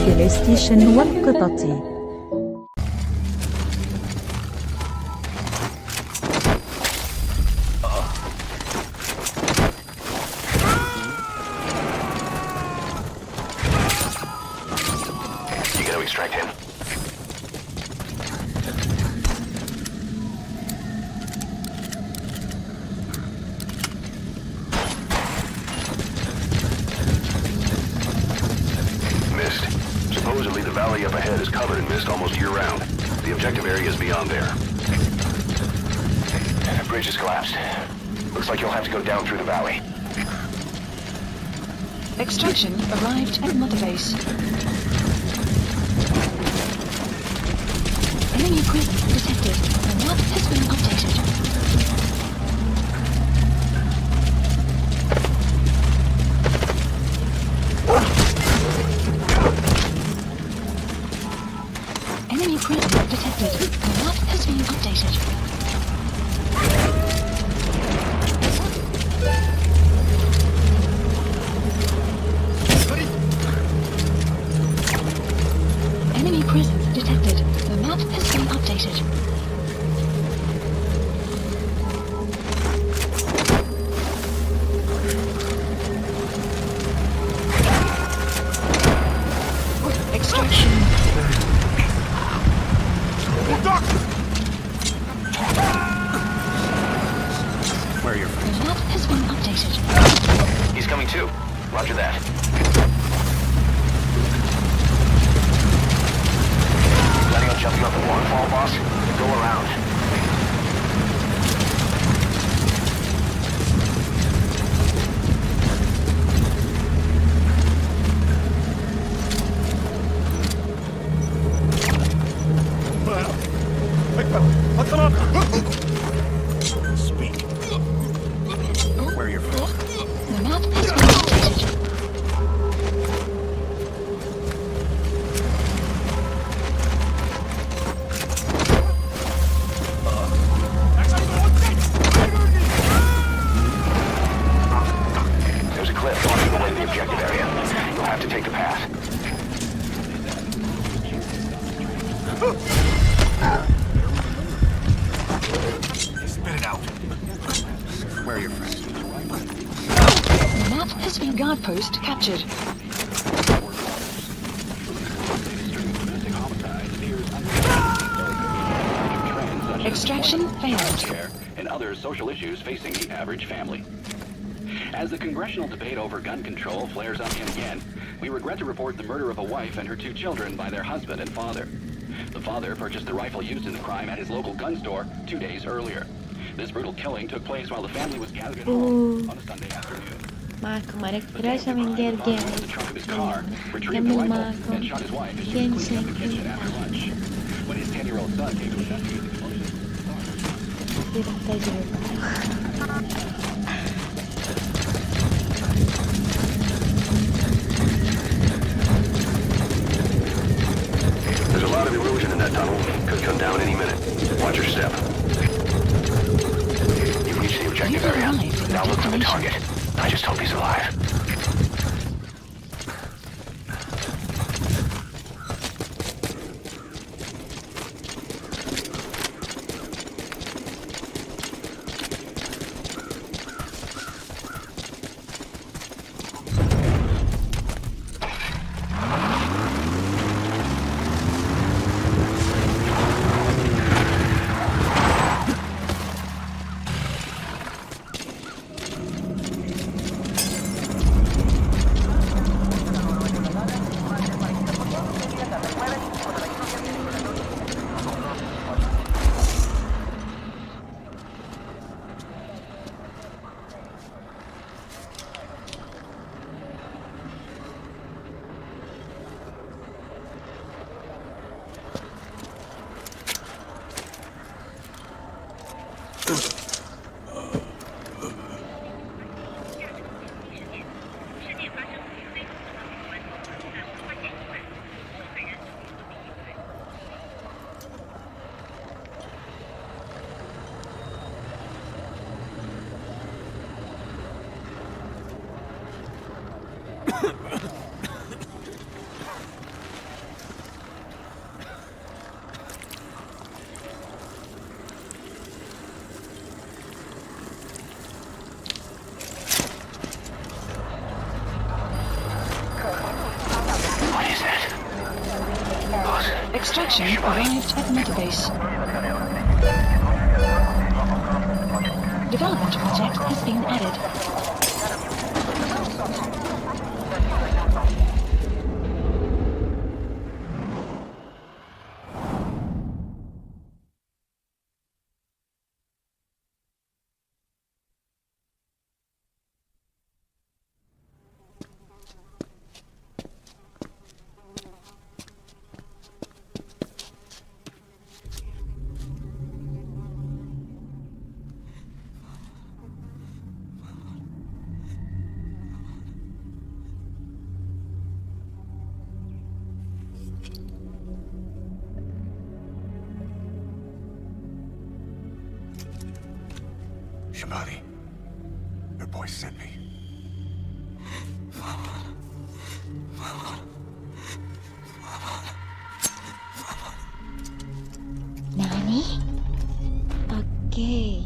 البلاي ستيشن والقطط. Supposedly, the valley up ahead is covered in mist almost year-round. The objective area is beyond there. The bridge has collapsed. Looks like you'll have to go down through the valley. Extraction arrived at Mother Base. Enemy presence detected. The map has been updated. Enemy presence detected. The map has been updated. Enemy presence detected. The map has been updated. Extraction. Where are your friends? The map has been updated. He's coming too. Roger that. Planning on jumping up the waterfall, boss? Go around. Speak. Where are your friends? The map has been updated. There's a cliff blocking the way to the objective area. You'll have to take the path. Spit it out. Where are your friends? The map has been guard post captured. Extraction failed. And other social issues facing the average family. As the congressional debate over gun control flares up yet again, we regret to report the murder of a wife and her 2 children by their husband and father. The father purchased the rifle used in the crime at his local gun store 2 days earlier. This brutal killing took place while the family was gathered at home on a Sunday afternoon. معكم عليك The فراشة detective من غير climbed جيم into the trunk of his car, retrieved the كمل rifle, معكم and shot his wife as she was cleaning up the kitchen after lunch. When his 10-year-old son came to investigate the explosion, كثير تجربة. There's a lot of erosion in that tunnel. Could come down any minute. Watch your step. You've reached the objective You've area. arrived. Now look for the target. I just hope he's alive. section arrived at Metabase. Development project has been added. Shabani, your boy sent me. Nani? Okay.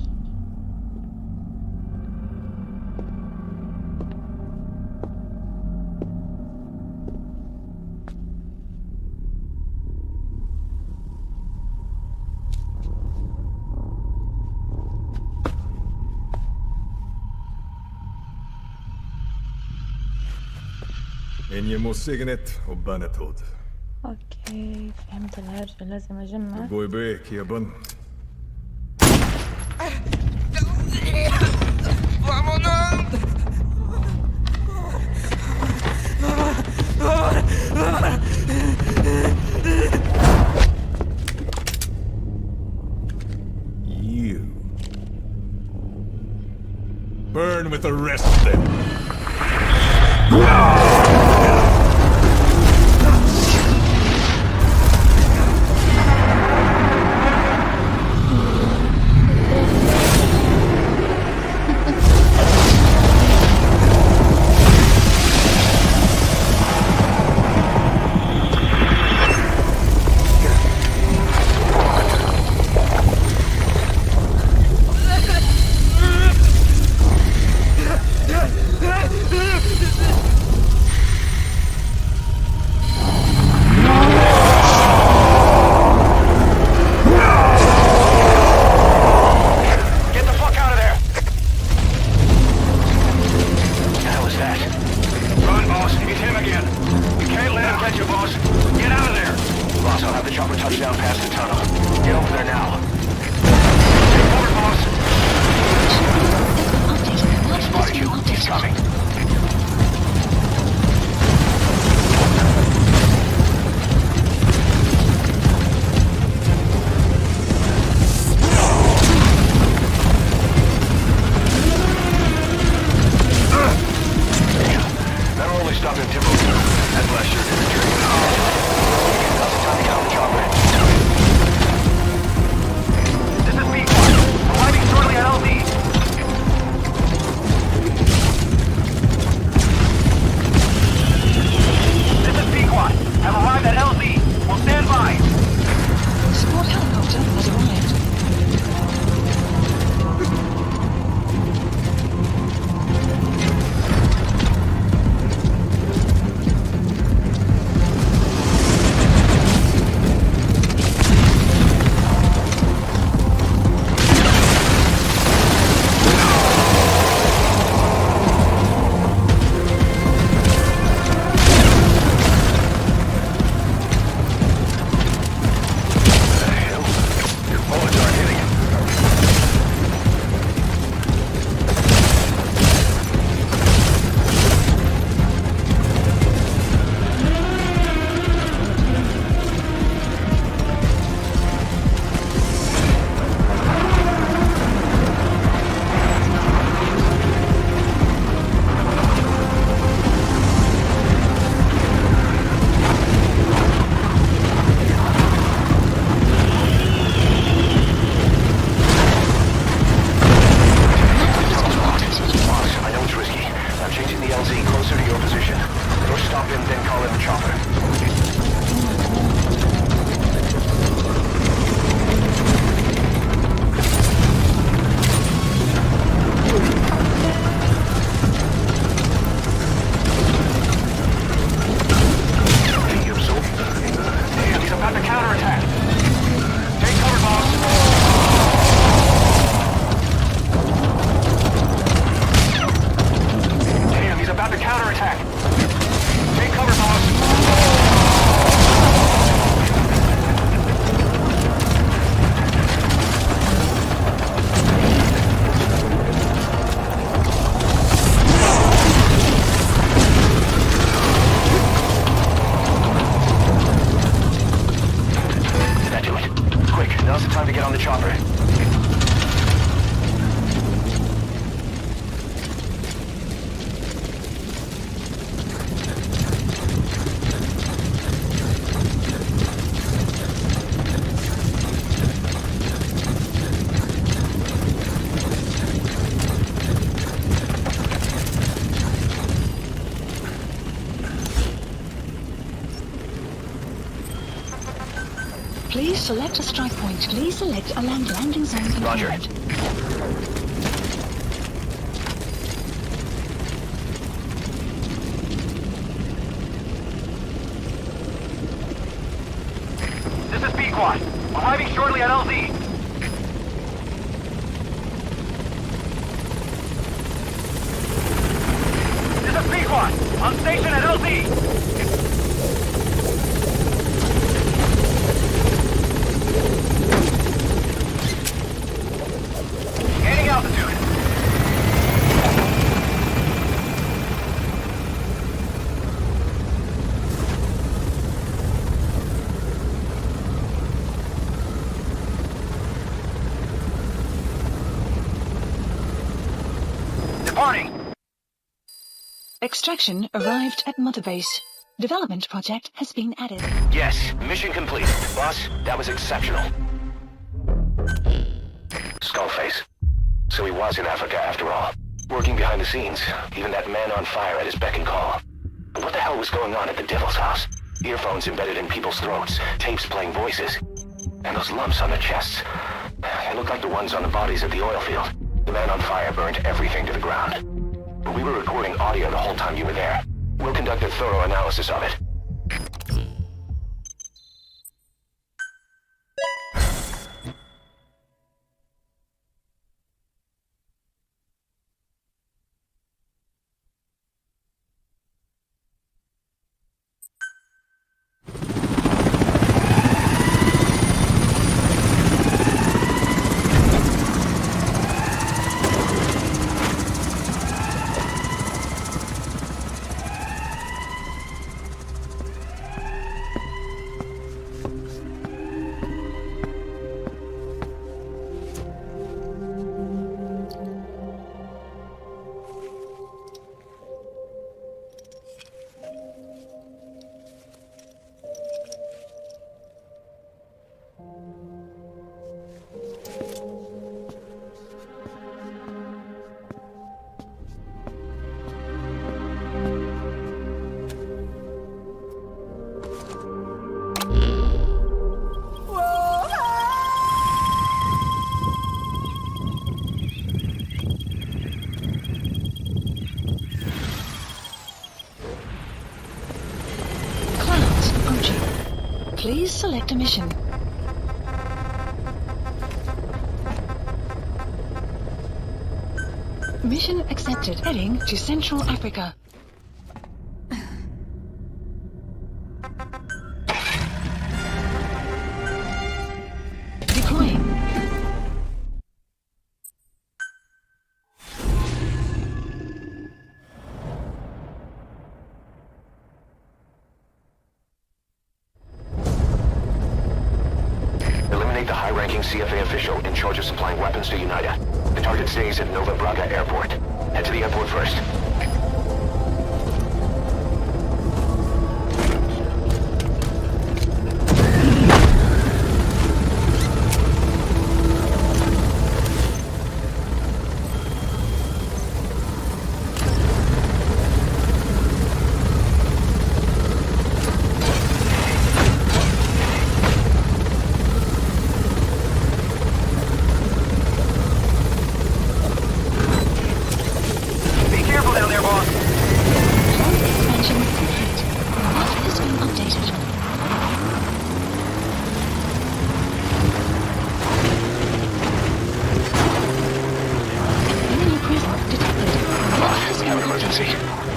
إني موسيقنت وبانتود. اوكي فهمت الهرجة، لازم اجمع. بوي بيك يا بن. You burn with the rest of them. Select a strike point. Please select a landing zone Roger. confirmed. This is Pequod. Arriving shortly at LZ. This is Pequod. On station at LZ. Gaining altitude. Departing. Extraction arrived at Mother Base. Development project has been added. Yes, mission complete. Boss, that was exceptional. Skullface. So he was in Africa after all. Working behind the scenes. Even that man on fire at his beck and call. But what the hell was going on at the Devil's house? Earphones embedded in people's throats. Tapes playing voices. And those lumps on their chests. They looked like the ones on the bodies at the oil field. The man on fire burned everything to the ground. But we were recording audio the whole time you were there. We'll conduct a thorough analysis of it. Please select a mission. Mission accepted. Heading to Central Africa. Deploying. Eliminate the high-ranking CFA official in charge of supplying weapons to UNITA. The target stays at Nova Braga Airport. Head to the airport first.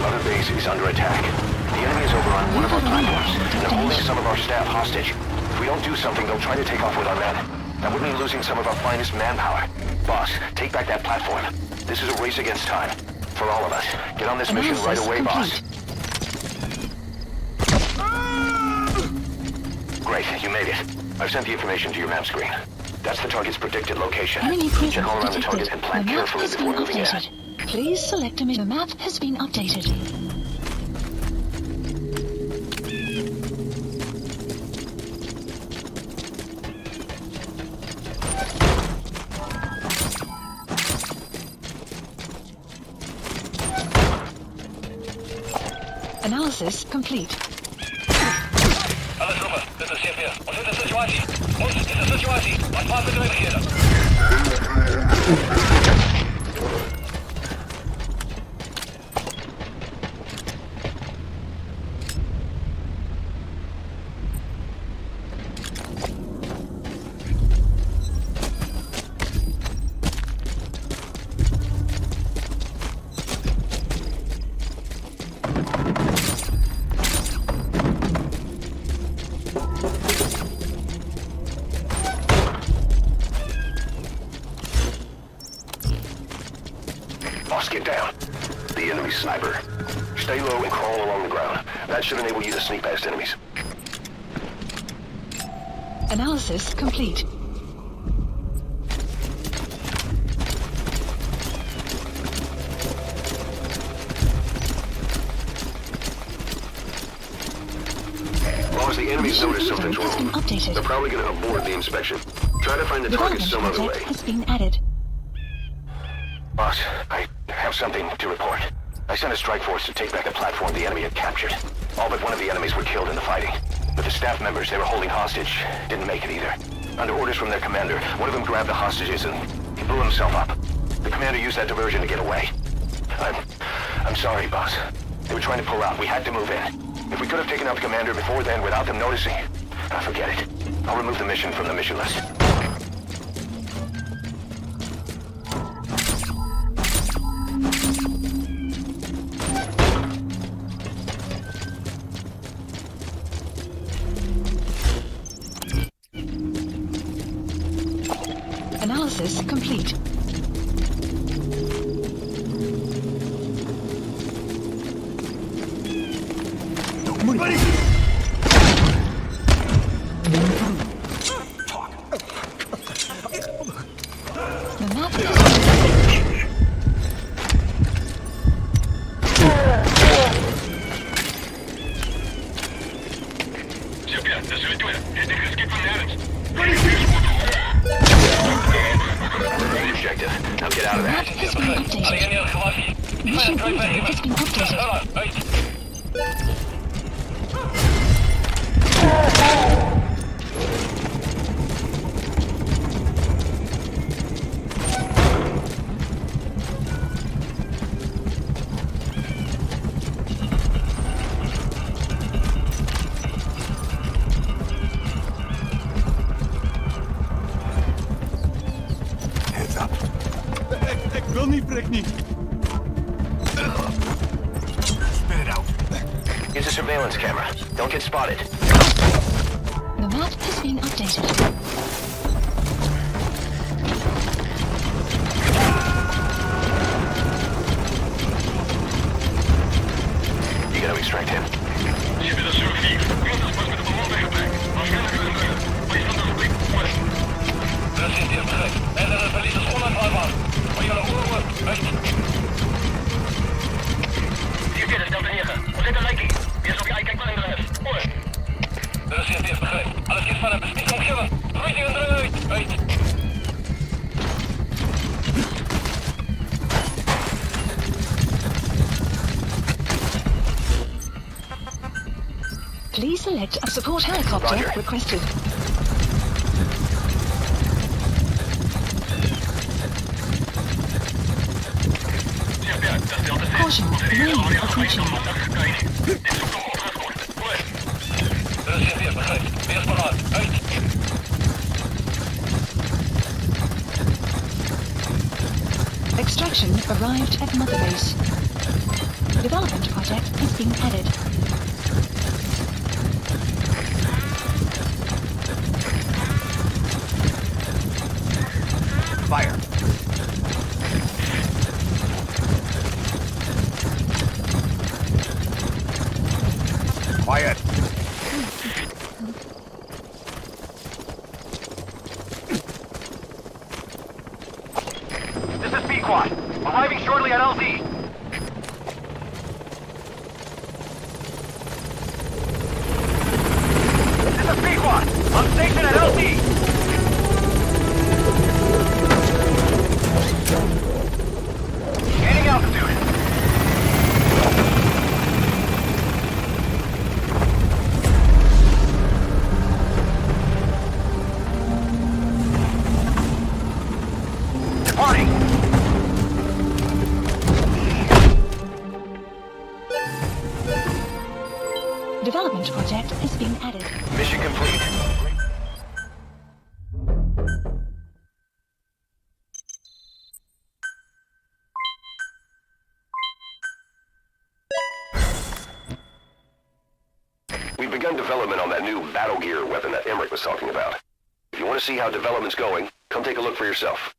Mother Base is under attack. The enemy is over on one of our platforms. They're holding some of our staff hostage. If we don't do something, they'll try to take off with our men. That would mean losing some of our finest manpower. Boss, take back that platform. This is a race against time. For all of us. Get on this mission right away, boss. Great, you made it. I've sent the information to your map screen. That's the target's predicted location. Enemy presence Check all around the detected. target and plan The map carefully has before been moving in. updated. Please select a mission. The map has been updated. Analysis complete. Alles super. This is Chef here. Was ist das? situatie. Ons, dit is de situatie. Wat maakt de drijfgeer? Boss, get down. The enemy sniper. Stay low and crawl along the ground. That should enable you to sneak past enemies. Analysis complete. Boss, the enemies notice something's Has been wrong. updated. They're probably going to abort the inspection. Try to find the target Development some other project way. has been added. Boss, I have something to report. I sent a strike force to take back a platform the enemy had captured. All but one of the enemies were killed in the fighting. But the staff members they were holding hostage didn't make it either. Under orders from their commander, one of them grabbed the hostages and he blew himself up. The commander used that diversion to get away. I'm sorry, boss. They were trying to pull out. We had to move in. If we could have taken out the commander before then without them noticing, forget it. I'll remove the mission from the mission list. Analysis complete. The map is Objective. Now get out of there. map has been updated. Mission info has been updated. Heads up. Ik wil niet, prik niet. Spit it out. Use a surveillance camera. Don't get spotted. The map has been updated. You gotta extract him. Please select a support helicopter Roger. requested. Caution, rain approaching. Extraction arrived at Mother Base. Development project has been added. Fire. Quiet. This is Pequod. Arriving shortly at LZ. This is Pequod. On station at LZ. Gaining altitude. development project is being added. Mission complete. We've begun development on that new battle gear weapon that Emmerich was talking about. If you want to see how development's going, come take a look for yourself.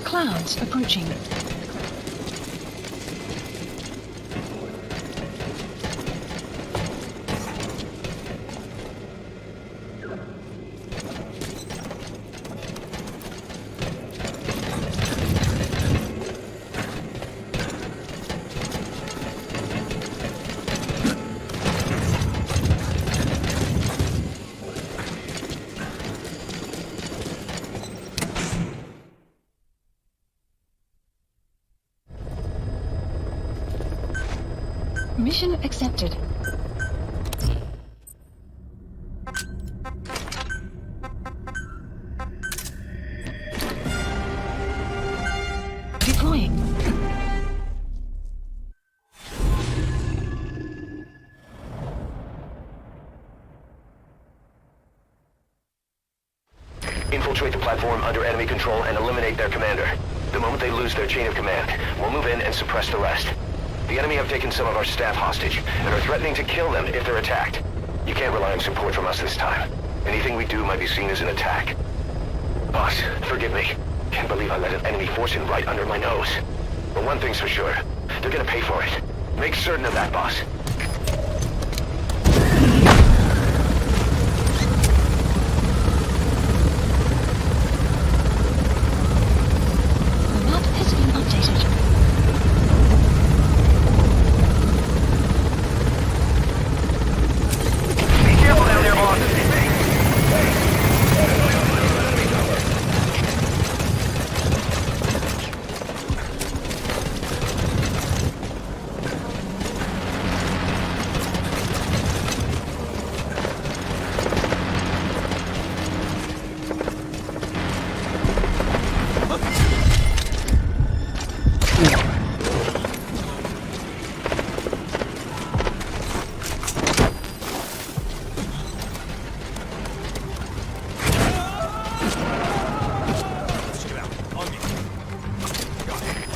Clouds approaching. Mission accepted. Deploying. Infiltrate the platform under enemy control and eliminate their commander. The moment they lose their chain of command, we'll move in and suppress the rest. The enemy have taken some of our staff hostage and are threatening to kill them if they're attacked. You can't rely on support from us this time. Anything we do might be seen as an attack. Boss, forgive me. Can't believe I let an enemy force in right under my nose. But one thing's for sure. They're gonna pay for it. Make certain of that, boss. The map has been updated. Careful down there, boss.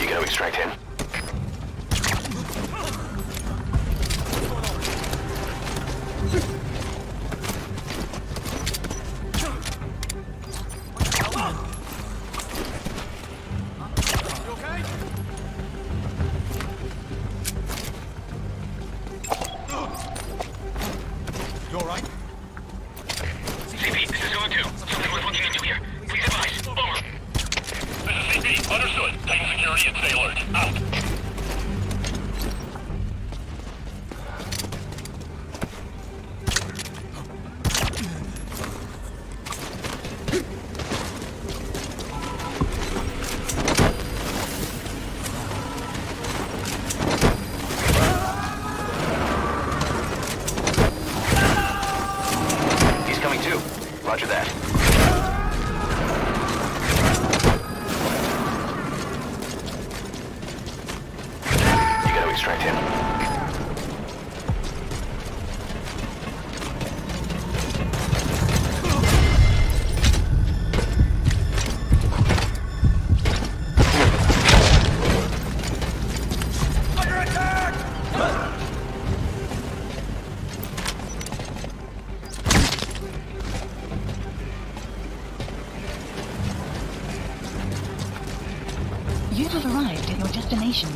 You gonna extract him? You alright? CP, this is Zulu 2. Something we're looking into here. Please advise. Over. This is CP. Understood. Tighten security and stay alert. Out. He's coming too. Roger that. You gotta extract him. You have arrived at your destination.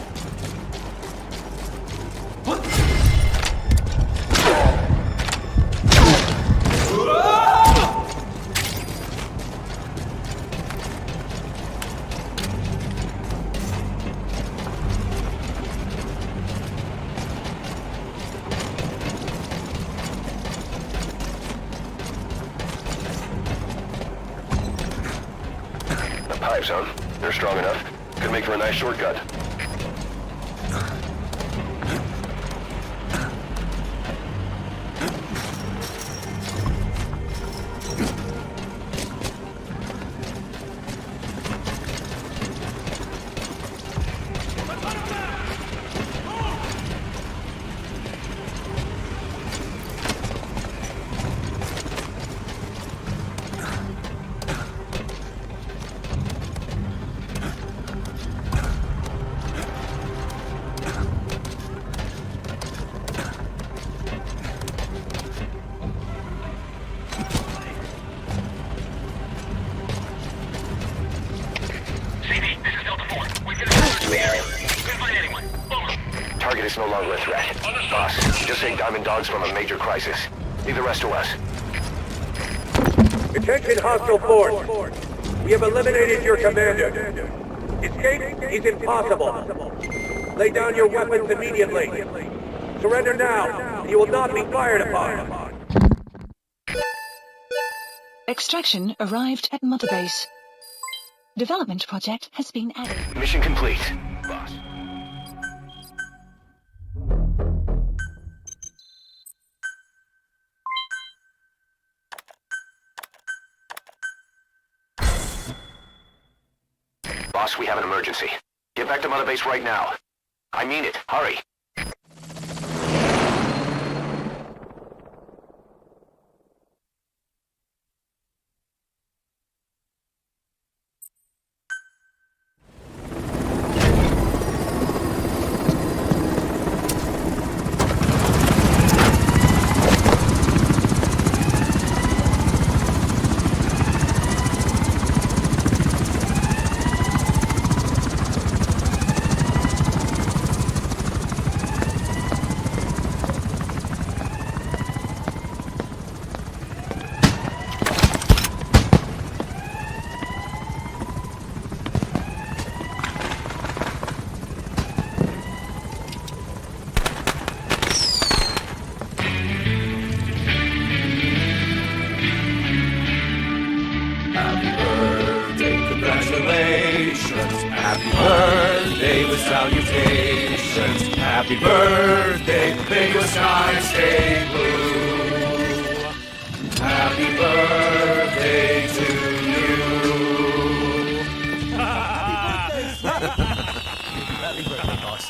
The pipes, huh? They're strong enough. Could make for a nice shortcut. CB, this is Delta 4. We've been to the area. Couldn't find anyone. Over. Target is no longer a threat. Boss, just take Diamond Dogs from a major crisis. Leave the rest to us. Attention hostile force. We have eliminated your commander. Escape is impossible. Lay down your weapons immediately. Surrender now. You will not be fired upon. Extraction arrived at Mother Base. Development project has been added. Mission complete. Boss. Boss, we have an emergency. Get back to Mother Base right now. I mean it. Hurry. Happy birthday with salutations. Happy birthday, may your skies stay blue. Happy birthday to you. Happy birthday, boss.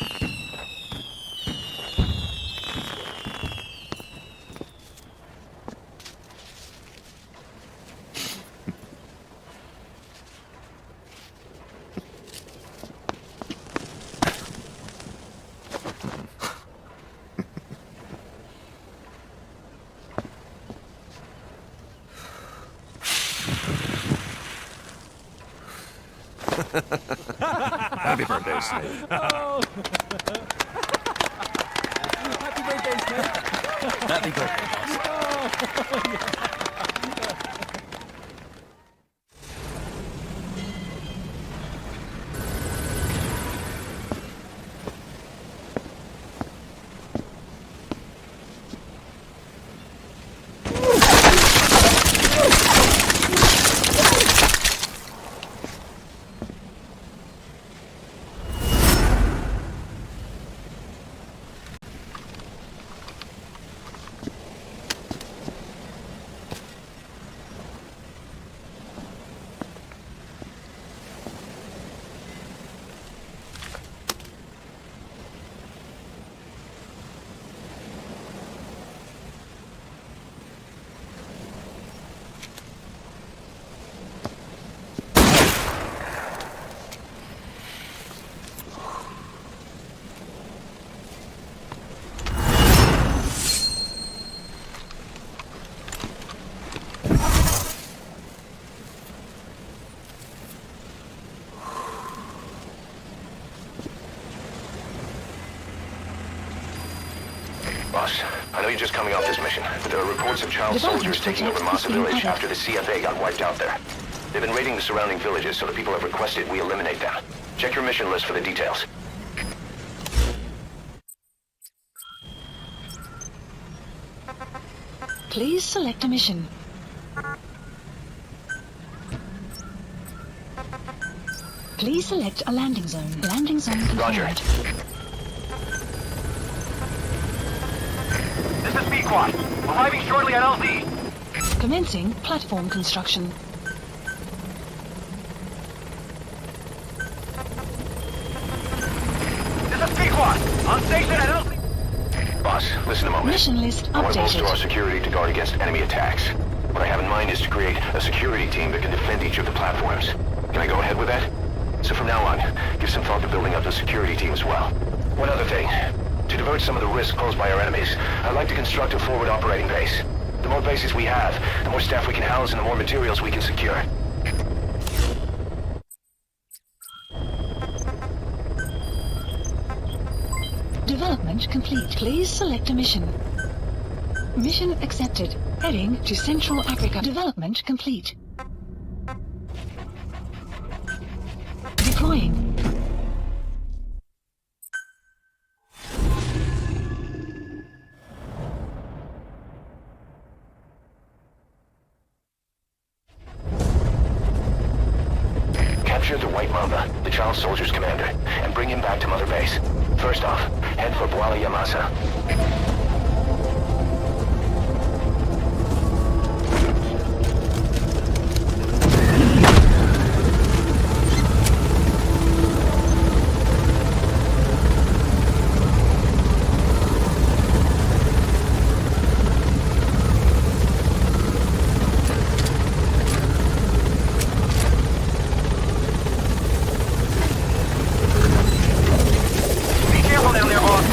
Happy birthday, Snake. Happy birthday, Snake. Happy birthday, boss. you're just coming off this mission, but there are reports of child soldiers taking over Massa Village after the CFA got wiped out there. They've been raiding the surrounding villages, so the people have requested we eliminate them. Check your mission list for the details. Please select a mission. Please select a landing zone. Landing zone confirmed. Roger. This is Pequod. Arriving shortly at LZ. Commencing platform construction. This is Pequod. On station at LZ. Boss, listen a moment. Mission list I want to bolster our updated. security to guard against enemy attacks. What I have in mind is to create a security team that can defend each of the platforms. Can I go ahead with that? So from now on, give some thought to building up the security team as well. One other thing. To divert some of the risk posed by our enemies, I'd like to construct a forward operating base. The more bases we have, the more staff we can house and the more materials we can secure. Development complete. Please select a mission. Mission accepted. Heading to Central Africa. Development complete. Deploying. Capture the White Mamba, the child soldier's commander, and bring him back to Mother Base. First off, head for Bwala Yamasa. Be careful down there, boss.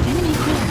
Enemy clear.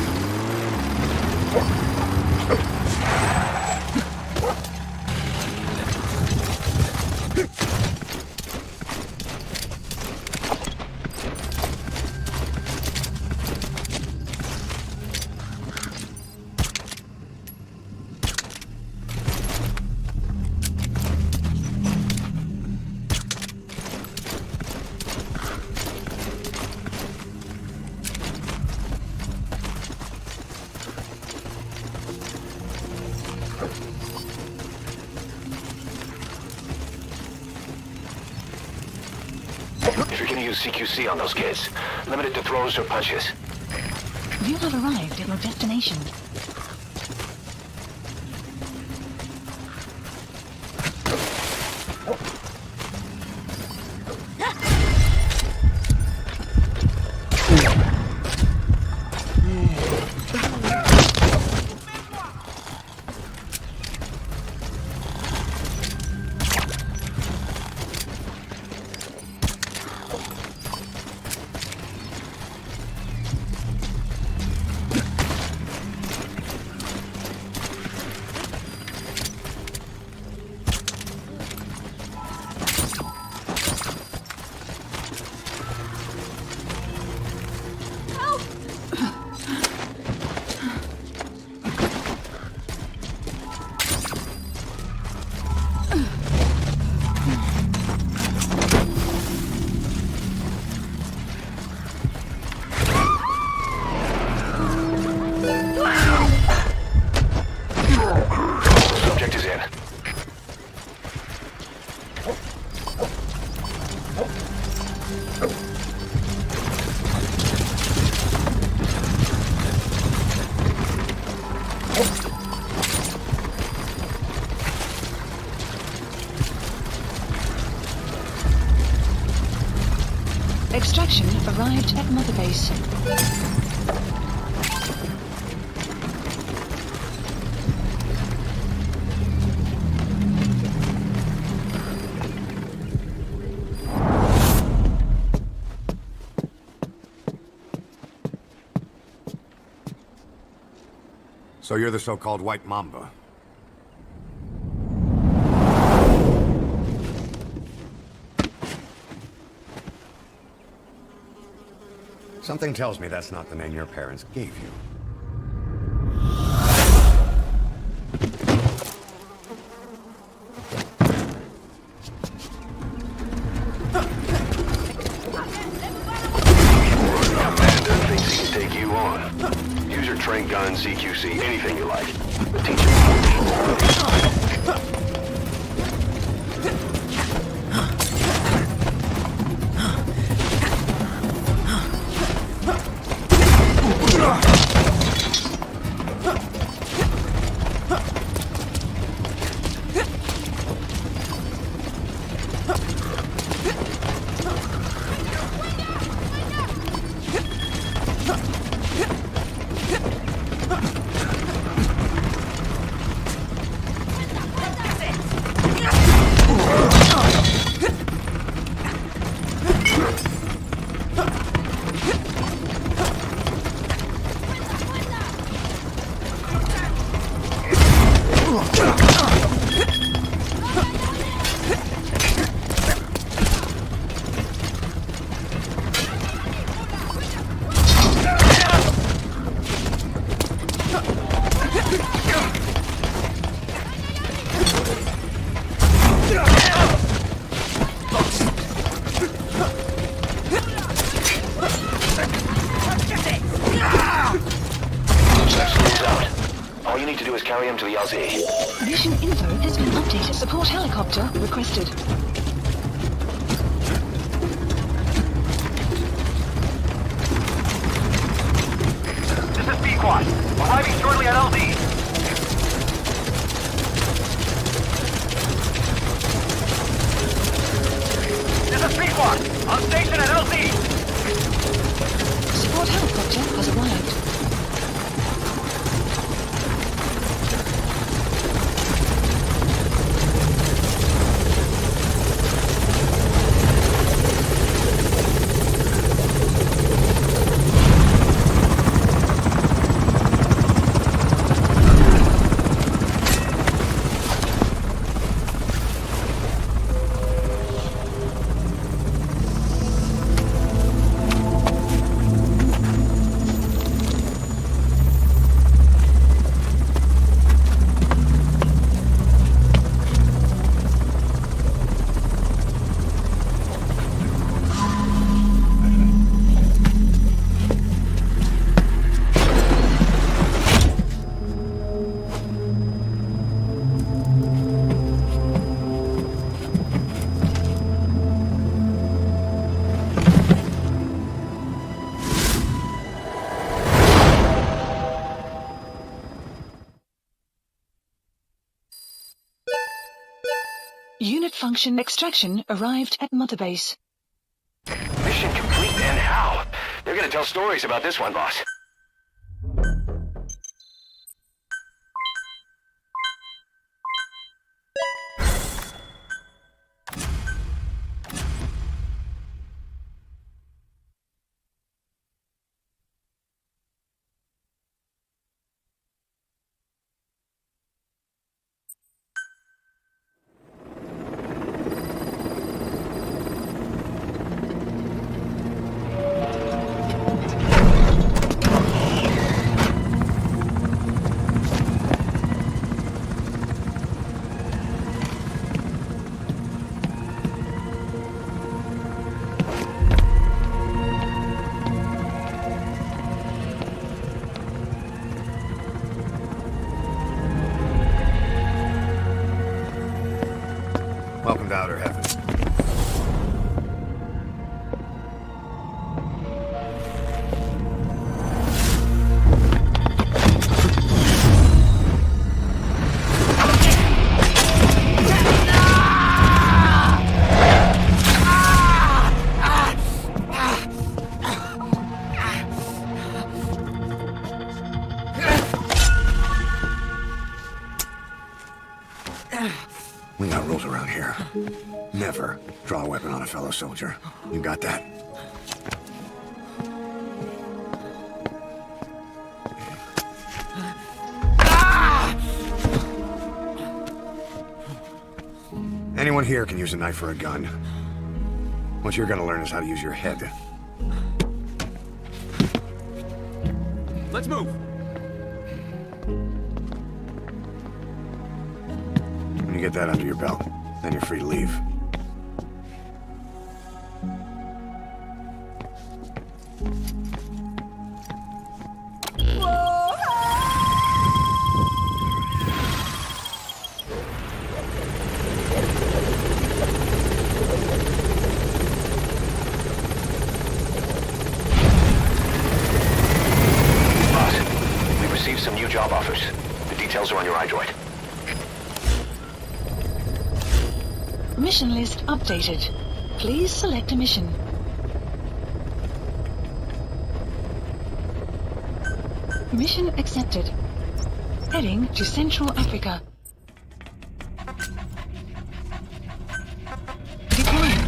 If you're gonna use CQC on those kids, limit it to throws or punches. You have arrived at your destination. Subject is in. Extraction arrived at Mother Base. So you're the so-called White Mamba. Something tells me that's not the name your parents gave you. Commander thinks he can take you on. Use your train gun, CQC, anything you like. But teach him. All you need to do is carry him to the LZ. Mission info has been updated. Support helicopter requested. This is B-Quad. Arriving shortly at LZ. This is B-Quad. On station at LZ. Support helicopter has arrived. Unit function extraction arrived at Mother Base. Mission complete, and how? They're gonna tell stories about this one, boss. Welcome to Outer Heaven. We got rules around here. Never draw a weapon on a fellow soldier. You got that? Anyone here can use a knife or a gun. What you're gonna learn is how to use your head. Let's move. When you get that under your belt, then you're free to leave. Some new job offers. The details are on your iDroid. Mission list updated. Please select a mission. Mission accepted. Heading to Central Africa. Decline.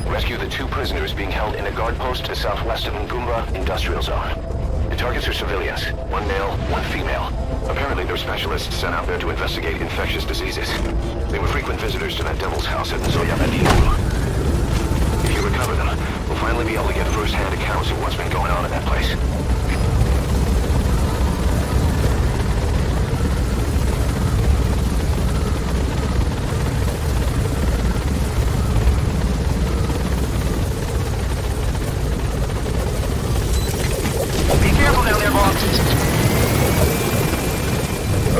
Rescue the 2 prisoners being held in a guard post to southwest of Ngumba Industrial Zone. The targets are civilians, 1 male, 1 female. Apparently they're specialists sent out there to investigate infectious diseases. They were frequent visitors to that devil's house at Nzoya Badiou. If you recover them, we'll finally be able to get first-hand accounts of what's been going on in that place.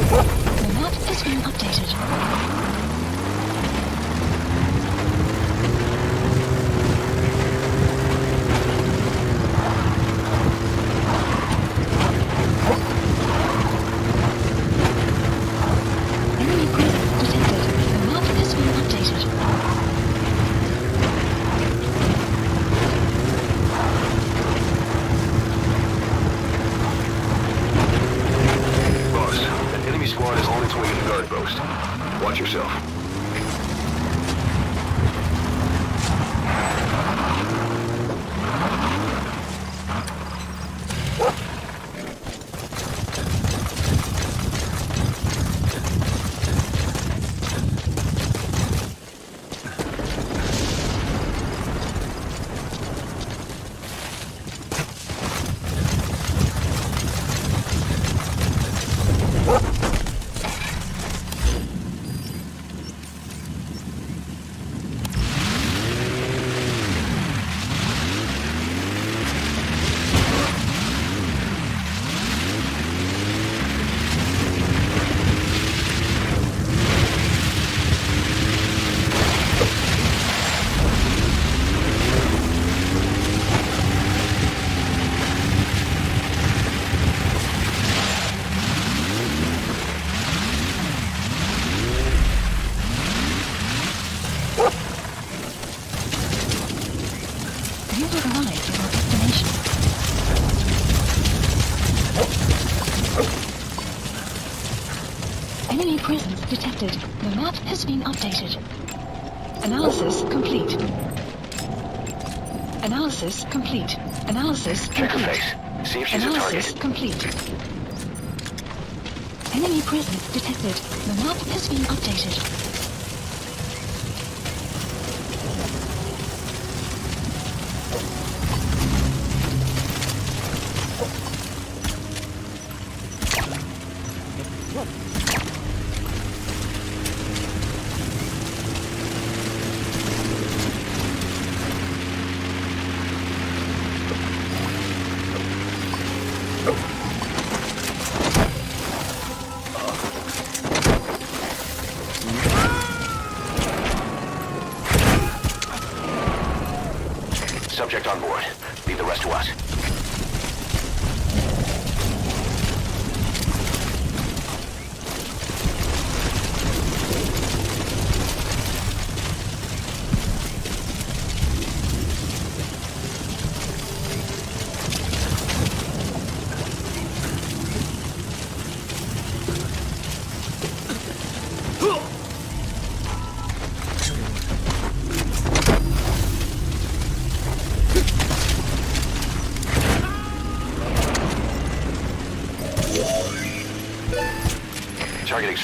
The map has been updated. Enemy presence detected. The map has been updated. Boss, an enemy squad is on its way to the guard post. Watch yourself. You have arrived at your destination. Enemy presence detected. The map has been updated. Analysis complete. Analysis complete. Analysis Check her complete. face. See if she's a Analysis target. complete. Enemy presence detected. The map has been updated. Subject on board. Leave the rest to us.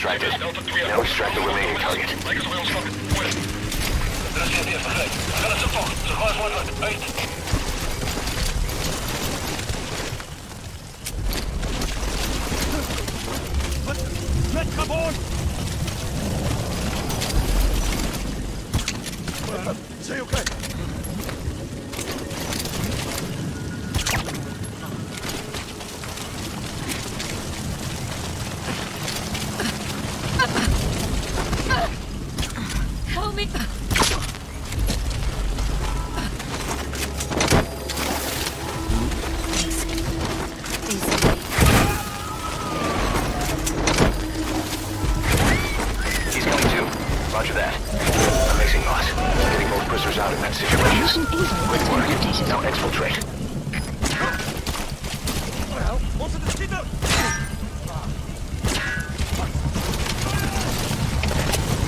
extracted. Now extract the remaining target. Come on! Say okay. Help me! He's coming too. Roger that. Amazing, boss. Getting both prisoners out in that situation. Mission Evo Quick has been work. updated. Now exfiltrate.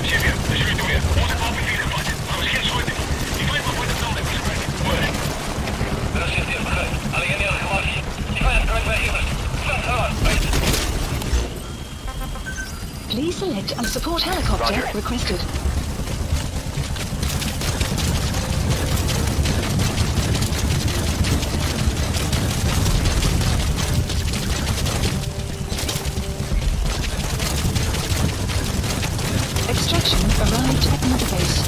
Север, территория. Может вам перехват. А мы сейчас уйдем. И твои попытки там не прикрыть. Выры. Здравствуйте, Бахай. Але я не разговариваю. И твоя открывай хитрость. Please select a support helicopter Roger. requested. Extraction arrived at Mother Base.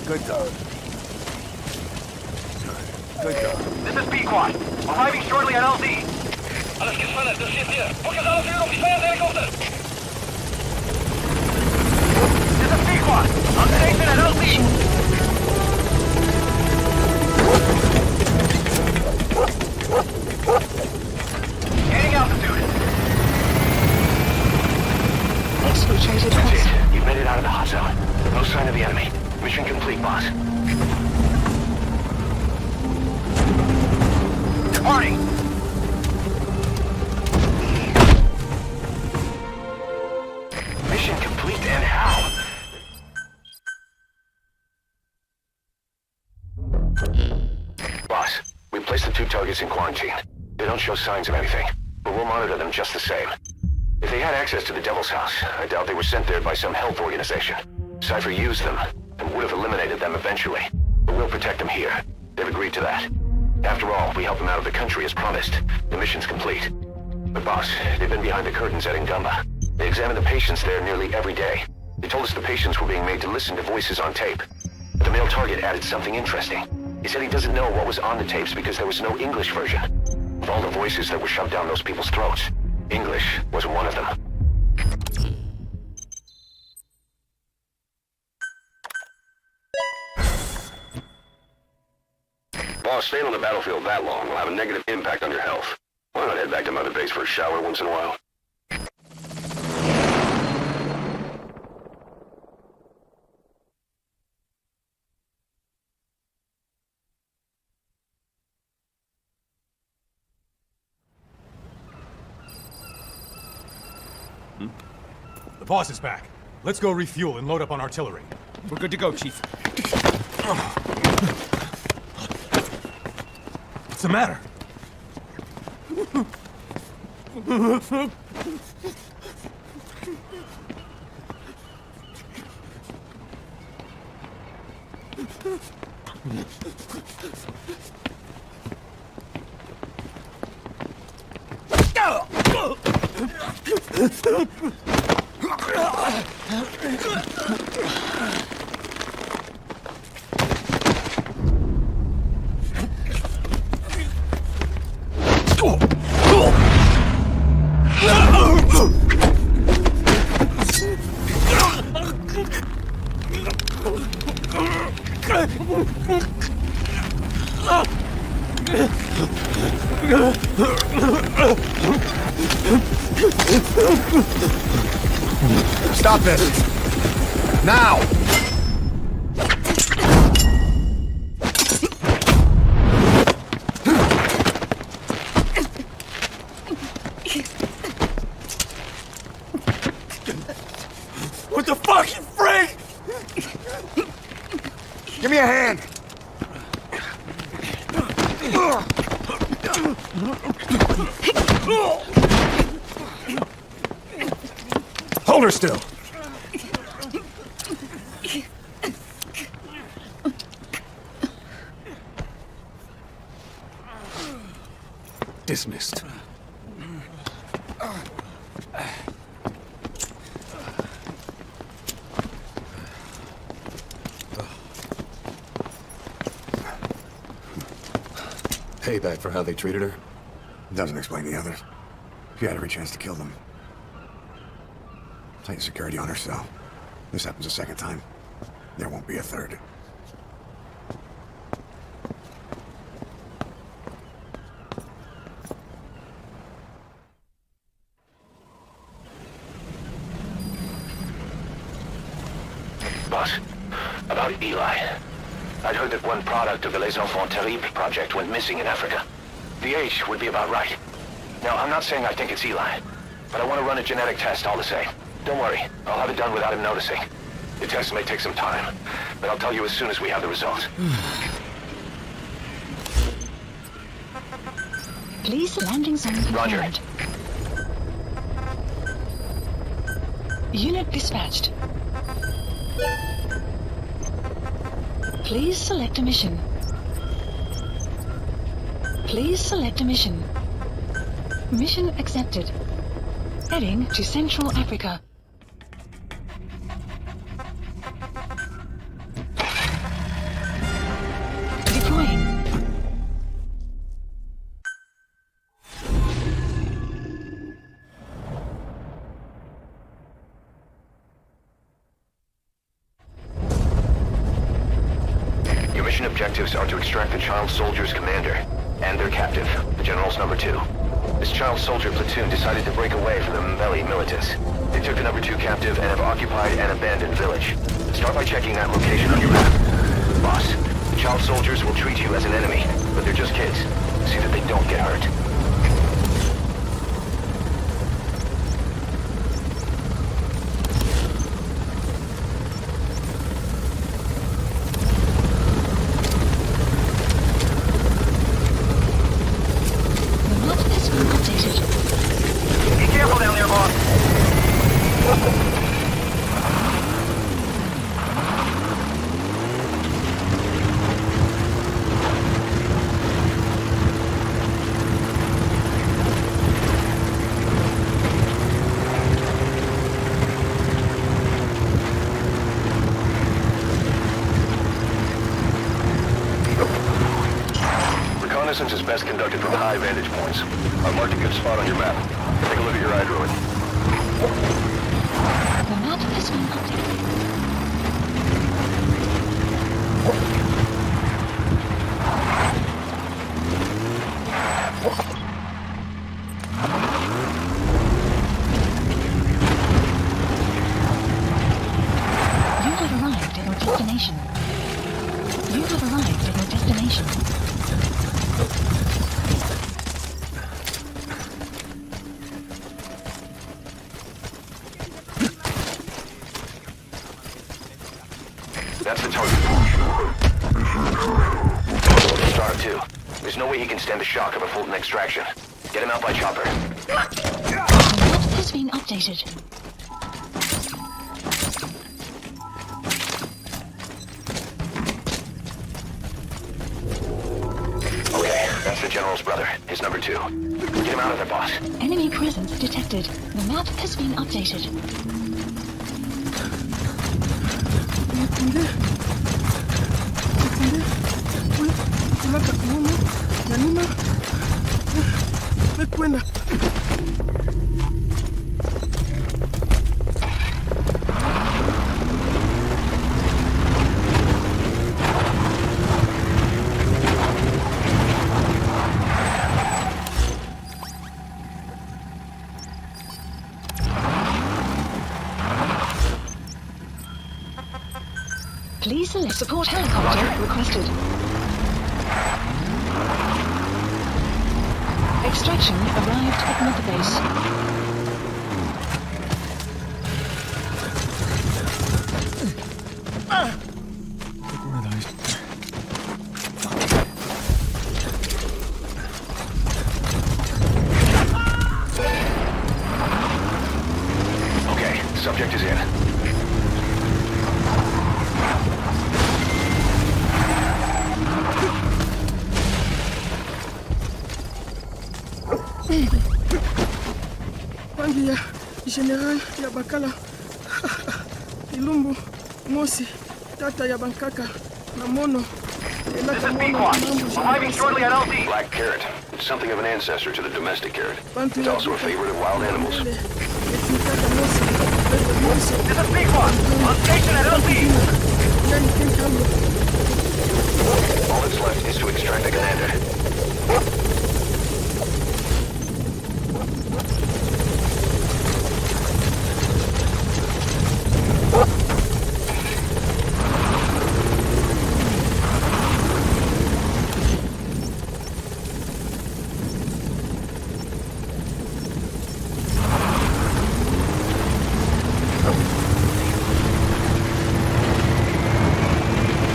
Good dog. Good dog. This is Pequod. Arriving shortly at LZ. Alles gespannt, das steht hier. Показалось, wir die Feuerwehrhelikopter. This is Pequod. On station at LZ. Gaining altitude. Exfiltrated That's hot zone. it. You've made it out of the hot zone. No sign of the enemy. Mission complete, boss. Departing. Mission complete, and how? Boss, we placed the two targets in quarantine. They don't show signs of anything, but we'll monitor them just the same. If they had access to the Devil's House, I doubt they were sent there by some health organization. Cypher used them, and would have eliminated them eventually. But we'll protect them here. They've agreed to that. After all, we helped them out of the country as promised. The mission's complete. But boss, they've been behind the curtains at Ngamba. They examine the patients there nearly every day. They told us the patients were being made to listen to voices on tape. But the male target added something interesting. He said he doesn't know what was on the tapes because there was no English version. Of all the voices that were shoved down those people's throats, English wasn't one of them. Boss, staying on the battlefield that long will have a negative impact on your health. Why not head back to Mother Base for a shower once in a while? The boss is back. Let's go refuel and load up on artillery. We're good to go, Chief. What's the matter? Stop this! Now! What the fuck, you freak? Give me a hand. Hold her still. Dismissed. Payback for how they treated her? Doesn't explain the others. She had every chance to kill them. Tighten security on her cell. This happens a second time. There won't be a third. Boss, about Eli. I'd heard that one product of the Les Enfants Terribles project went missing in Africa. The age would be about right. Now, I'm not saying I think it's Eli, but I want to run a genetic test all the same. Don't worry, I'll have it done without him noticing. The test may take some time, but I'll tell you as soon as we have the results. Please, landing zone confirmed. Roger. Unit dispatched. Please select a mission. Please select a mission. Mission accepted. Heading to Central Africa. Deploying. Your mission objectives are to extract the child soldier's commander and their captive, the General's number 2. This child soldier platoon decided to break away from the Mbeli militants. They took the number 2 captive and have occupied an abandoned village. Start by checking that location on your map. Boss, the child soldiers will treat you as an enemy, but they're just kids. See that they don't get hurt. Reconnaissance is best conducted from high vantage points. I've marked a good spot on your map. Take a look at your iDroid. The map has been updated. You have arrived at your destination. You have arrived at your destination. That's the target. Star 2. There's no way he can stand the shock of a Fulton extraction. Get him out by chopper. The map has been updated. Okay, that's the General's brother, his number 2. Get him out of there, boss. Enemy presence detected. The map has been updated. Please select support helicopter requested. Extraction arrived at Mother Base. Okay, subject is in. Pangi ya General ya Bakala. Ilumbu, Mosi, Tata ya Bankaka, Namono. This is Pequot. Arriving shortly at LD. Black carrot. It's something of an ancestor to the domestic carrot. It's also a favorite of wild animals. This is Pequot. On station at LD. All that's left is to extract the commander.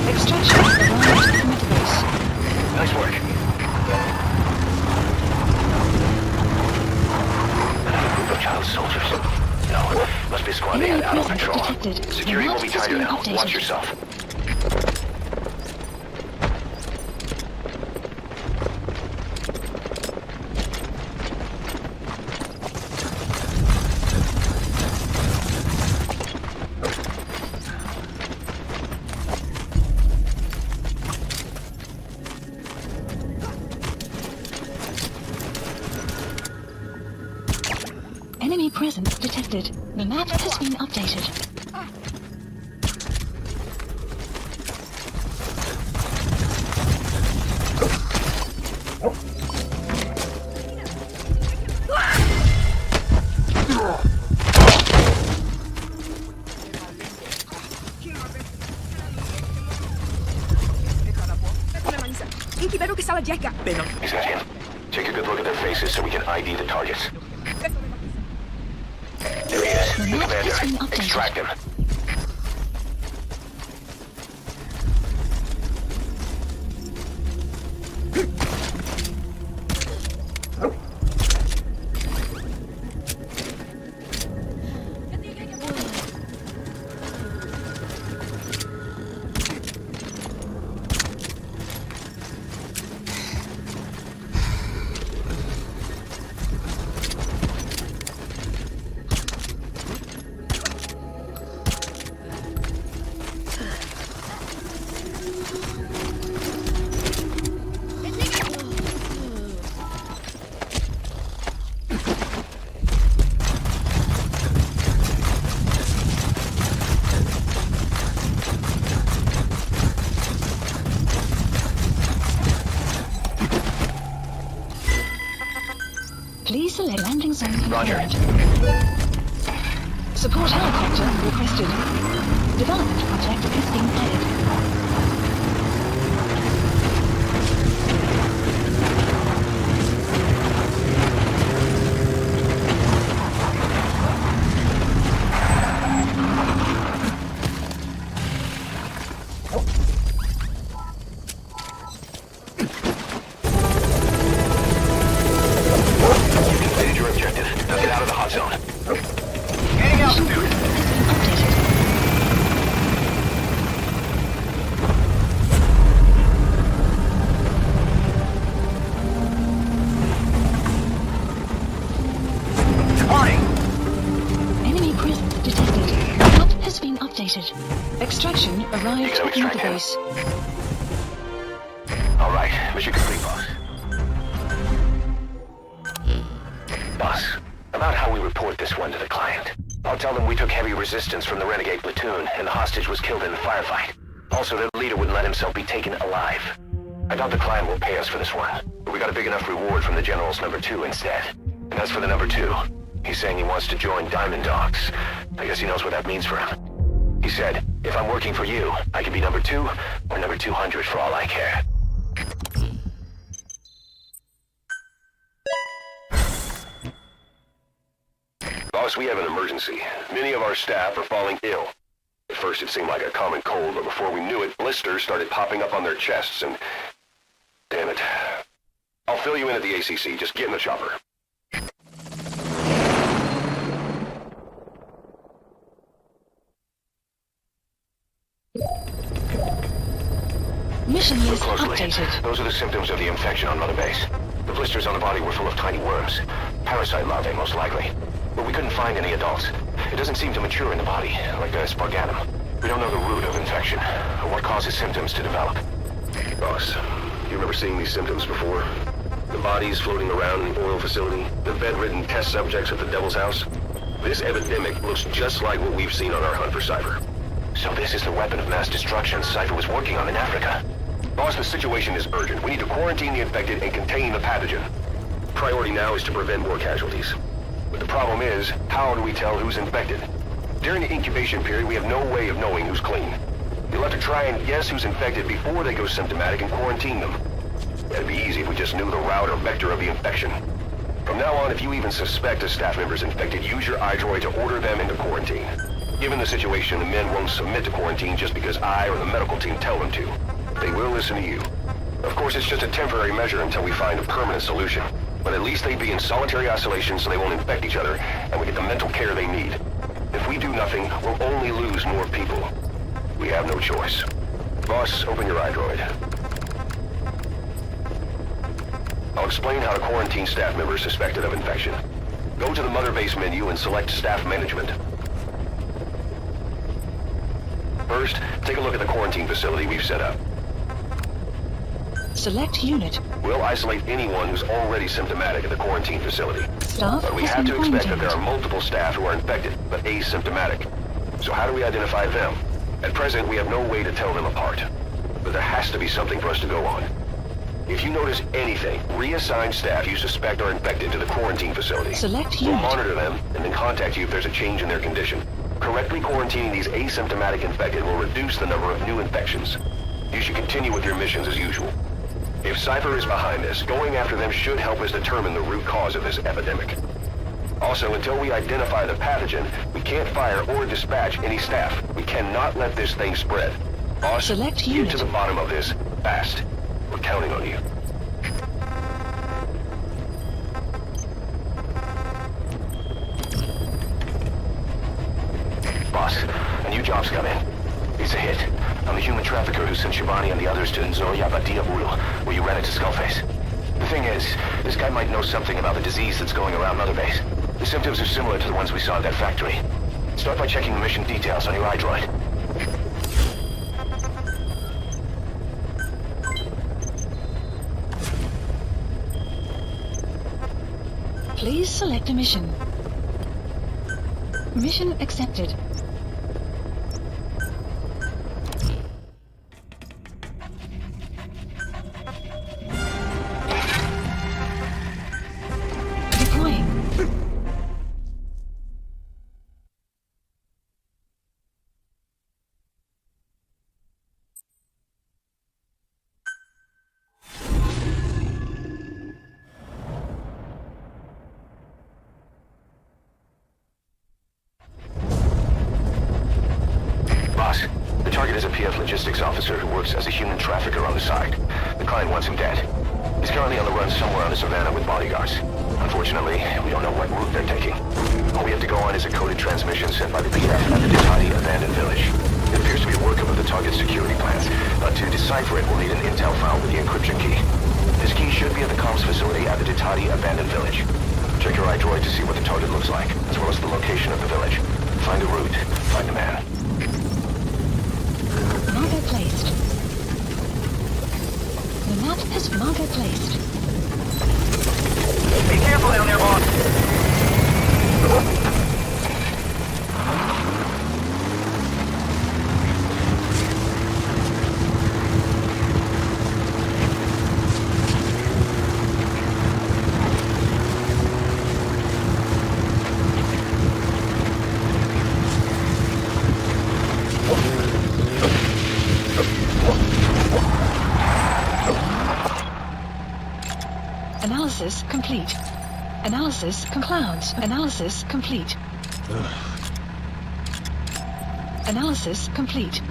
Extraction arrived at Mother Base. Nice work. Another group of child soldiers. No, must be a squad they had out on patrol. Detected. Security will be tighter now. Updated. Watch yourself. Enemy presence detected. The map has been updated. He's got him. Take a good look at their faces so we can ID the targets. There he is, the commander. Extract him. Please select landing zone. Roger. Support helicopter requested. Development project is being added. Extraction arrived at Mother Base. All right, mission complete, boss. Boss, about how we report this one to the client. I'll tell them we took heavy resistance from the renegade platoon, and the hostage was killed in the firefight. Also, their leader wouldn't let himself be taken alive. I doubt the client will pay us for this one, but we got a big enough reward from the General's number 2 instead. And as for the number 2, he's saying he wants to join Diamond Dogs. I guess he knows what that means for him. He said, if I'm working for you, I can be number 2 or number 200 for all I care. Boss, we have an emergency. Many of our staff are falling ill. At first it seemed like a common cold, but before we knew it, blisters started popping up on their chests and... Damn it. I'll fill you in at the ACC. Just get in the chopper. Mission Look list closely. updated. Those are the symptoms of the infection on Mother Base. The blisters on the body were full of tiny worms. Parasite larvae, most likely. But we couldn't find any adults. It doesn't seem to mature in the body, like a sparganum. We don't know the root of infection, or what causes symptoms to develop. Boss, you remember seeing these symptoms before? The bodies floating around in the oil facility, the bedridden test subjects at the Devil's House? This epidemic looks just like what we've seen on our hunt for Cypher. So this is the weapon of mass destruction Cypher was working on in Africa. Boss, the situation is urgent. We need to quarantine the infected and contain the pathogen. Priority now is to prevent more casualties. But the problem is, how do we tell who's infected? During the incubation period, we have no way of knowing who's clean. You'll have to try and guess who's infected before they go symptomatic and quarantine them. That'd be easy if we just knew the route or vector of the infection. From now on, if you even suspect a staff member's infected, use your iDroid to order them into quarantine. Given the situation, the men won't submit to quarantine just because I or the medical team tell them to. They will listen to you. Of course, it's just a temporary measure until we find a permanent solution. But at least they'd be in solitary isolation so they won't infect each other, and we get the mental care they need. If we do nothing, we'll only lose more people. We have no choice. Boss, open your iDroid. I'll explain how to quarantine staff members suspected of infection. Go to the Mother Base menu and select Staff Management. First, take a look at the quarantine facility we've set up. Select unit. We'll isolate anyone who's already symptomatic at the quarantine facility. Staff But we has have been to expect that quarantined. there are multiple staff who are infected, but asymptomatic. So how do we identify them? At present, we have no way to tell them apart. But there has to be something for us to go on. If you notice anything, reassign staff you suspect are infected to the quarantine facility. Select We'll unit. monitor them and then contact you if there's a change in their condition. Correctly quarantining these asymptomatic infected will reduce the number of new infections. You should continue with your missions as usual. If Cypher is behind this, going after them should help us determine the root cause of this epidemic. Also, until we identify the pathogen, we can't fire or dispatch any staff. We cannot let this thing spread. Boss, Select get unit. to the bottom of this, fast. We're counting on you. Boss, a new job's come in. It's a hit. I'm the human trafficker who sent Shivani and the others to Nzoya Badiabulu, where you ran into Skullface. The thing is, this guy might know something about the disease that's going around Mother Base. The symptoms are similar to the ones we saw at that factory. Start by checking the mission details on your iDroid. Please select a mission. Mission accepted. Deploying. Boss, the target is a PF logistics officer who works as a human trafficker on the side. The client wants him dead. He's currently on the run somewhere on the savannah with bodyguards. Unfortunately, we don't know what route they're taking. All we have to go on is a coded transmission sent by the PF at the Ditati abandoned village. It appears to be a workup of the target's security plans, but to decipher it, we'll need an intel file with the encryption key. This key should be at the comms facility at the Ditati abandoned village. Check your iDroid to see what the target looks like, as well as the location of the village. Find the route, find the man. Marker placed. The map has marker placed. Be careful down there, boss. Analysis complete. Analysis clouds. Analysis complete. Analysis complete.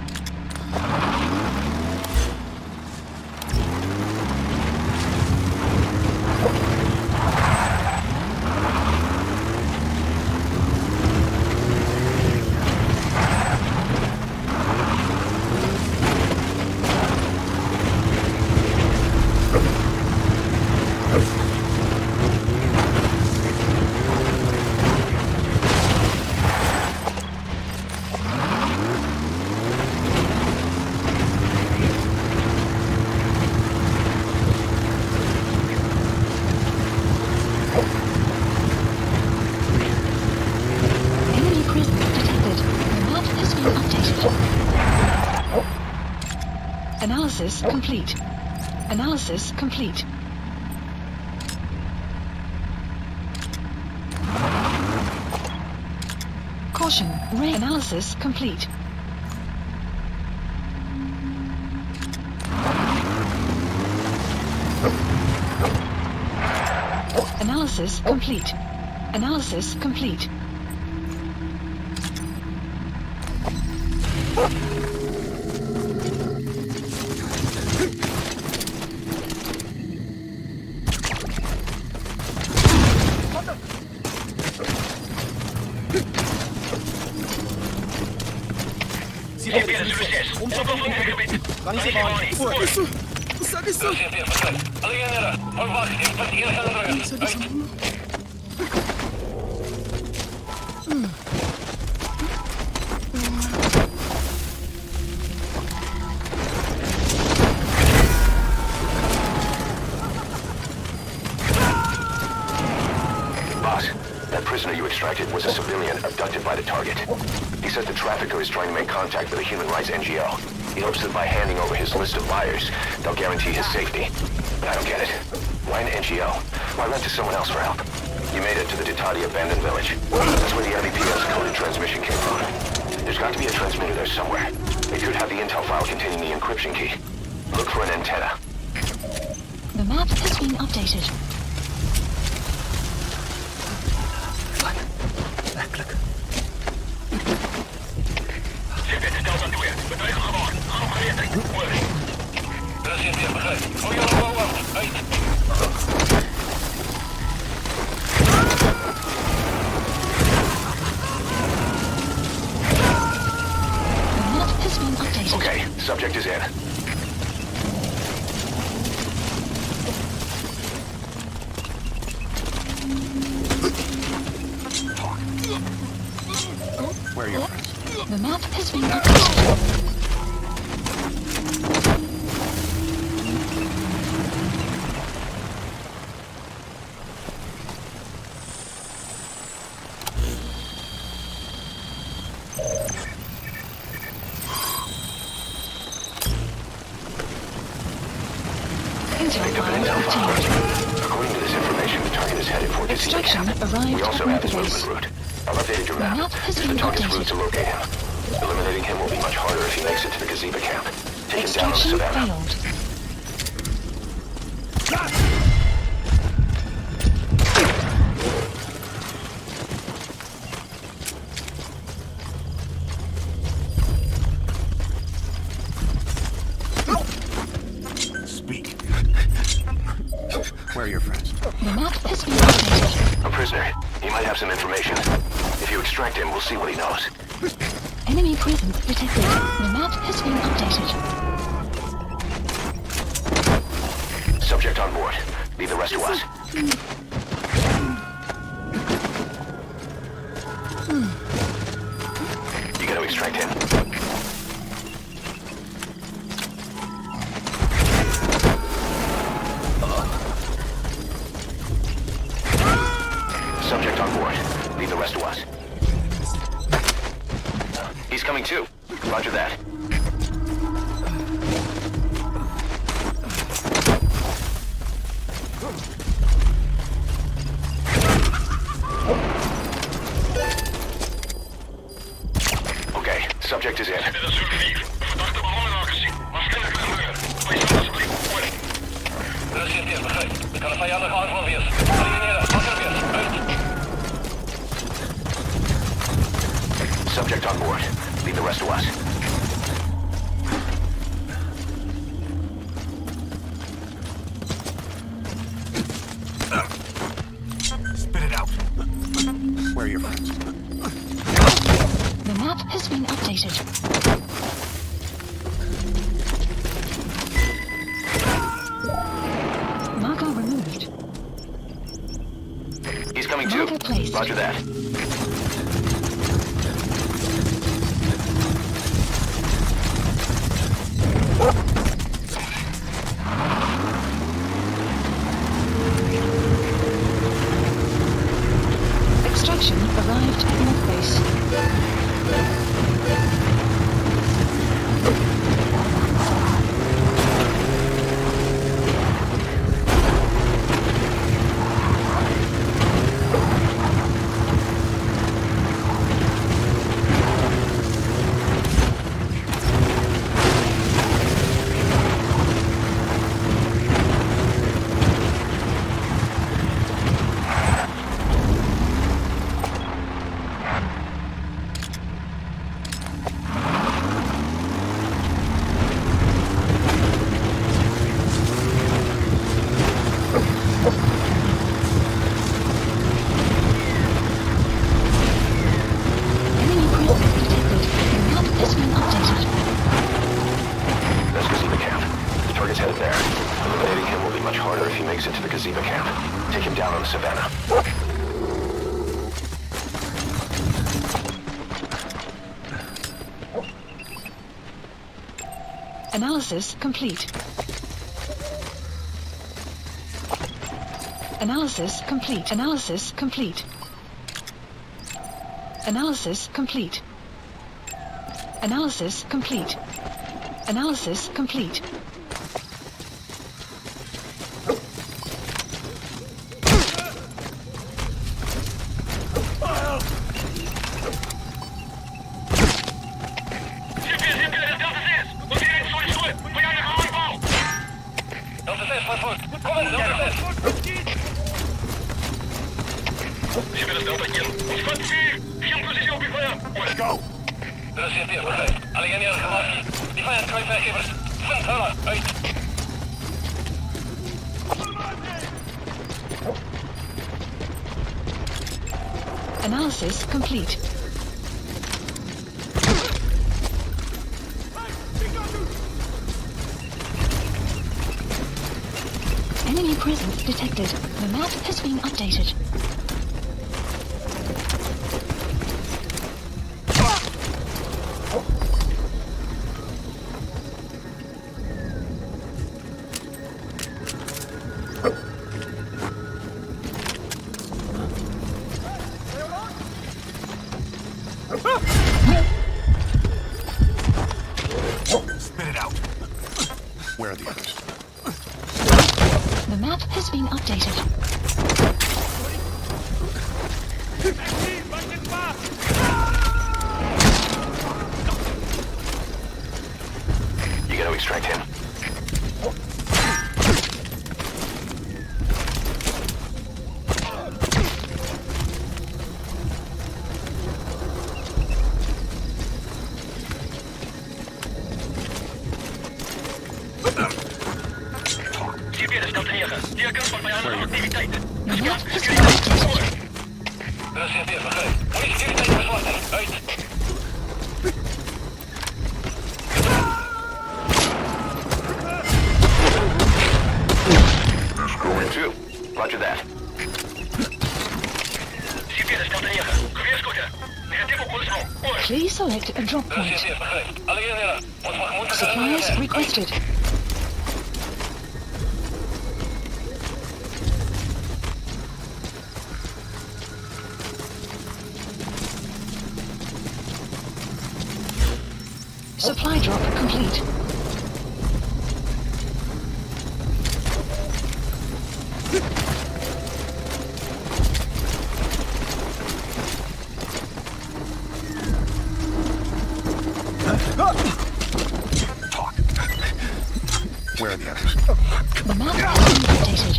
Analysis complete. Analysis complete. Caution, ray analysis complete. Analysis complete. Analysis complete. That prisoner you extracted was a civilian abducted by the target. He says the trafficker is trying to make contact with a human rights NGO. He hopes that by handing over his list of buyers, they'll guarantee his safety. But I don't get it. Why an NGO? Why run to someone else for help? You made it to the Ditati abandoned village. That's where the LVPS coded transmission came from. There's got to be a transmitter there somewhere. It could have the intel file containing the encryption key. Look for an antenna. The map has been updated. Okay, subject is in. Where are your friends? The map has been updated. According to this information, the target is headed for Casino Camp. We also have his movement route. I've updated your map. It's the target's route to locate him. Eliminating him will be much harder if he makes it to the Gazeba camp. Take him down on Savannah. Speak. Where are your friends? The map has been updated. A prisoner. He might have some information. If you extract him, we'll see what he knows. Enemy presence detected. The map has been updated. Subject on board. Leave the rest to us. You gotta extract him. Subject on board. Leave the rest to us. He's coming too. Roger that. Okay, subject is in. Er is geen begrijp. Ik kan een vijandige aanval wezen. Alieneren, wakker weer. subject on board. Leave the rest to us. Spit it out. Where are your friends? The map has been updated. Marker removed. He's coming too. Marker placed. Roger that. Extraction arrived at North Base. Enemy presence detected. The map has been updated. That's Gaziba camp. The target's headed there. Eliminating him will be much harder if he makes it to the Gaziba camp. Take him down on the savannah. Analysis complete. Analysis complete. Analysis complete. Analysis complete. Analysis complete. Analysis complete. Go! Analysis complete. Enemy presence detected. The map has been updated. Spit it out. Where are the others? The map has been updated. You gotta extract him. The map has been updated. Going too. Roger that. Please select a drop point. Supplies requested. Supply drop complete. Talk. Where are the others? The map has been updated.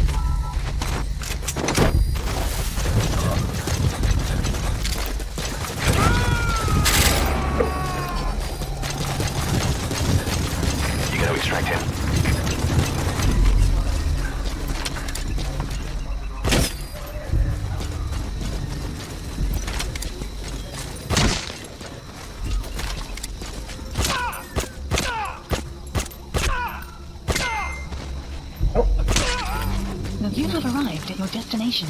arrived at your destination.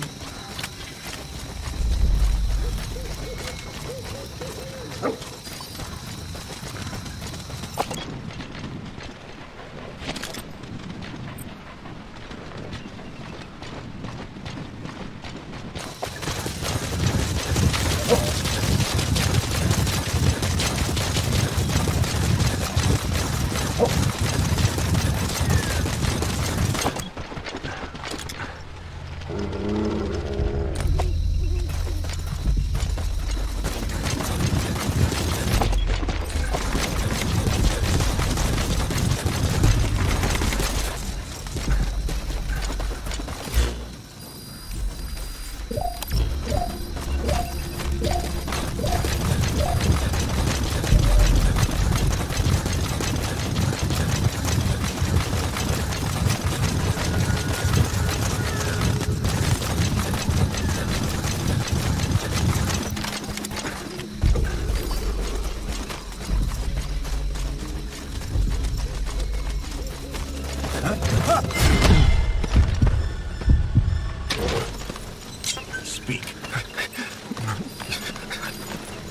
Speak.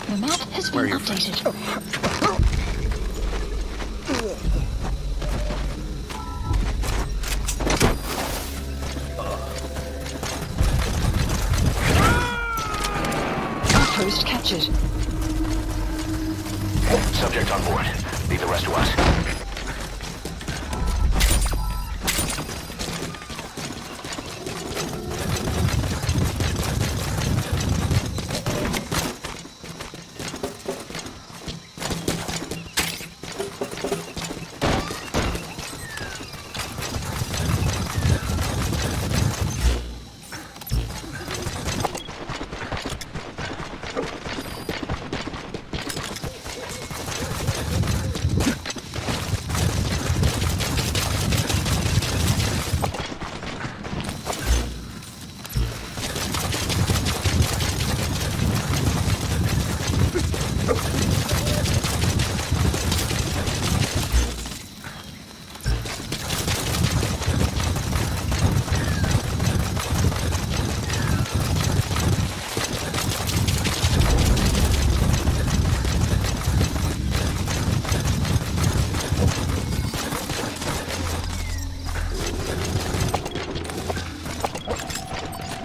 The map has been updated. Outpost captured. Subject on board. Leave the rest to us.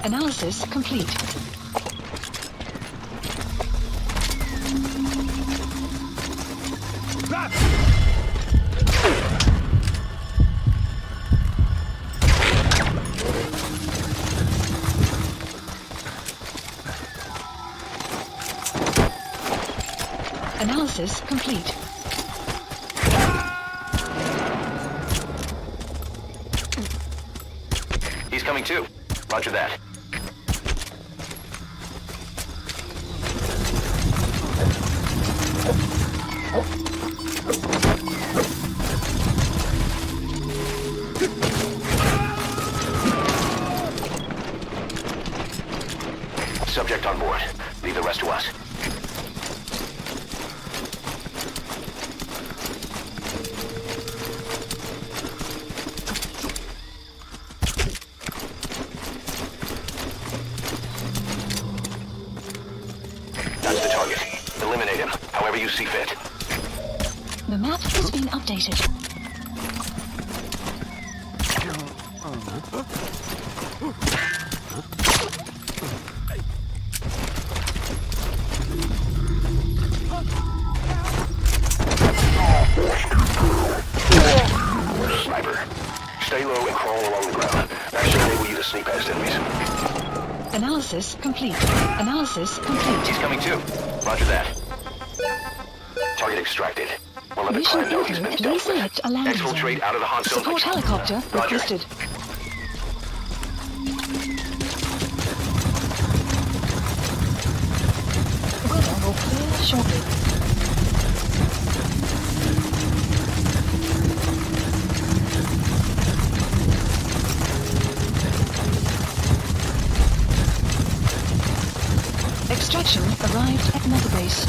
Analysis complete. Analysis complete. He's coming too. Roger that. Subject on board. Leave the rest to us. That's the target. Eliminate him, however you see fit. The map has been updated. Sniper. Stay low and crawl along the ground. That should enable you to sneak past enemies. Analysis complete. Analysis complete. He's coming too. Roger that. Target extracted. We'll let the Mission crime know he's info, been dealt with. reselect a landing zone. Exfiltrate out of the hot zone. Support helicopter Roger. requested. Weapon will clear shortly. Extraction arrived at Mother Base.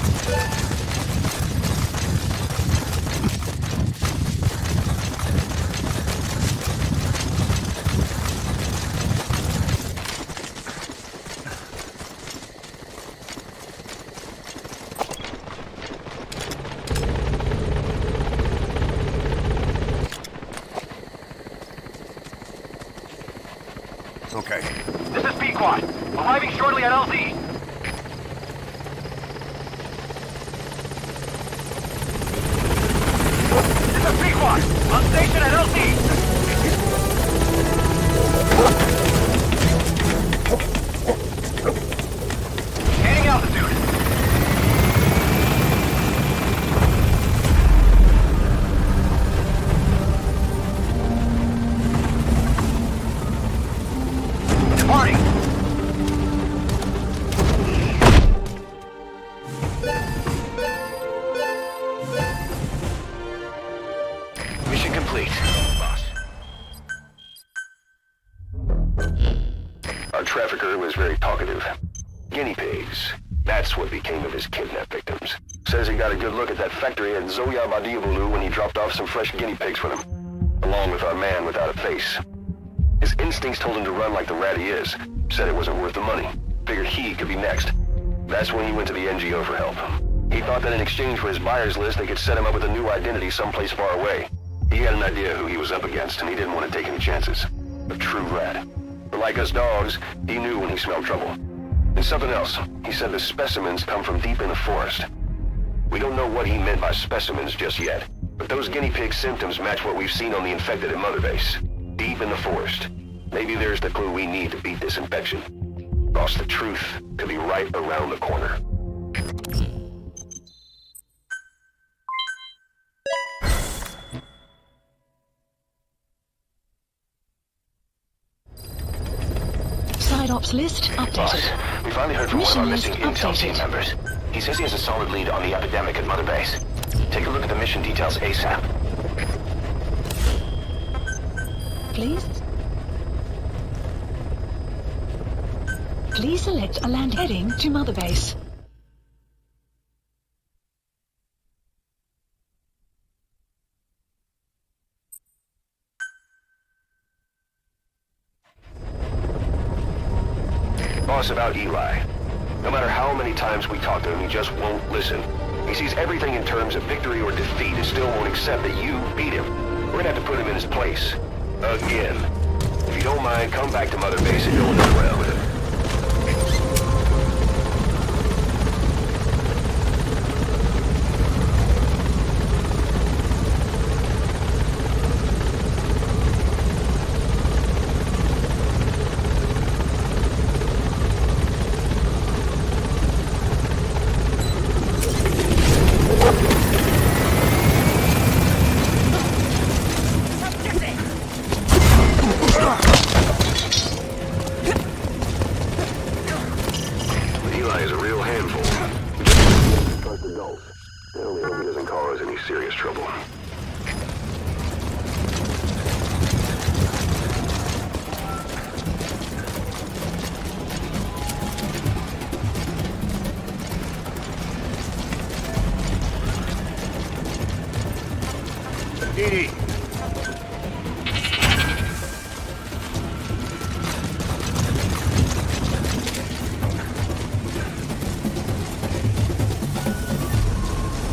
Okay. This is Pequod. Arriving shortly at LZ. This is Pequod. On station at LZ. Gaining altitude. Departing. Mission complete, boss. Our trafficker was very talkative. Guinea pigs. That's what became of his kidnapped victims. Says he got a good look at that factory at Zoya Badiavulu when he dropped off some fresh guinea pigs for them, along with our man without a face. His instincts told him to run like the rat he is. Said it wasn't worth the money. Figured he could be next. That's when he went to the NGO for help. He thought that in exchange for his buyer's list, they could set him up with a new identity someplace far away. He had an idea who he was up against, and he didn't want to take any chances. A true rat. But like us dogs, he knew when he smelled trouble. And something else. He said the specimens come from deep in the forest. We don't know what he meant by specimens just yet, but those guinea pig symptoms match what we've seen on the infected at Mother Base. Deep in the forest. Maybe there's the clue we need to beat this infection. Boss, the truth could be right around the corner. Side ops list updated. Boss, we finally heard from one of our missing intel team members. He says he has a solid lead on the epidemic at Mother Base. Take a look at the mission details ASAP. Please? Please select a land heading to Mother Base. Boss, about Eli. No matter how many times we talk to him, he just won't listen. He sees everything in terms of victory or defeat and still won't accept that you beat him. We're gonna have to put him in his place. Again. If you don't mind, come back to Mother Base and you'll know well with him. Eli is a real handful. Trust adults. I only hope he doesn't cause any serious trouble. Edie.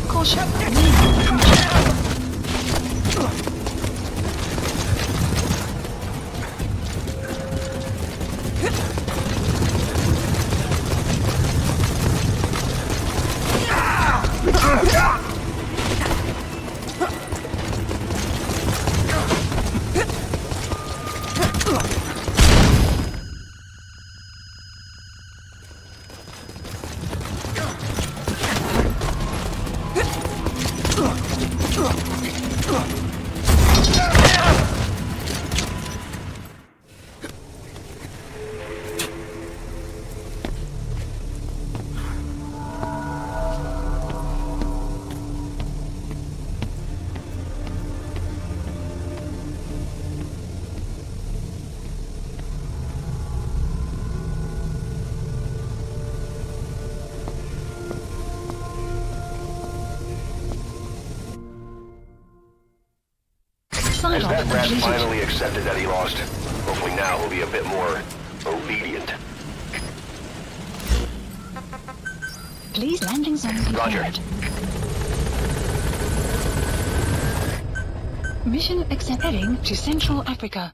Caution. Has that rat finally accepted that he lost? Hopefully now he'll be a bit more obedient. Please, landing zone confirmed. Mission accept heading to Central Africa.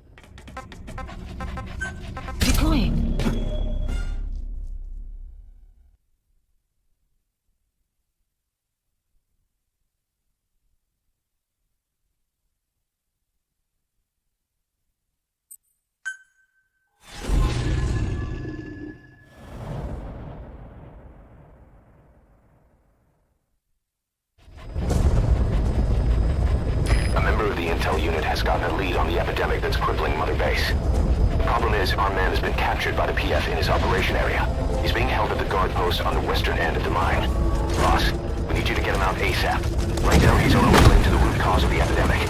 gotten a lead on the epidemic that's crippling Mother Base. The problem is, our man has been captured by the PF in his operation area. He's being held at the guard post on the western end of the mine. Boss, we need you to get him out ASAP. Right now, he's our only link to the root cause of the epidemic.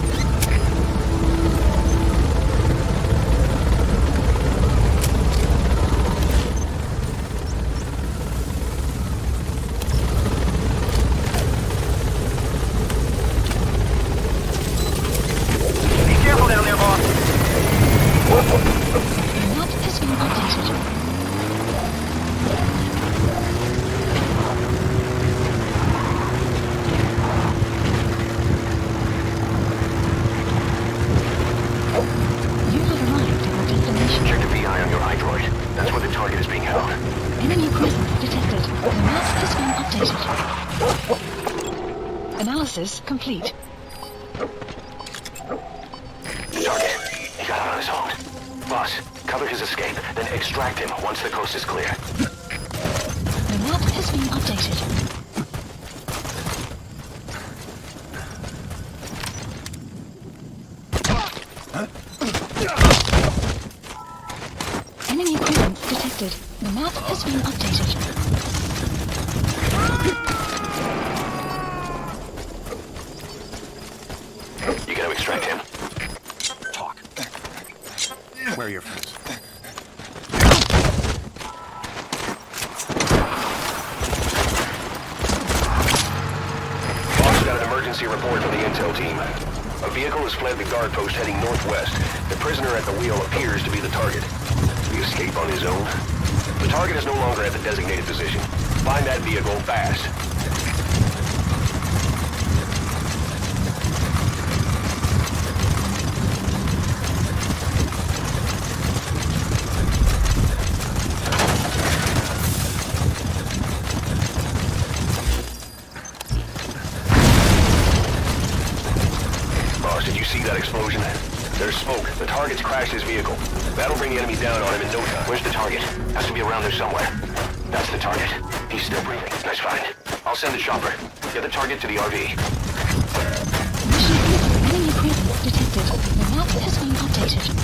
Analysis complete. Target. He got out on his own. Boss, cover his escape, then extract him once the coast is clear. The map has been updated. Enemy presence detected. The map has been updated. You gonna extract him? Talk. Where are your friends? Boss got an emergency report from the intel team. A vehicle has fled the guard post heading northwest. The prisoner at the wheel appears to be the target. The escape on his own? The target is no longer at the designated position. Find that vehicle fast. Boss, did you see that explosion? There's smoke. The target's crashed his vehicle. That'll bring the enemy down on him in no time. Where's the target? Has to be around there somewhere. That's the target. He's still breathing. Nice find. I'll send the chopper. Get the target to the RV. Enemy presence detected. The map has been updated.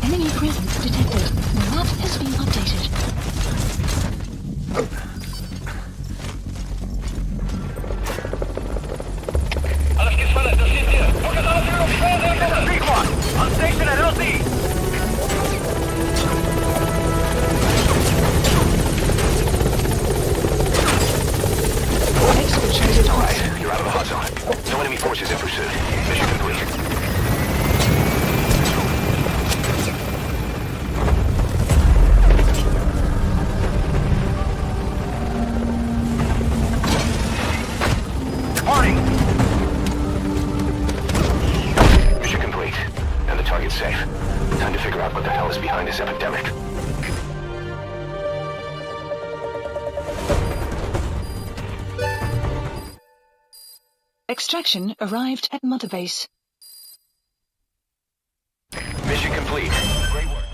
Enemy presence detected. The map has been updated. Alles gefangen, das sind wir. Rocket auf Führung, Speedquad, on station at LZ. Alright, you're out of the hot zone. No enemy forces in pursuit. Mission complete. Mission complete. And the target's safe. Time to figure out what the hell is behind this epidemic. Extraction arrived at Mother Base. Mission complete. Great work.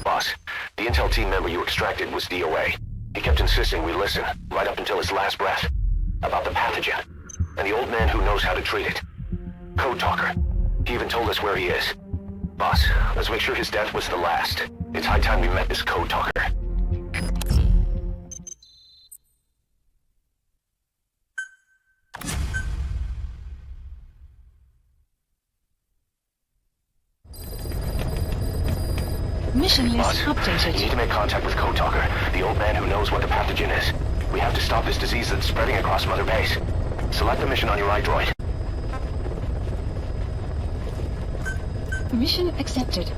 Boss, the intel team member you extracted was DOA. He kept insisting we listen, right up until his last breath, about the pathogen, and the old man who knows how to treat it. Code Talker. He even told us where he is. Boss, let's make sure his death was the last. It's high time we met this Code Talker. Mission list Boss, updated. you need to make contact with Code Talker, the old man who knows what the pathogen is. We have to stop this disease that's spreading across Mother Base. Select the mission on your iDroid. Mission accepted.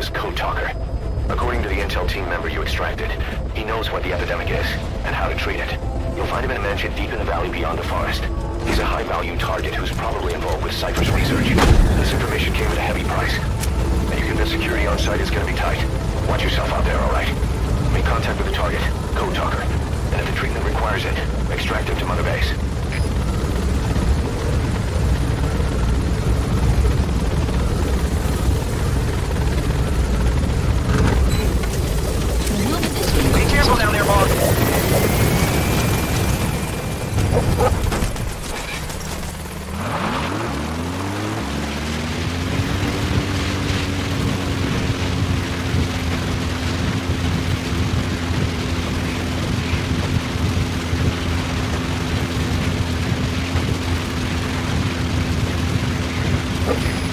as Code Talker. According to the intel team member you extracted, he knows what the epidemic is and how to treat it. You'll find him in a mansion deep in the valley beyond the forest. He's a high-value target who's probably involved with Cypher's research. This information came at a heavy price. And you convince security on site is gonna be tight. Watch yourself out there, alright? Make contact with the target, Code Talker. And if the treatment requires it, extract him to Mother Base. Be careful down there, boss.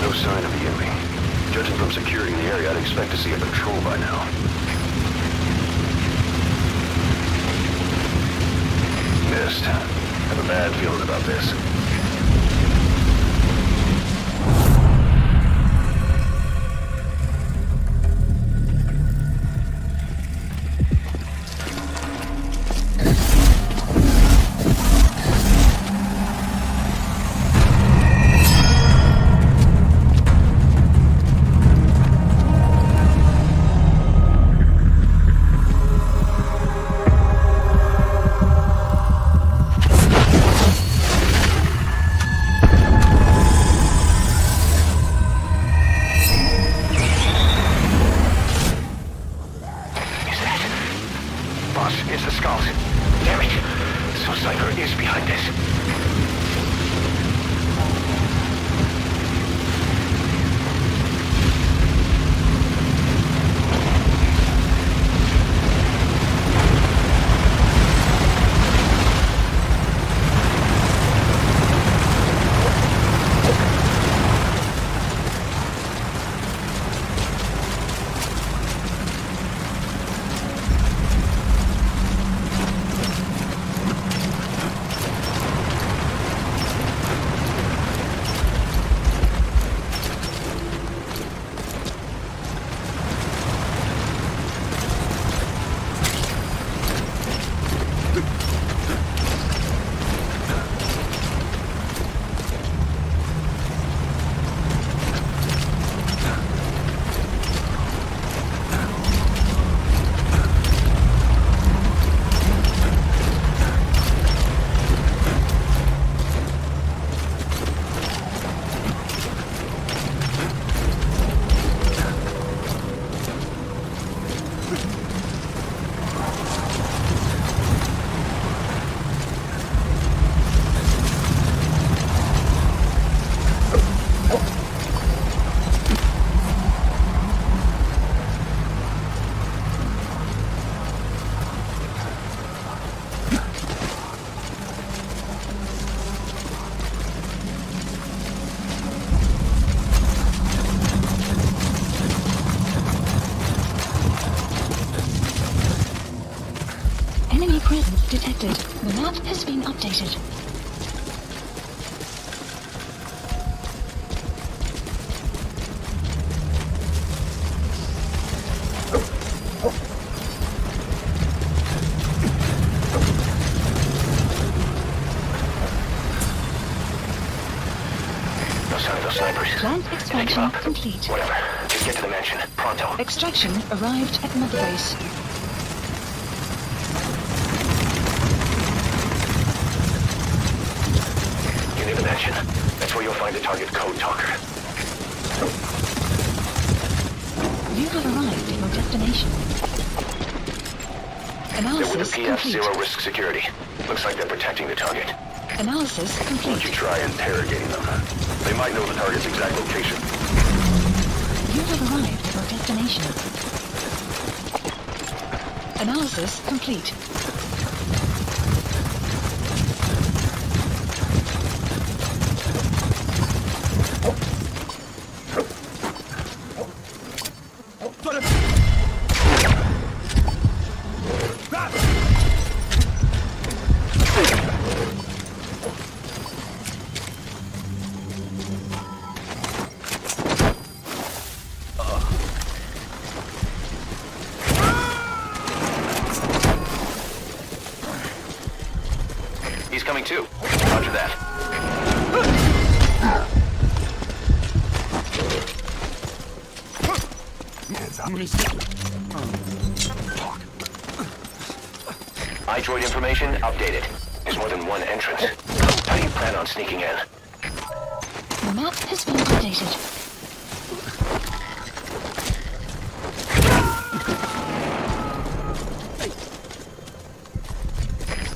No sign of the enemy. Judging from security in the area, I'd expect to see a patrol by now. Missed. Have a bad feeling about this. It's the skulls. Damn it. So Cypher is behind this. Enemy presence detected. The map has been updated. No sign of those snipers. Plant extraction complete. Whatever. Just get to the mansion. Pronto. Extraction arrived at Mother Base. You're near the mansion. That's where you'll find the target Code Talker. You have arrived at your destination. They're with Analysis the PF complete. Zero Risk Security. Looks like they're protecting the target. Analysis Why don't you complete. try interrogating them? They might know the target's exact location. You have arrived at your destination. Analysis complete. coming too. Roger that. Hands up. iDroid information updated. There's more than one entrance. How do you plan on sneaking in? The map has been updated.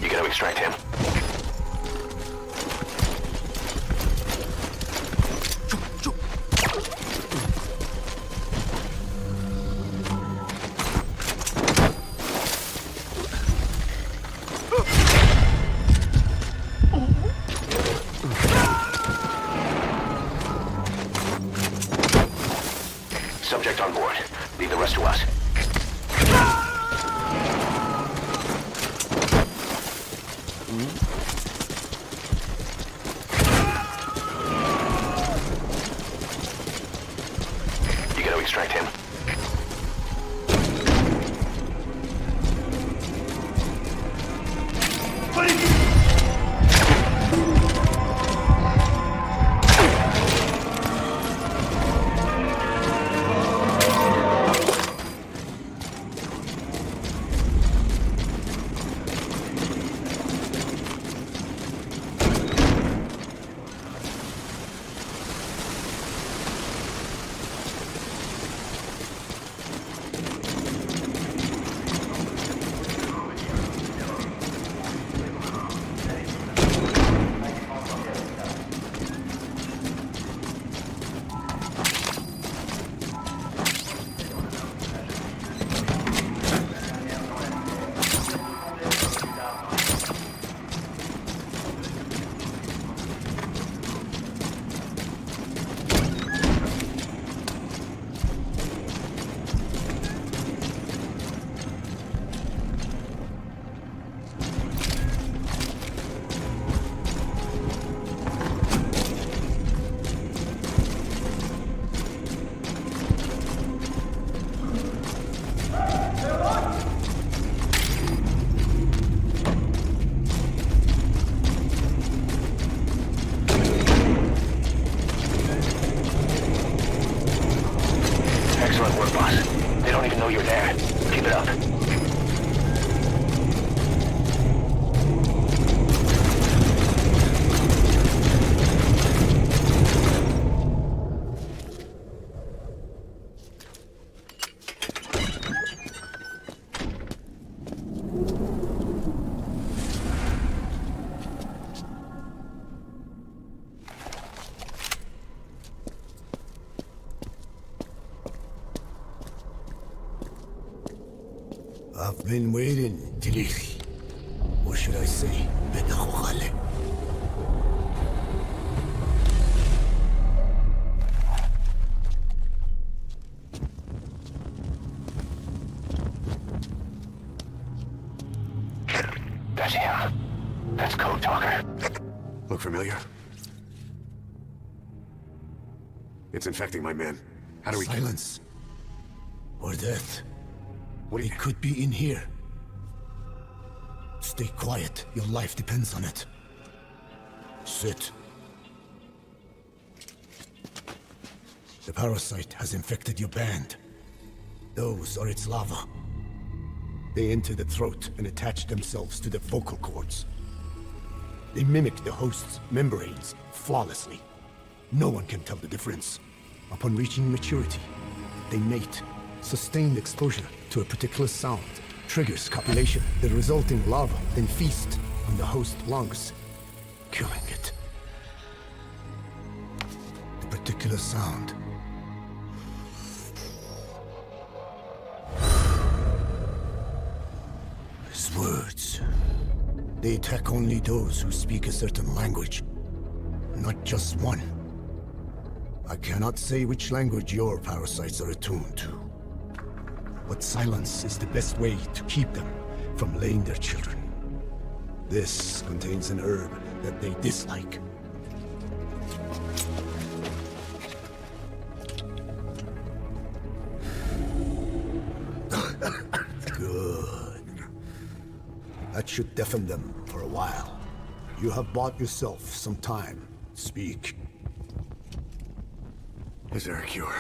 You gotta extract him. Subject on board. Leave the rest to us. You gotta extract him. Excellent work, boss. They don't even know you're there. Keep it up. I've been waiting, Tilly. Or should I say, Benahokhale. That's him. That's Code Talker. Look familiar? It's infecting my men. How do we... Silence. Or death. It could be in here. Stay quiet. Your life depends on it. Sit. The parasite has infected your band. Those are its larvae. They enter the throat and attach themselves to the vocal cords. They mimic the host's membranes flawlessly. No one can tell the difference. Upon reaching maturity, they mate. Sustained exposure to a particular sound triggers copulation. The resulting larva then feast on the host lungs, killing it. The particular sound. His words. They attack only those who speak a certain language, not just one. I cannot say which language your parasites are attuned to. But silence is the best way to keep them from laying their children. This contains an herb that they dislike. Good. That should deafen them for a while. You have bought yourself some time. Speak. Is there a cure?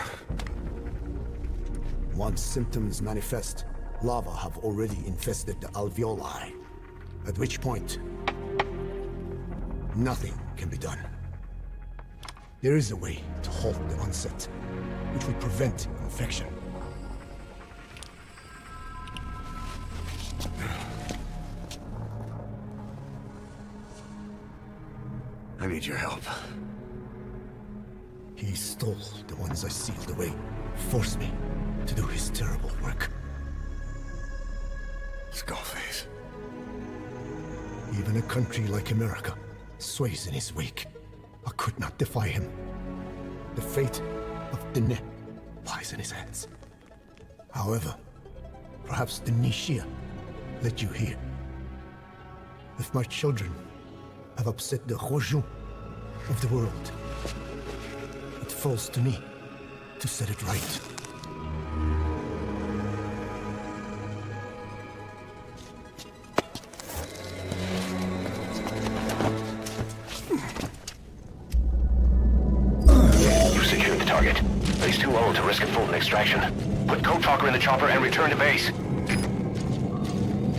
Once symptoms manifest, lava have already infested the alveoli. At which point, nothing can be done. There is a way to halt the onset, which would prevent infection. I need your help. He stole the ones I sealed away, forced me to do his terrible work. Skullface. Even a country like America sways in his wake. I could not defy him. The fate of Diné lies in his hands. However, perhaps the Nishia led you here. If my children have upset the Rojun of the world, it falls to me to set it right. You secured the target, but he's too old to risk a full extraction. Put Code Talker in the chopper and return to base.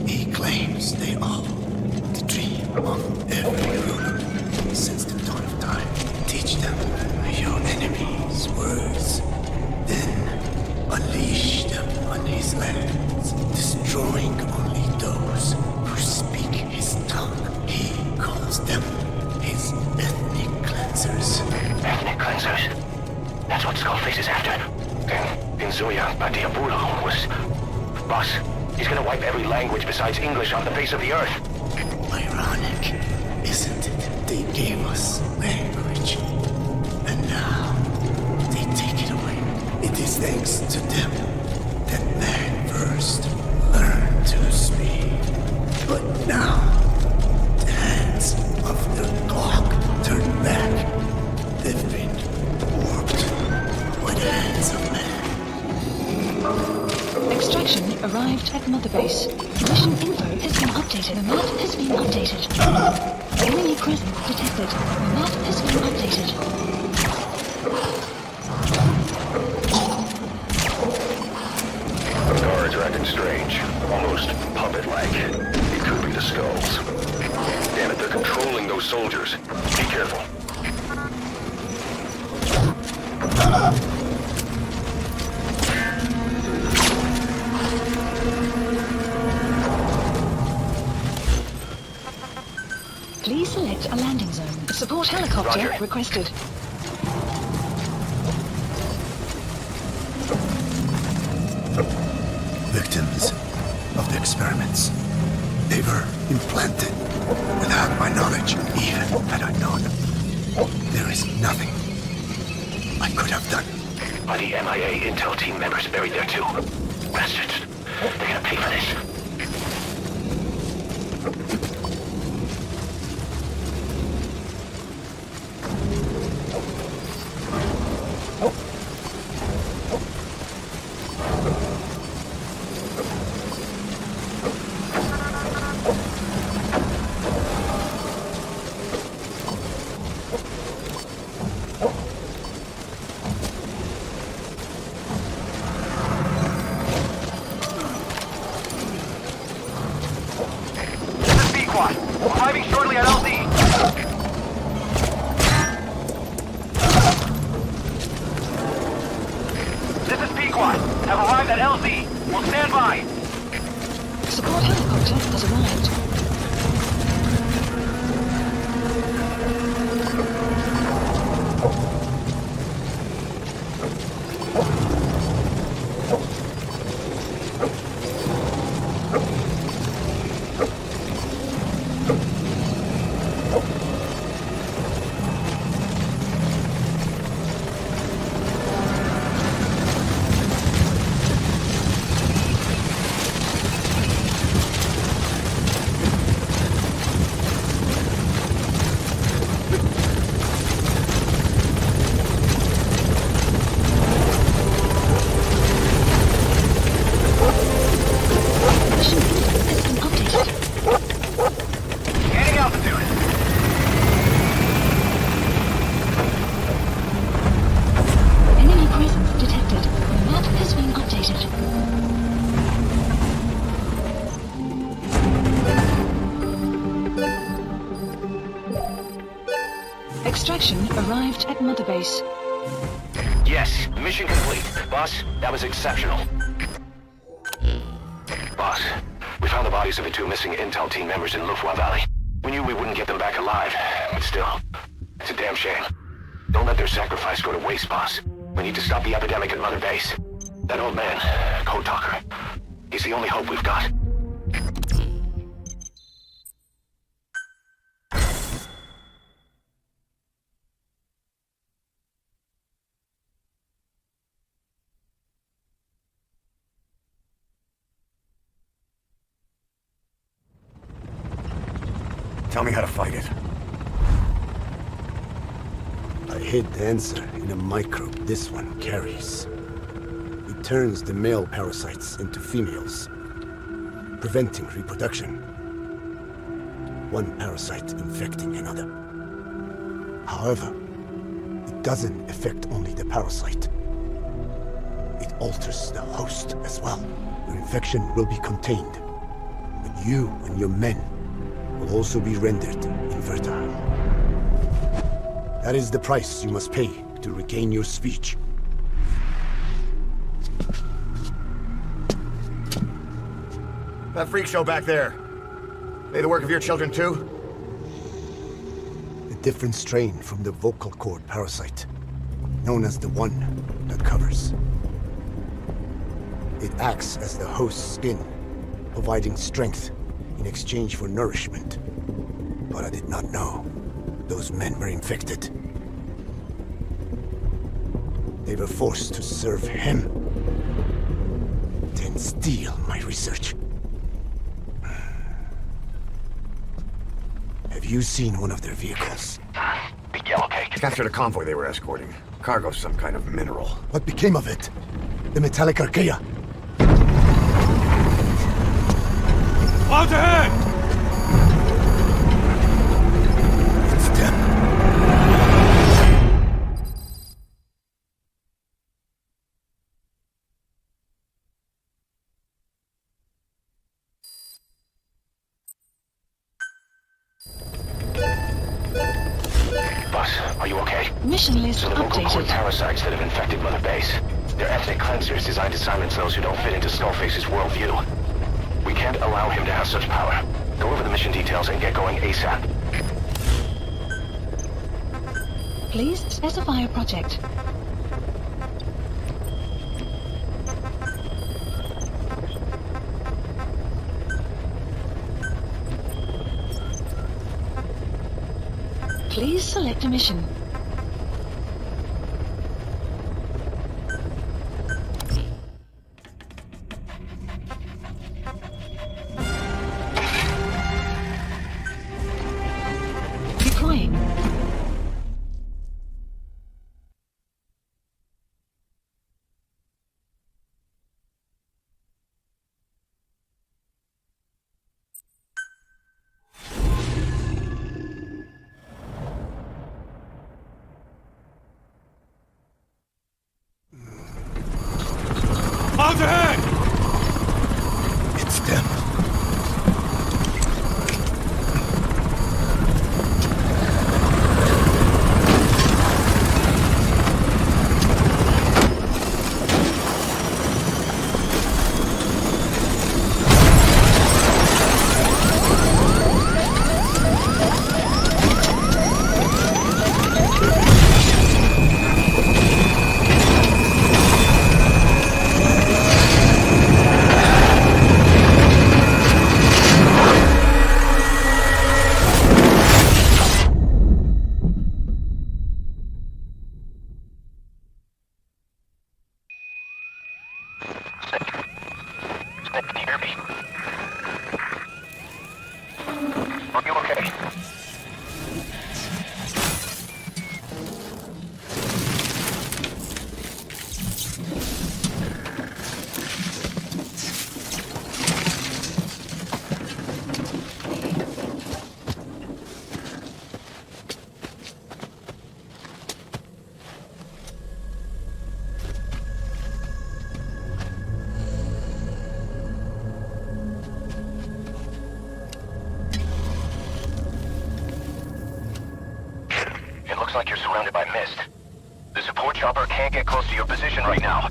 He claims they are the dream of every ruler since the dawn of time. Teach them your enemies' words, then unleash them on his lands, destroying only those who speak his tongue. He calls them his ethnic cleansers. Ethnic cleansers? That's what Skullface is after. In Zuya, Badiabula was... Boss, he's gonna wipe every language besides English off the face of the earth. Ironic, isn't it? They gave us language, and now they take it away. It is thanks to them that man first learned to speak. But now, the hands of the clock turn back. They've been warped by the hands of man. Extraction arrived at Mother Base. Mission info has been updated. The map has been updated. Enemy presence detected. The map has been updated. The guards are acting strange. Almost puppet-like. It could be the skulls. Damn it, they're controlling those soldiers. Be careful. Please select a landing zone. Support helicopter Roger. requested. Victims of the experiments. They were implanted without my knowledge, even had I known. There is nothing I could have done. Are the MIA intel team members buried there too? Bastards. They're gonna pay for this. Arriving shortly at LZ. This is Pequod. Have arrived at LZ. We'll stand by. Support helicopter has arrived. Extraction arrived at Mother Base. Yes, mission complete. Boss, that was exceptional. Boss, we found the bodies of the 2 missing Intel team members in Lufwa Valley. We knew we wouldn't get them back alive, but still, it's a damn shame. Don't let their sacrifice go to waste, boss. We need to stop the epidemic at Mother Base. That old man, Code Talker, he's the only hope we've got. Tell me how to fight it. I hid the answer in a microbe this one carries. It turns the male parasites into females, preventing reproduction. One parasite infecting another. However, it doesn't affect only the parasite. It alters the host as well. Your infection will be contained, but you and your men will also be rendered infertile. That is the price you must pay to regain your speech. That freak show back there. They the work of your children too? A different strain from the vocal cord parasite, known as the one that covers. It acts as the host's skin, providing strength in exchange for nourishment. But I did not know those men were infected. They were forced to serve him, then steal my research. Have you seen one of their vehicles? The Yellow Cake. Captured a convoy they were escorting. Cargo, some kind of mineral. What became of it? The metallic archaea? Clouds ahead! It's them. Boss, are you okay? Mission list So the vocal cord updated. parasites that have infected Mother Base. They're ethnic cleansers designed to silence those who don't fit into Skullface's worldview. We can't allow him to have such power. Go over the mission details and get going ASAP. Please specify a project. Please select a mission. Deploying. Clouds ahead! It's them. Can you hear me? Are you okay? Looks like you're surrounded by mist. The support chopper can't get close to your position right now.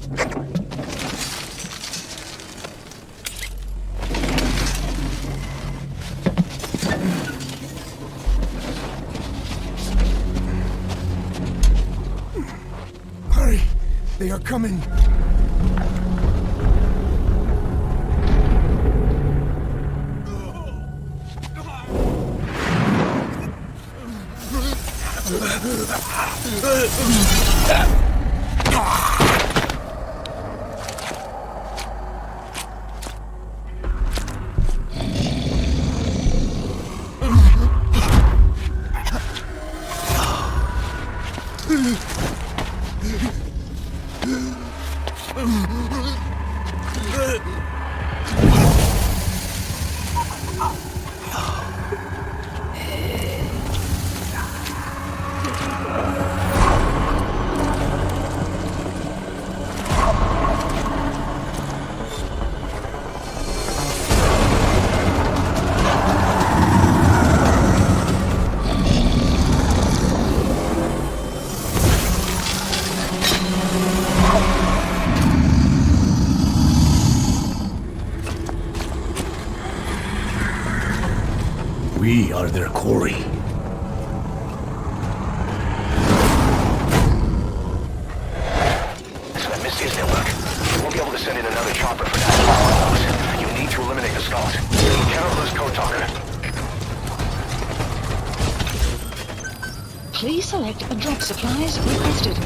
Hurry! They are coming! We are their quarry. So that mist is their work. We won't be able to send in another chopper for that. You need to eliminate the skulls. You cannot lose Code Talker. Please select a drop supplies requested.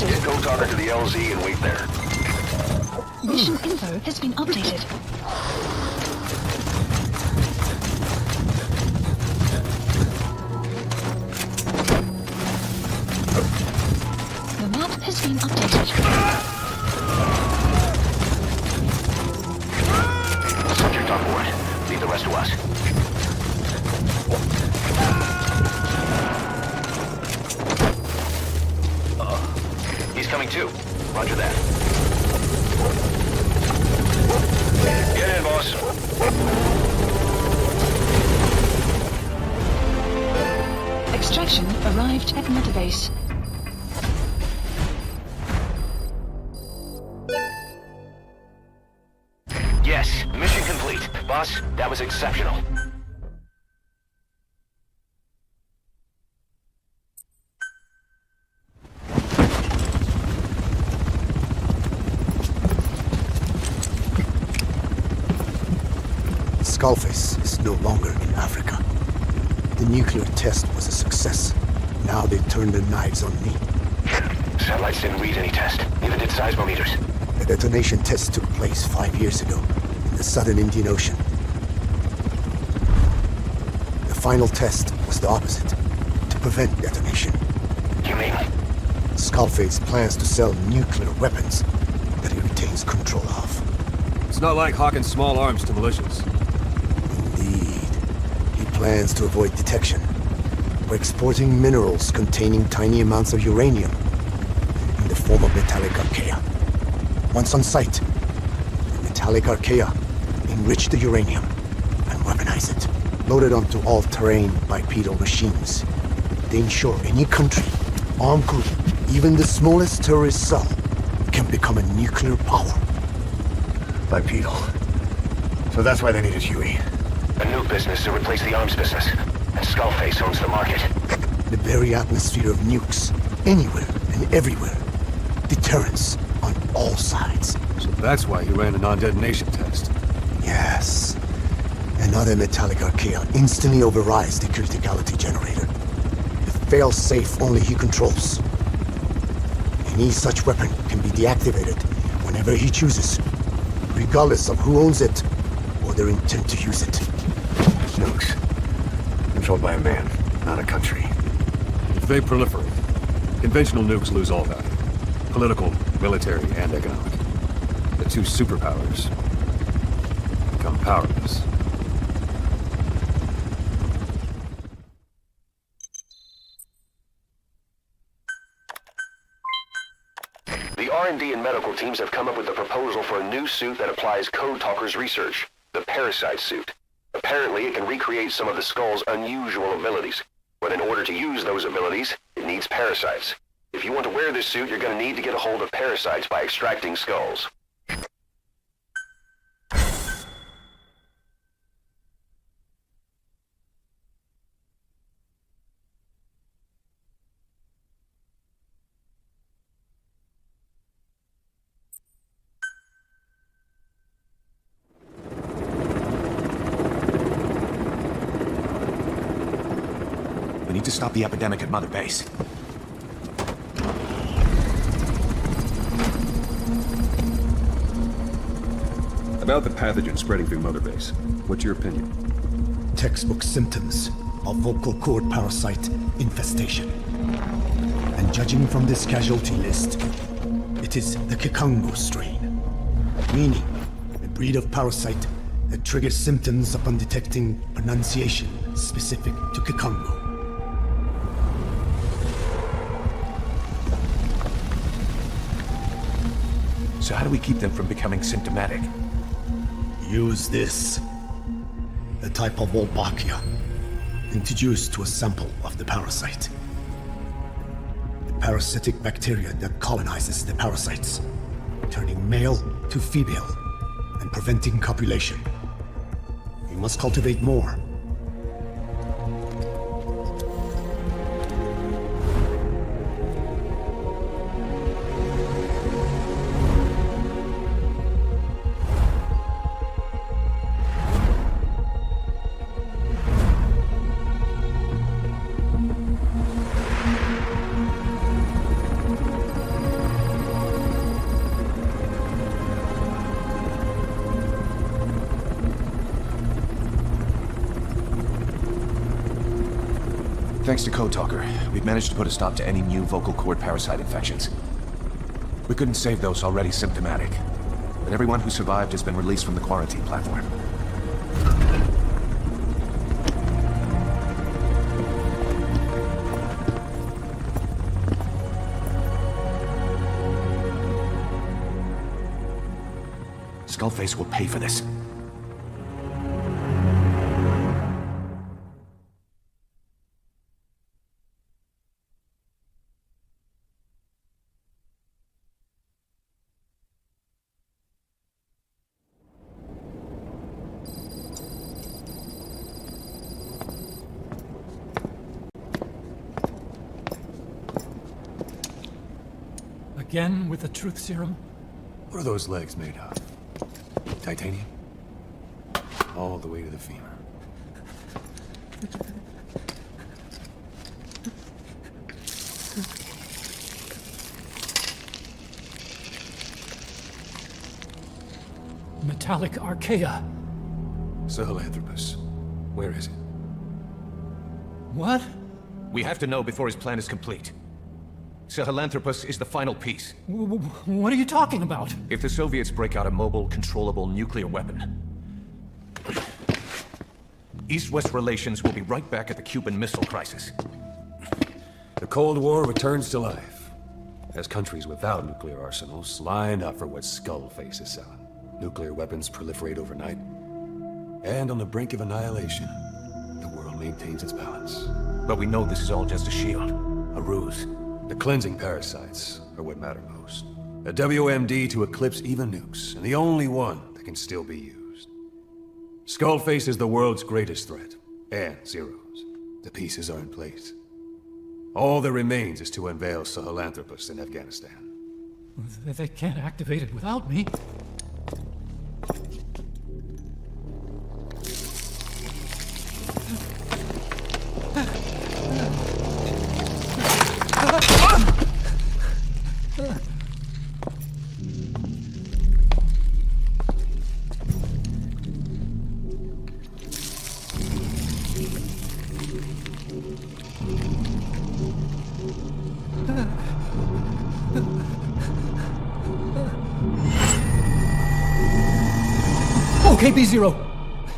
Get Code Talker to the LZ and wait there. Mission info has been updated. The map has been updated. Subject on board. Leave the rest to us. He's coming too. Roger that. Get in, boss. Extraction arrived at Metabase. Yes, mission complete. Boss, that was exceptional. Skullface is no longer in Africa. The nuclear test was a success. Now they turn their knives on me. Satellites didn't read any test. Neither did seismometers. The detonation test took place 5 years ago in the southern Indian Ocean. The final test was the opposite, to prevent detonation. You mean? Skullface plans to sell nuclear weapons that he retains control of. It's not like hawking small arms to militias. Indeed. He plans to avoid detection. We're exporting minerals containing tiny amounts of uranium in the form of metallic archaea. Once on site, the metallic archaea enrich the uranium and weaponize it. Loaded onto all-terrain bipedal machines. They ensure any country, armed group, even the smallest terrorist cell, can become a nuclear power. Bipedal. So that's why they needed Huey. A new business to replace the arms business. And Skullface owns the market. The very atmosphere of nukes, anywhere and everywhere. Deterrence on all sides. So that's why he ran a non-detonation test. Yes. Another metallic archaea instantly overrides the criticality generator. The fail-safe only he controls. Any such weapon can be deactivated whenever he chooses, regardless of who owns it or their intent to use it. Nukes. Controlled by a man, not a country. If they proliferate, conventional nukes lose all value. Political, military, and economic. The two superpowers become powerless. The R&D and medical teams have come up with a proposal for a new suit that applies Code Talker's research, the Parasite suit. Apparently, it can recreate some of the Skull's unusual abilities, but in order to use those abilities, it needs parasites. If you want to wear this suit, you're going to need to get a hold of parasites by extracting skulls. We need to stop the epidemic at Mother Base. About the pathogen spreading through Mother Base, what's your opinion? Textbook symptoms of vocal cord parasite infestation. And judging from this casualty list, it is the Kikongo strain. Meaning, a breed of parasite that triggers symptoms upon detecting pronunciation specific to Kikongo. So how do we keep them from becoming symptomatic? Use this. A type of Wolbachia, introduced to a sample of the parasite. The parasitic bacteria that colonizes the parasites, turning male to female and preventing copulation. We must cultivate more. Thanks to Code Talker, we've managed to put a stop to any new vocal cord parasite infections. We couldn't save those already symptomatic, but everyone who survived has been released from the quarantine platform. Skullface will pay for this. Again with the truth serum? What are those legs made of? Titanium? All the way to the femur. metallic archaea. Sahelanthropus. Where is it? What? We have to know before his plan is complete. Sahelanthropus is the final piece. What are you talking about? If the Soviets break out a mobile, controllable nuclear weapon, East-West relations will be right back at the Cuban Missile Crisis. The Cold War returns to life, as countries without nuclear arsenals line up for what Skullface is selling. Nuclear weapons proliferate overnight, and on the brink of annihilation, the world maintains its balance. But we know this is all just a shield, a ruse. The cleansing parasites are what matter most. A WMD to eclipse even nukes, and the only one that can still be used. Skullface is the world's greatest threat, and Zero's. The pieces are in place. All that remains is to unveil Sahelanthropus in Afghanistan. They can't activate it without me. Okay, B-Zero.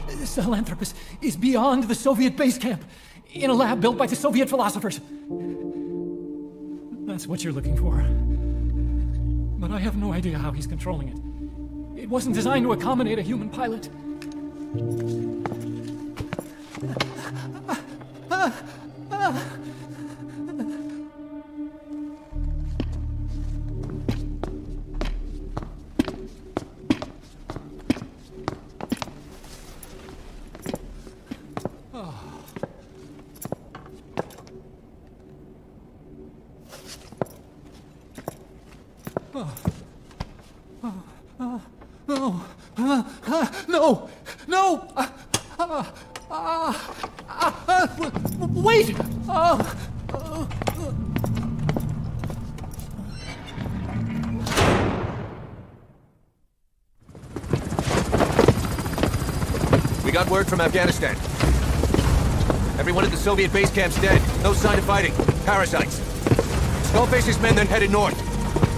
Sahelanthropus is beyond the Soviet base camp, in a lab built by the Soviet philosophers. That's what you're looking for. But I have no idea how he's controlling it. It wasn't designed to accommodate a human pilot. Wait! We got word from Afghanistan. Everyone at the Soviet base camp's dead. No sign of fighting. Parasites. Skullface's men then headed north.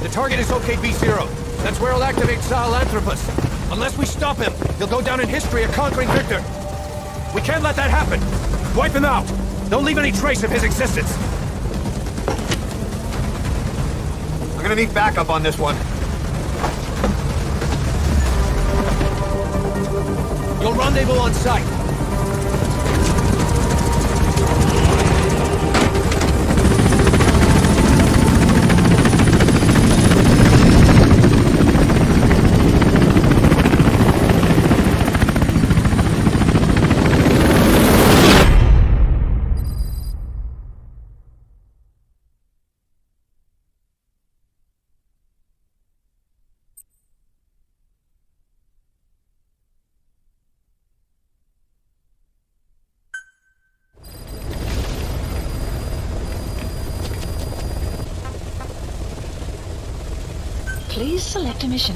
The target is OKB-0. That's where he'll activate Sahelanthropus. Unless we stop him, he'll go down in history a conquering victor. We can't let that happen. Wipe him out. Don't leave any trace of his existence. I'm gonna need backup on this one. You'll rendezvous on site. Please select a mission.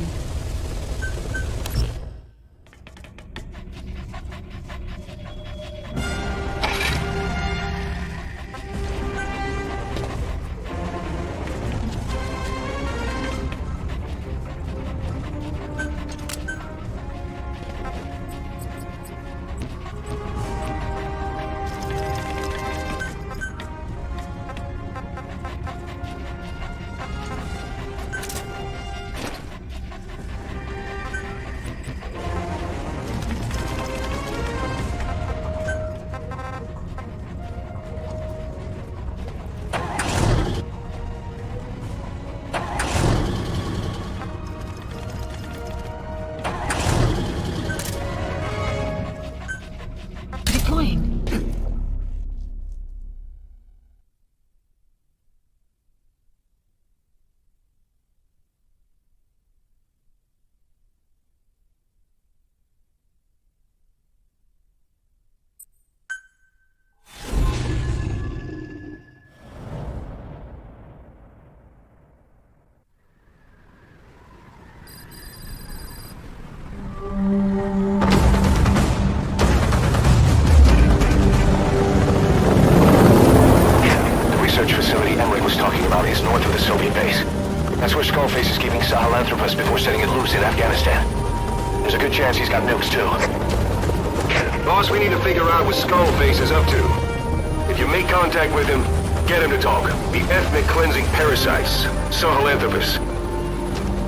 We need to figure out what Skullface is up to. If you make contact with him, get him to talk. The ethnic cleansing parasites, Sahelanthropus.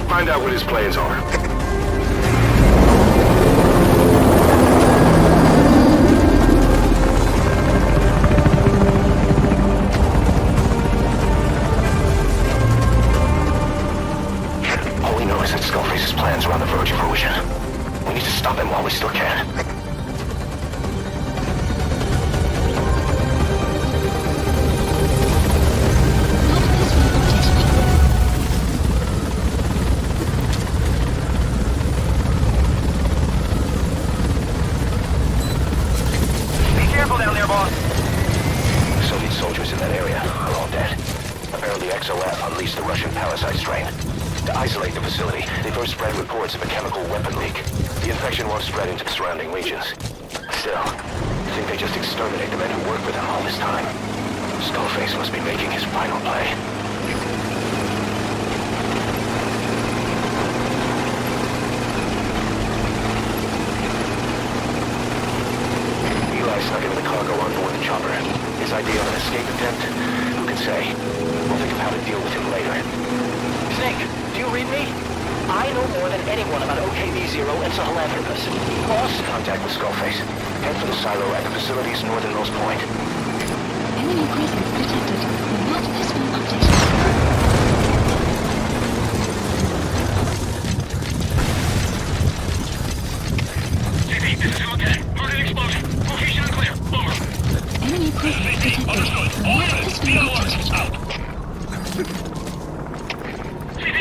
Find out what his plans are. All we know is that Skullface's plans are on the verge of fruition. We need to stop him while we still can. Unleashed the Russian parasite strain. To isolate the facility, they first spread reports of a chemical weapon leak. The infection won't spread into the surrounding regions. Still, I think they just exterminate the men who worked with him all this time. Skullface must be making his final play. Eli snuck into the cargo on board the chopper. His idea of an escape attempt? Who can say? We'll think of how to deal with him later. Snake, do you read me? I know more than anyone about OKB-0 and Sahelanthropus. Boss, contact with Skullface. Head for the silo at the facility's northernmost point. Enemy presence detected. The map has been updated. CP, this is okay. Heard an explosion. Location unclear. Over. Enemy presence detected. The map has been updated. Out. CP,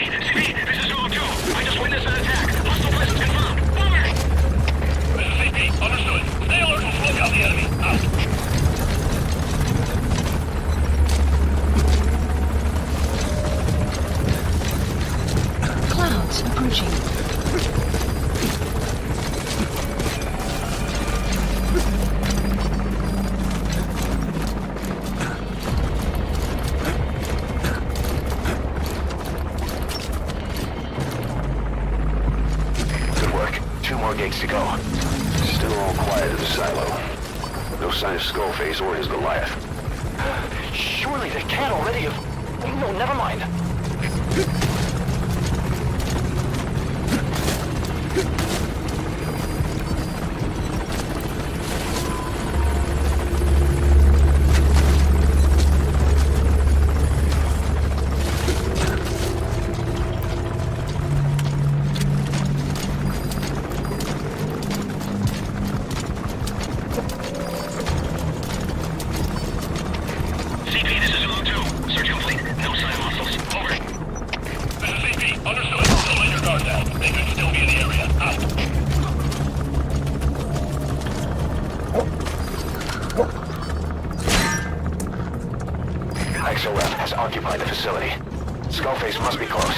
this is Zulu 2. I just witnessed an attack. Hostile presence confirmed. Over. This is CP. Understood. Stay alert and smoke out the enemy. Out. Clouds approaching. To go. Still all quiet at the silo. No sign of Skullface or his Goliath. Surely they can't already have... No, never mind. XOF has occupied the facility. Skullface must be close.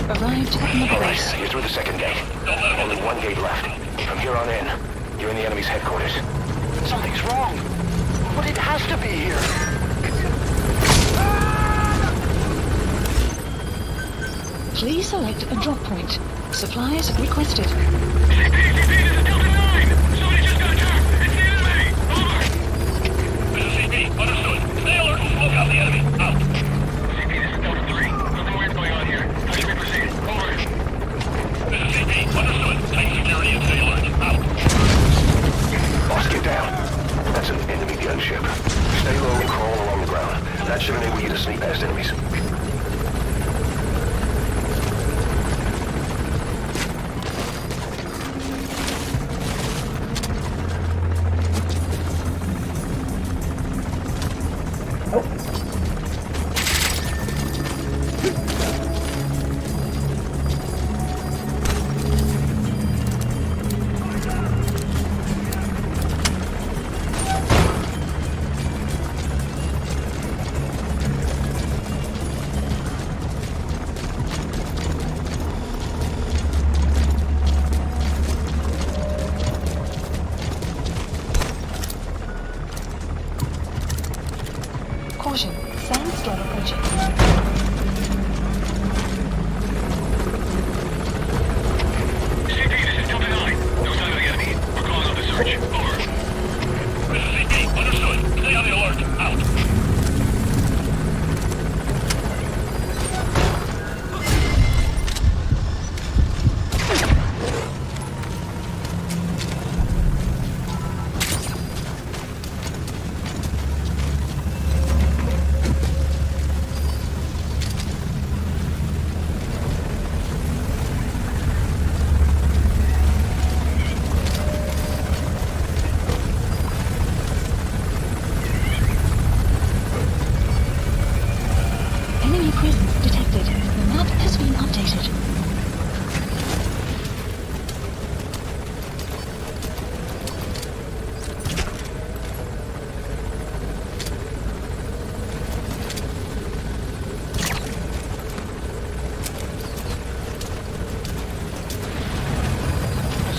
Arrived at Mother Base. You're through the second gate. Only one gate left. From here on in, you're in the enemy's headquarters. Something's wrong. But it has to be here. Please select a drop point. Supplies requested. CP, this is Delta 9! Somebody just got attacked! It's the enemy! Over! This is CP, understood. Stay alert and smoke out the enemy. Out. CP, this is Delta 3. Nothing weird's going on here. How should we proceed? Over. This is CP, understood. Tight security intact.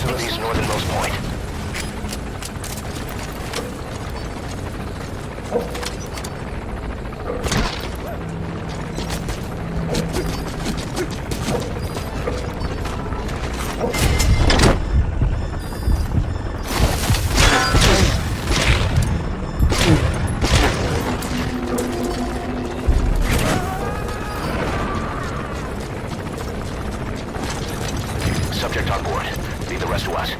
facility's northernmost point. Subject on board. Leave the rest to us.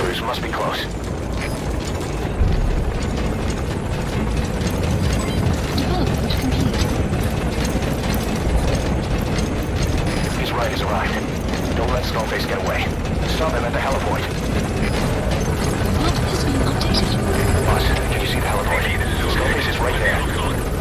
Bruce must be close. Development complete. He's right, he's arrived. Don't let Skullface get away. Stop him at the heliport. Map has been updated. Boss, can you see the heliport? Skullface is right there.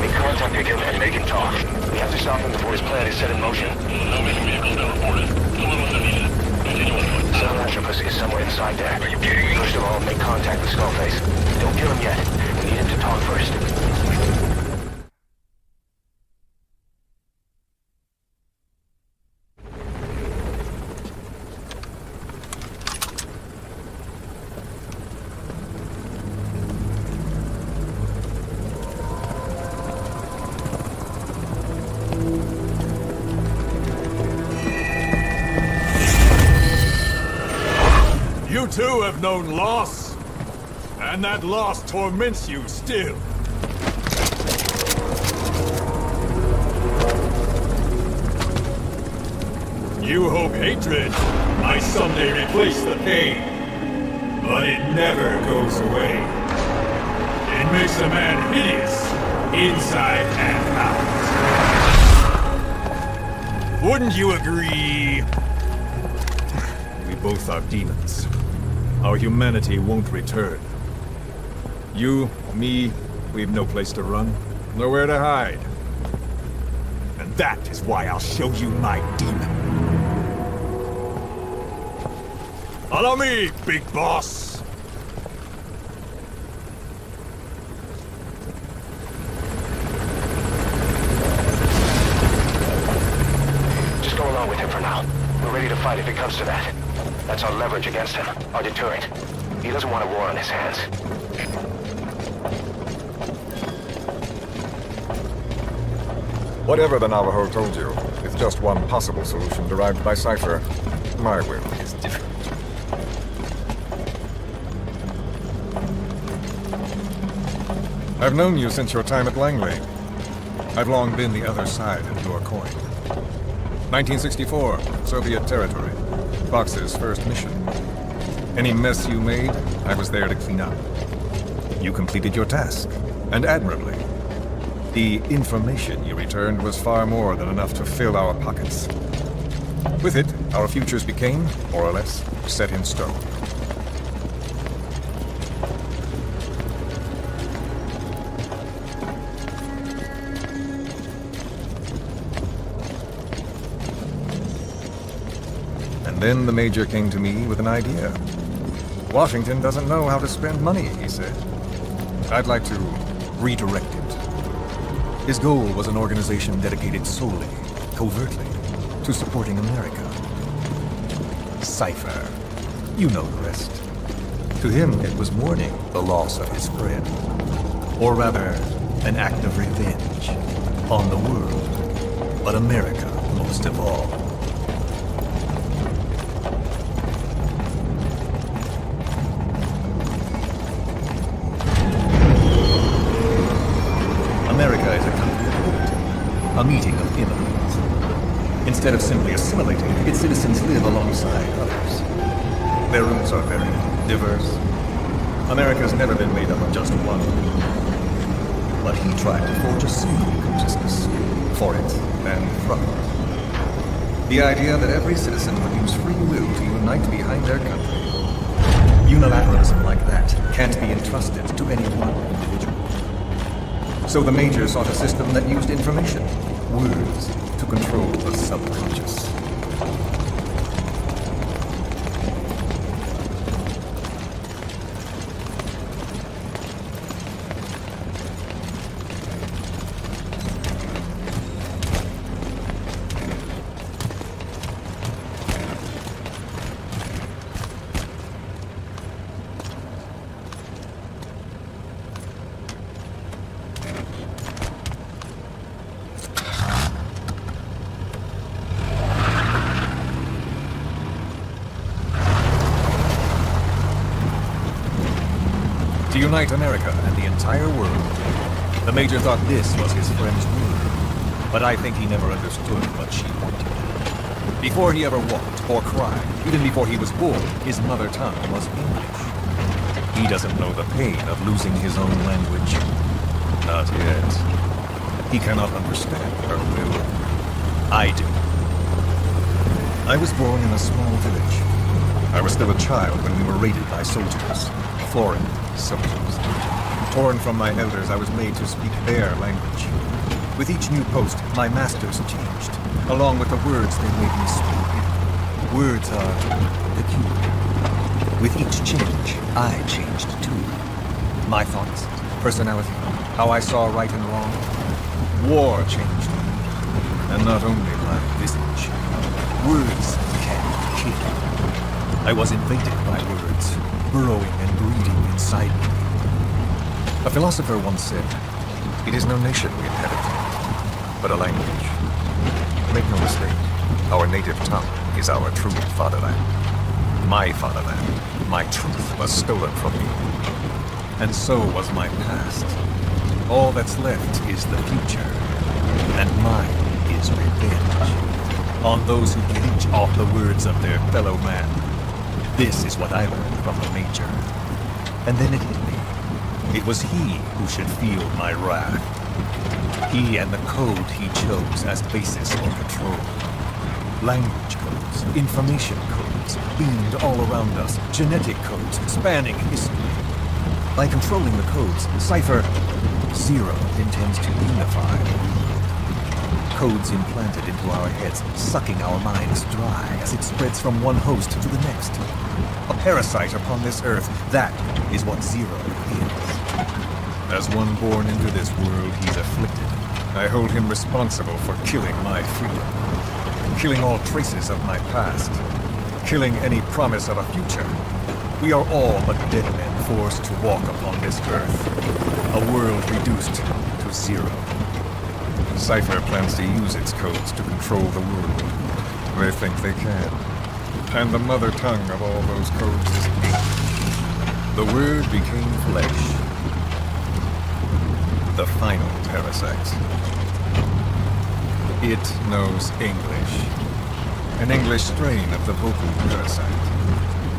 Make contact with him and make him talk. We have to stop him before his plan is set in motion. No missing vehicles are reported. Someone was defeated. Continue on foot. Sahelanthropus is somewhere inside there. Are you kidding me? First of all, make contact with Skullface. Don't kill him yet. We need him to talk first. You too have known loss, and that loss torments you still. You hope hatred might someday replace the pain, but it never goes away. It makes a man hideous, inside and out. Wouldn't you agree? We both are demons. Our humanity won't return. You, me, we've no place to run, nowhere to hide. And that is why I'll show you my demon. Follow me, big boss! Just go along with him for now. We're ready to fight if it comes to that. That's our leverage against him, our deterrent. He doesn't want a war on his hands. Whatever the Navajo told you, it's just one possible solution derived by Cypher. My will is different. I've known you since your time at Langley. I've long been the other side of your coin. 1964, Soviet territory. Fox's first mission. Any mess you made, I was there to clean up. You completed your task, and admirably. The information you returned was far more than enough to fill our pockets. With it, our futures became, more or less, set in stone. Then the Major came to me with an idea. Washington doesn't know how to spend money, he said. I'd like to redirect it. His goal was an organization dedicated solely, covertly, to supporting America. Cypher. You know the rest. To him, it was mourning the loss of his friend. Or rather, an act of revenge on the world, but America most of all. America is a country of liberty, a meeting of immigrants. Instead of simply assimilating, its citizens live alongside others. Their roots are very diverse. America's never been made up of just one group. But he tried to forge a single consciousness, for it and from it. The idea that every citizen would use free will to unite behind their country. Unilateralism like that can't be entrusted to any one individual. So the Major sought a system that used information, words, to control the subconscious. unite America and the entire world. The Major thought this was his friend's word, but I think he never understood what she wanted. Before he ever walked or cried, even before he was born, his mother tongue was English. He doesn't know the pain of losing his own language. Not yet. He cannot understand her will. I do. I was born in a small village. I was still a child when we were raided by soldiers. Foreign soldiers. Torn from my elders, I was made to speak their language. With each new post, my masters changed, along with the words they made me speak. Words are peculiar. With each change, I changed too. My thoughts, personality, how I saw right and wrong. War changed me. And not only my visage. Words can kill. I was invaded by words, burrowing and breeding inside me. A philosopher once said, "It is no nation we inherit, but a language." Make no mistake, our native tongue is our true fatherland. My fatherland, my truth was stolen from me. And so was my past. All that's left is the future. And mine is revenge. On those who cage off the words of their fellow man. This is what I learned from the Major. And then it hit me. It was he who should feel my wrath. He and the code he chose as basis for control. Language codes, information codes, beamed all around us, genetic codes spanning history. By controlling the codes, Cypher Zero intends to unify. Codes implanted into our heads, sucking our minds dry as it spreads from one host to the next. A parasite upon this earth, that is what Zero is. As one born into this world, he's afflicted. I hold him responsible for killing my freedom. Killing all traces of my past. Killing any promise of a future. We are all but dead men forced to walk upon this earth. A world reduced to zero. Cypher plans to use its codes to control the world. They think they can. And the mother tongue of all those codes is ink. The word became flesh. The final parasite. It knows English. An English strain of the vocal parasite.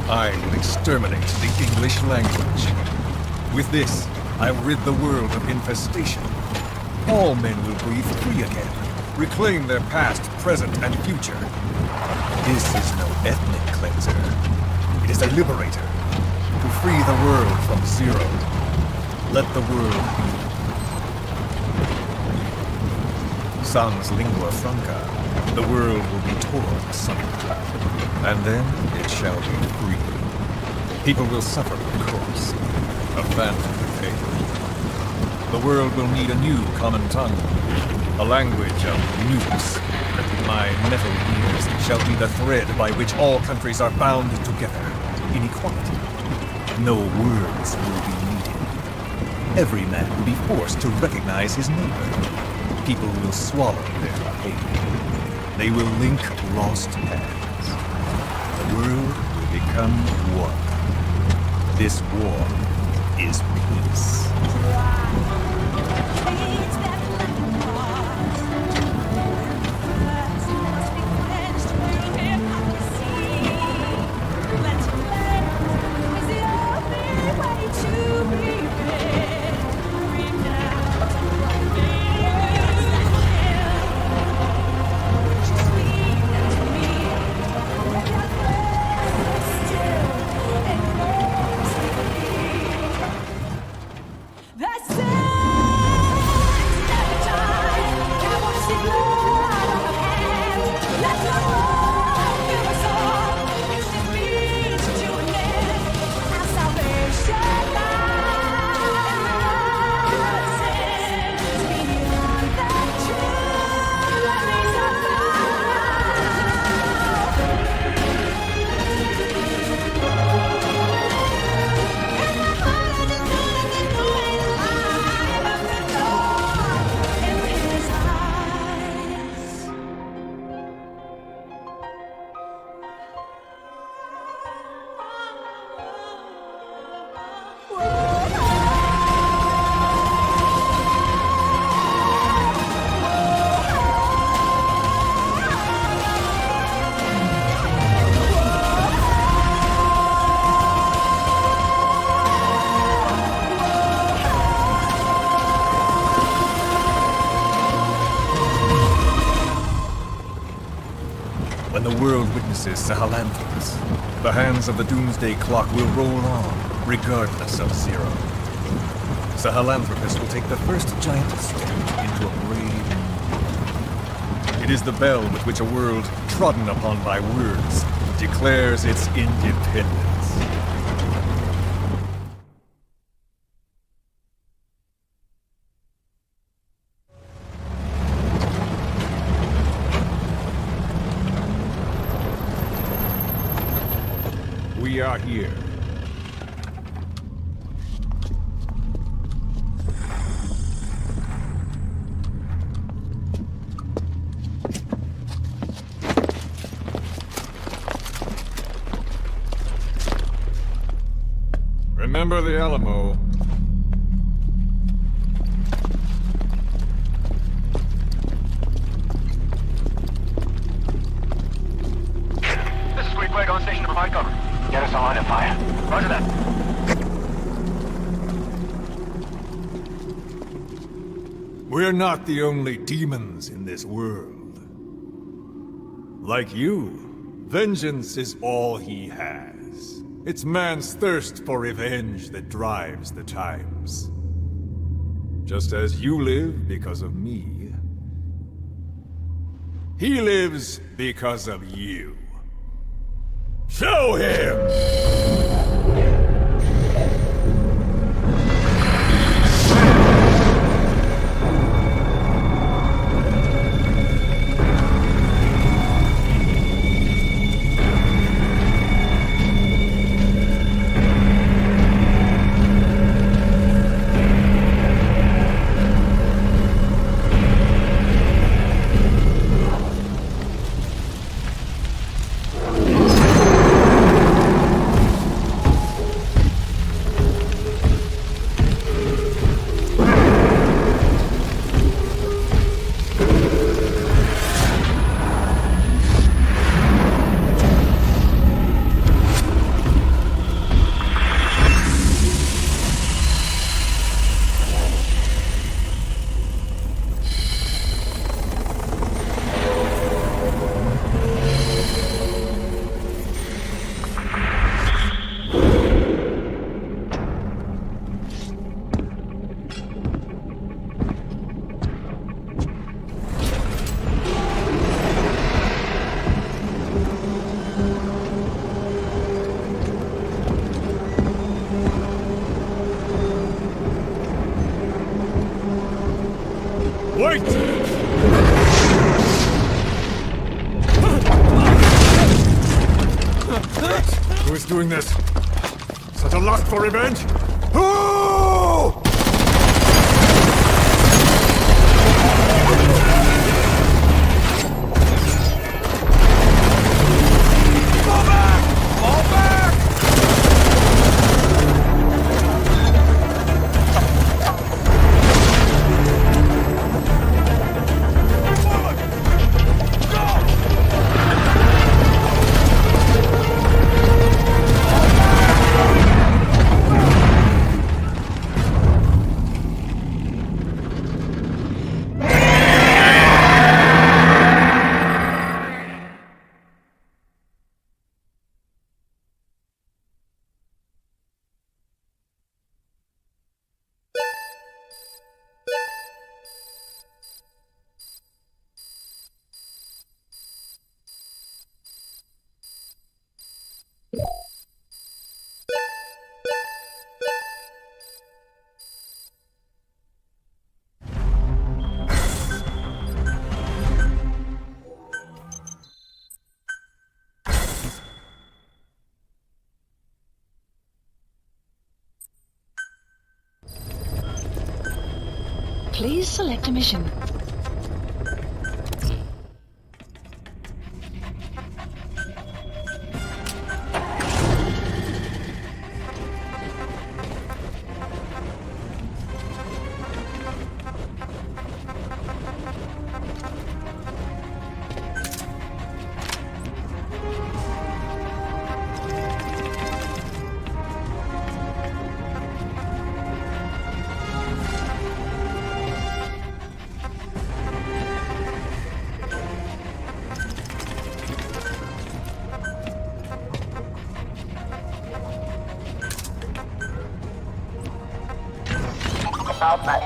I will exterminate the English language. With this, I'll rid the world of infestation. All men will breathe free again, reclaim their past, present, and future. This is no ethnic cleanser. It is a liberator, to free the world from Zero. Let the world be. Sans lingua franca, the world will be torn asunder. And then it shall be free. People will suffer, of course. A phantom pain. The world will need a new common tongue. A language of nukes. My metal ears shall be the thread by which all countries are bound together. In equality. No words will be needed. Every man will be forced to recognize his neighbor. People will swallow their pain. They will link lost hands. The world will become one. This war is peace. That's it. and the world witnesses Sahelanthropus, the hands of the Doomsday Clock will roll on, regardless of Zero. Sahelanthropus will take the first giant step into a brave new world. It is the bell with which a world trodden upon by words declares its independence. We are here. Remember the Alamo. This is Quake on station to provide cover. Get us on line of fire. Roger that. We're not the only demons in this world. Like you, vengeance is all he has. It's man's thirst for revenge that drives the times. Just as you live because of me, he lives because of you. Show him! Wait! Who is doing this? Such a lust for revenge? Who? Please select a mission. outlet.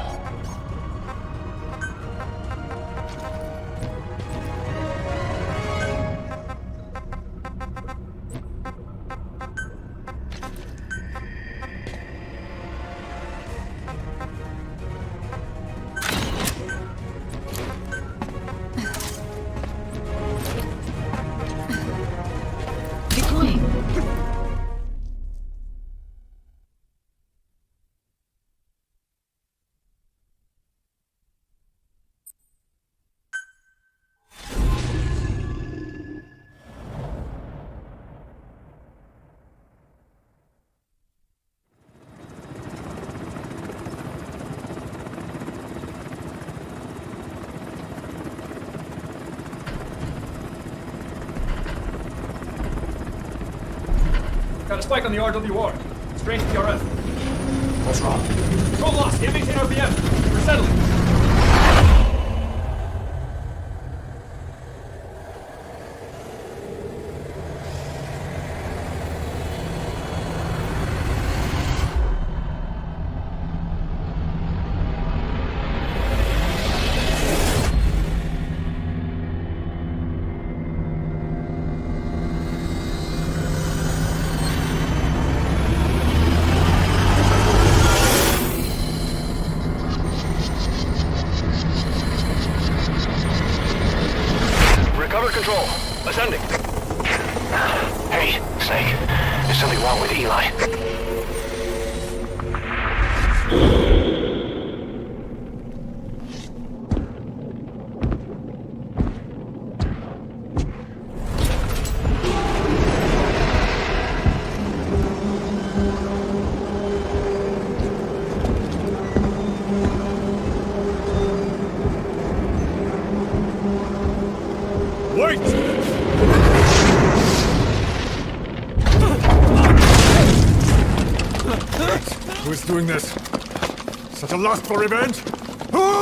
Deploying. Got a spike on the RWR. Strange PRF. What's wrong? Control lost. Hit 18 RPM. We're settling. Recover control. Ascending. Hey, Snake. There's something wrong with Eli. Wait! Who is doing this? Such a lust for revenge? Who?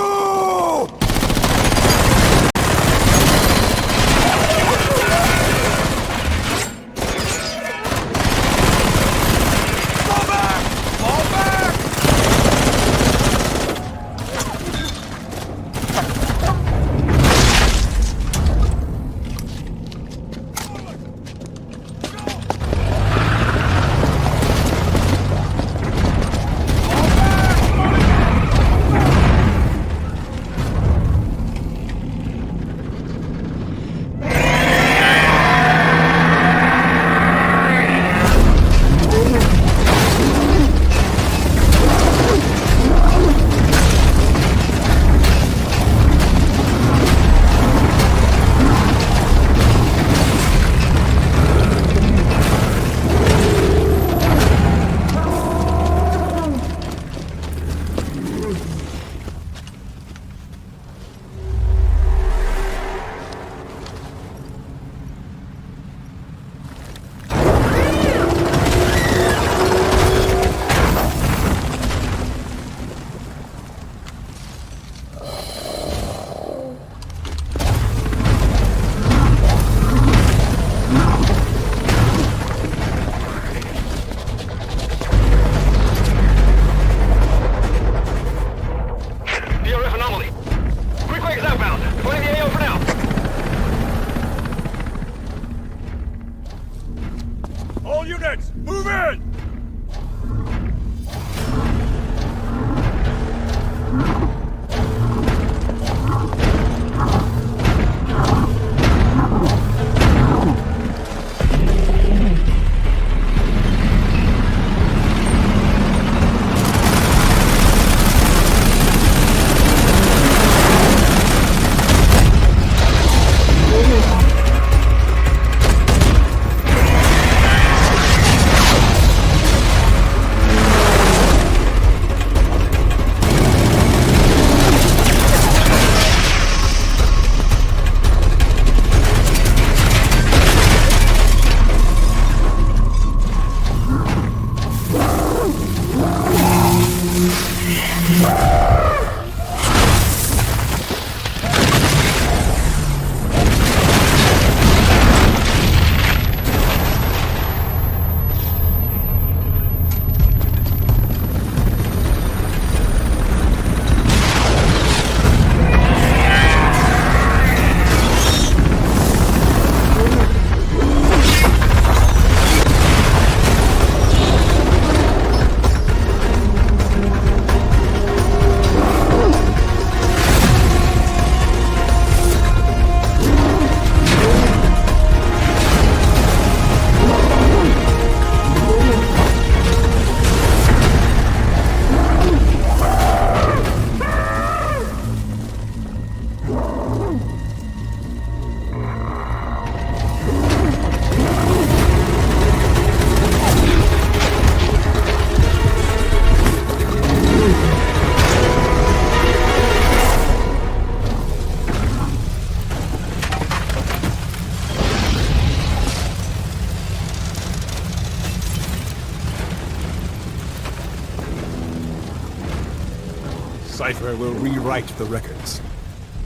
Cypher will rewrite the records,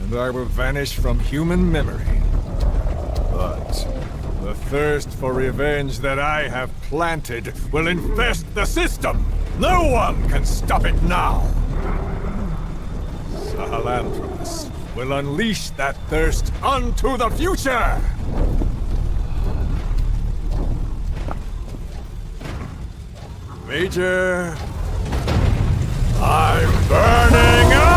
and I will vanish from human memory. But the thirst for revenge that I have planted will infest the system! No one can stop it now! Sahelanthropus will unleash that thirst unto the future! Major, I'm burning up!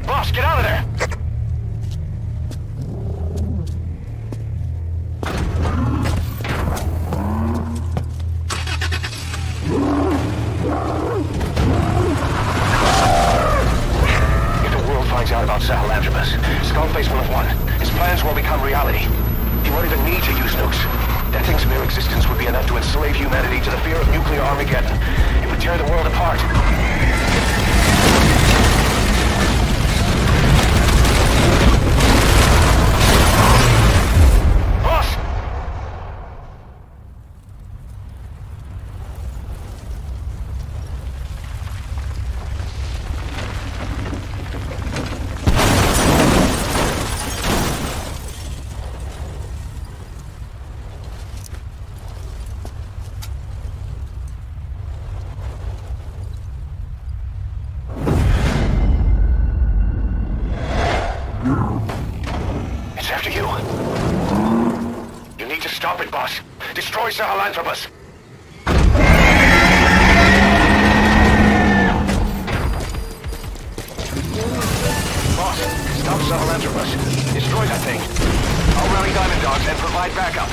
Boss, get out of there! If the world finds out about Sahelanthropus, Skullface will have won. His plans will become reality. He won't even need to use nukes. That thing's mere existence would be enough to enslave humanity to the fear of nuclear Armageddon. It would tear the world apart. Boss! It's after you. You need to stop it, boss. Destroy Sahelanthropus. Boss, stop Sahelanthropus. Destroy that thing. I'll rally Diamond Dogs and provide backup.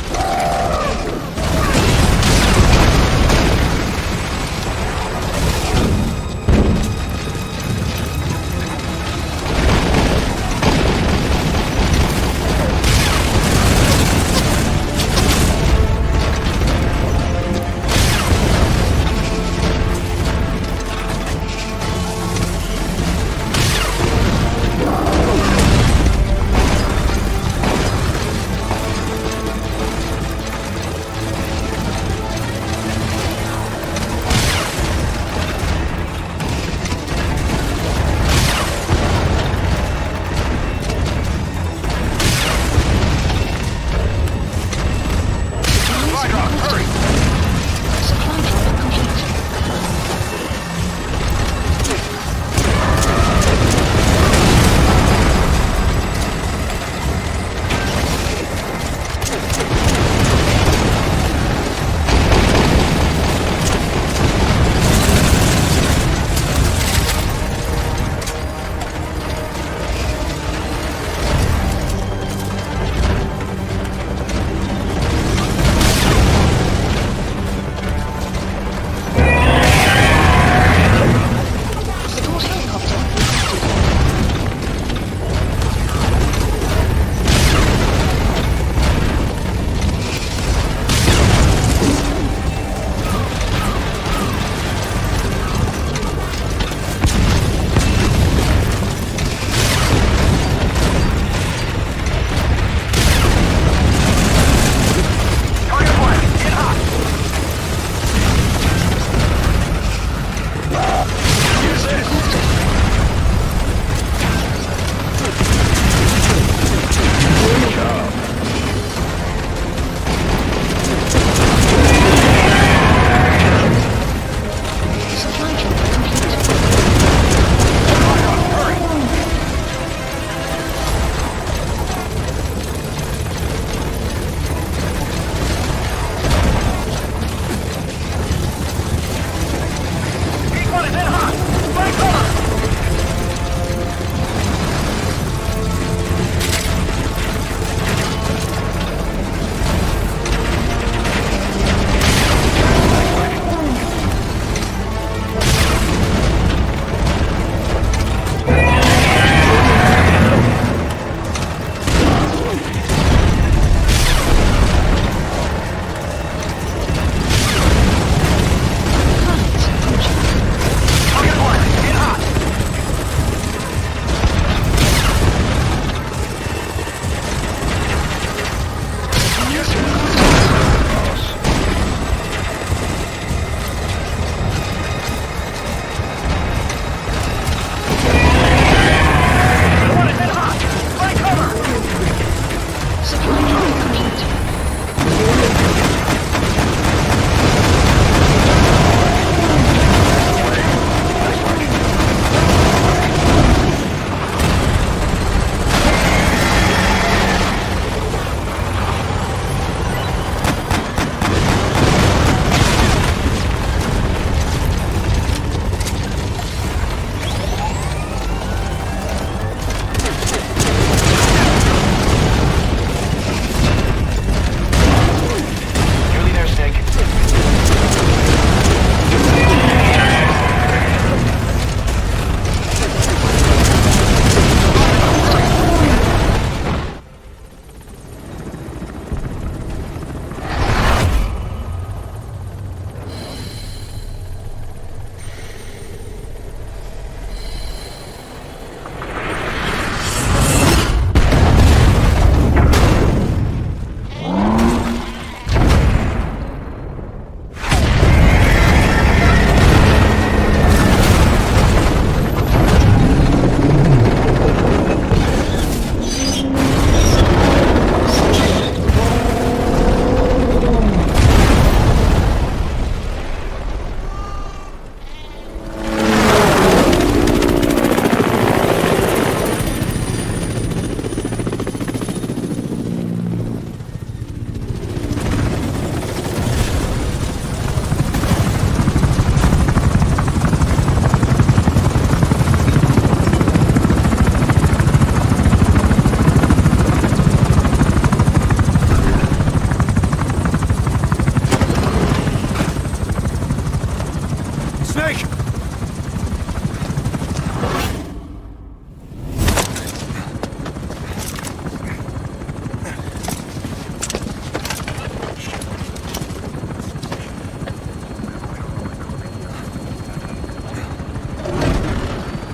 Snake!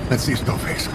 Let's see Skullface.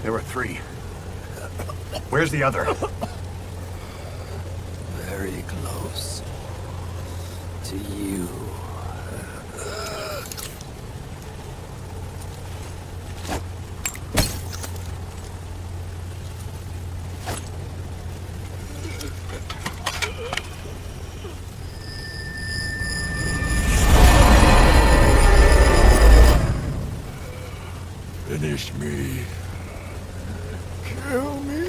There were 3. Where's the other? Very close to you. Finish me. Kill me.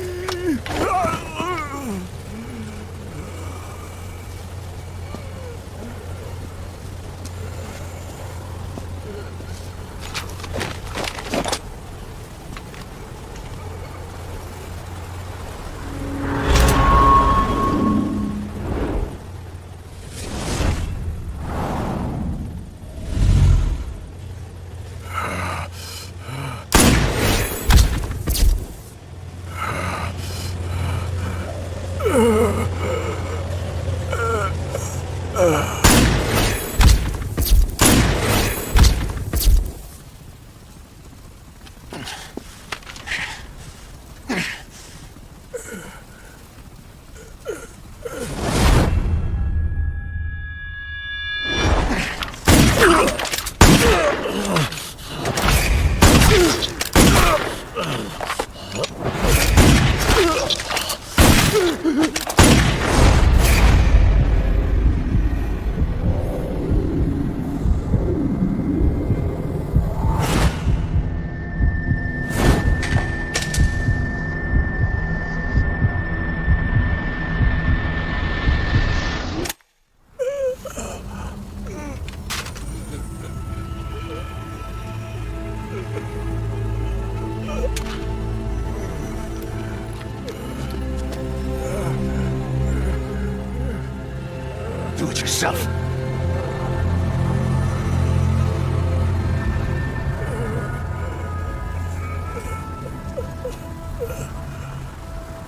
Do it yourself.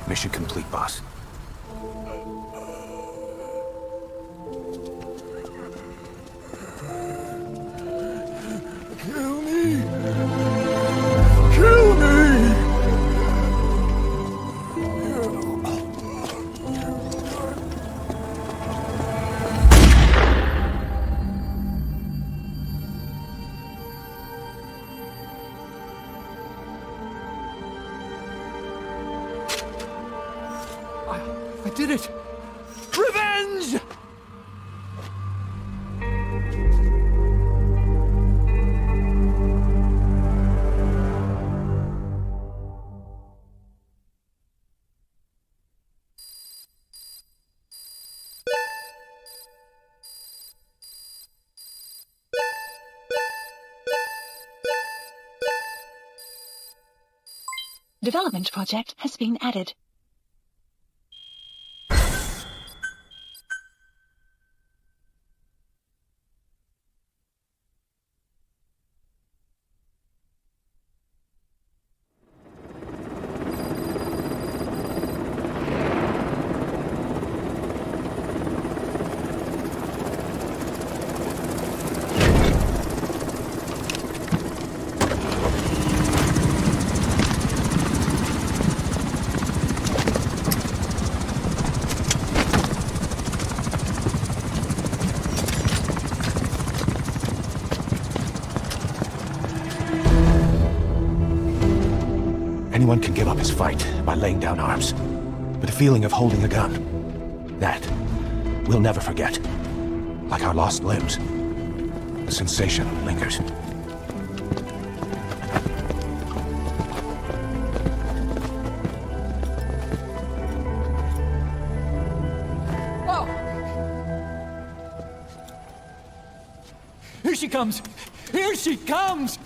Mission complete, boss. Kill me. Kill me. I did it! Revenge! Development project has been added. Anyone can give up his fight by laying down arms. But the feeling of holding a gun, that we'll never forget. Like our lost limbs. The sensation lingers. Here she comes! Here she comes!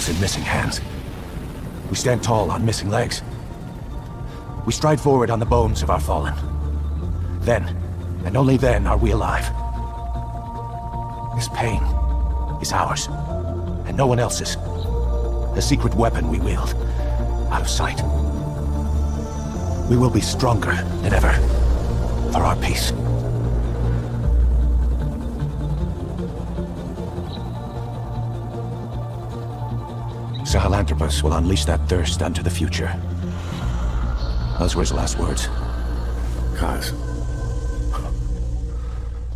In missing hands. We stand tall on missing legs. We stride forward on the bones of our fallen. Then, and only then, are we alive. This pain is ours, and no one else's. The secret weapon we wield, out of sight. We will be stronger than ever, for our peace. Sahelanthropus will unleash that thirst unto the future. Those were his last words. Kaz.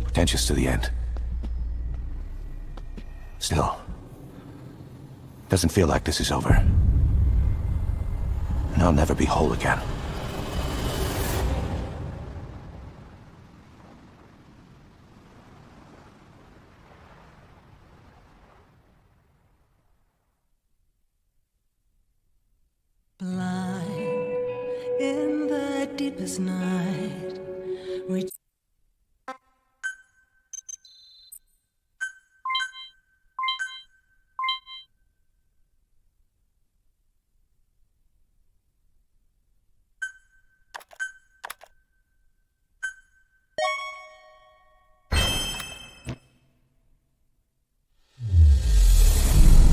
Pretentious to the end. Still, doesn't feel like this is over. And I'll never be whole again. In the deepest night,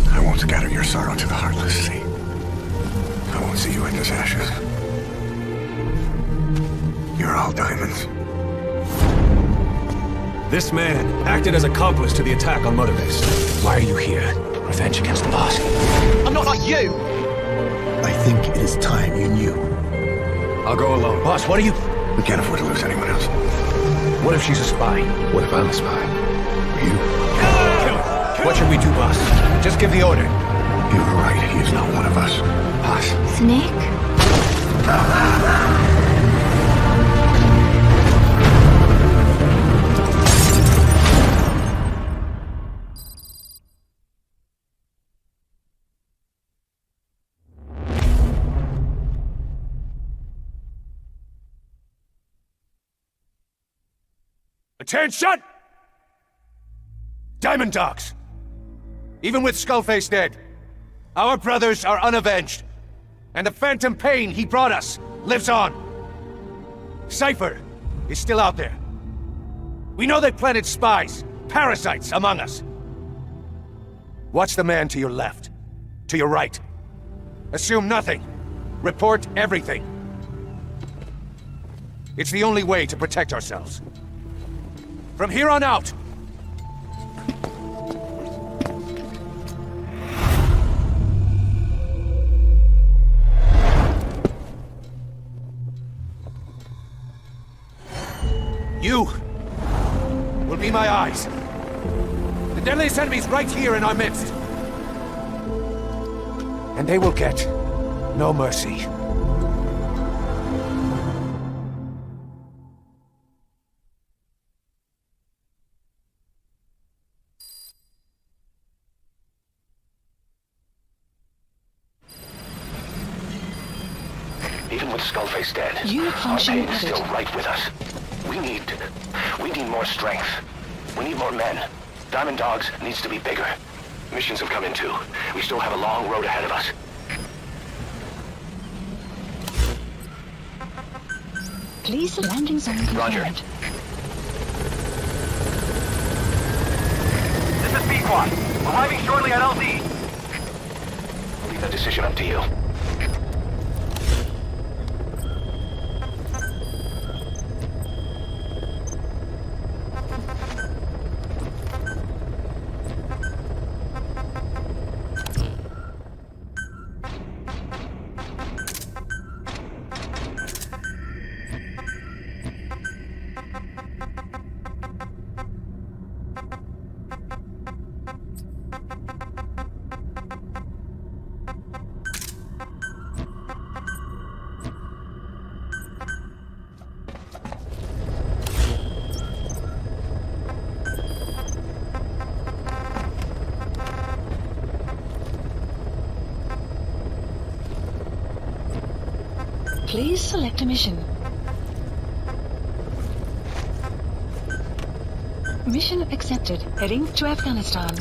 I won't scatter your sorrow to the heartless sea. I won't see you in his ashes. You're all diamonds. This man acted as accomplice to the attack on Mother Base. Why are you here? Revenge against the boss. I'm not like you! I think it is time you knew. I'll go alone. Boss, what are you... We can't afford to lose anyone else. What if she's a spy? What if I'm a spy? Are you? Kill her. What should we do, boss? Just give the order. You were right. He is not one of us. Boss. Snake? Attention! Diamond Dogs! Even with Skullface dead, our brothers are unavenged. And the phantom pain he brought us lives on. Cypher is still out there. We know they planted spies, parasites among us. Watch the man to your left, to your right. Assume nothing. Report everything. It's the only way to protect ourselves. From here on out, You will be my eyes. The deadliest enemy's right here in our midst. And they will get no mercy. Even with Skullface dead, Unit our function pain is added. still right with us. We need more strength. We need more men. Diamond Dogs needs to be bigger. Missions have come in too. We still have a long road ahead of us. Please the landing zone confirmed. Roger. This is Pequod. Arriving shortly at LZ. I'll leave that decision up to you. Please select a mission. Mission accepted. Heading to Afghanistan.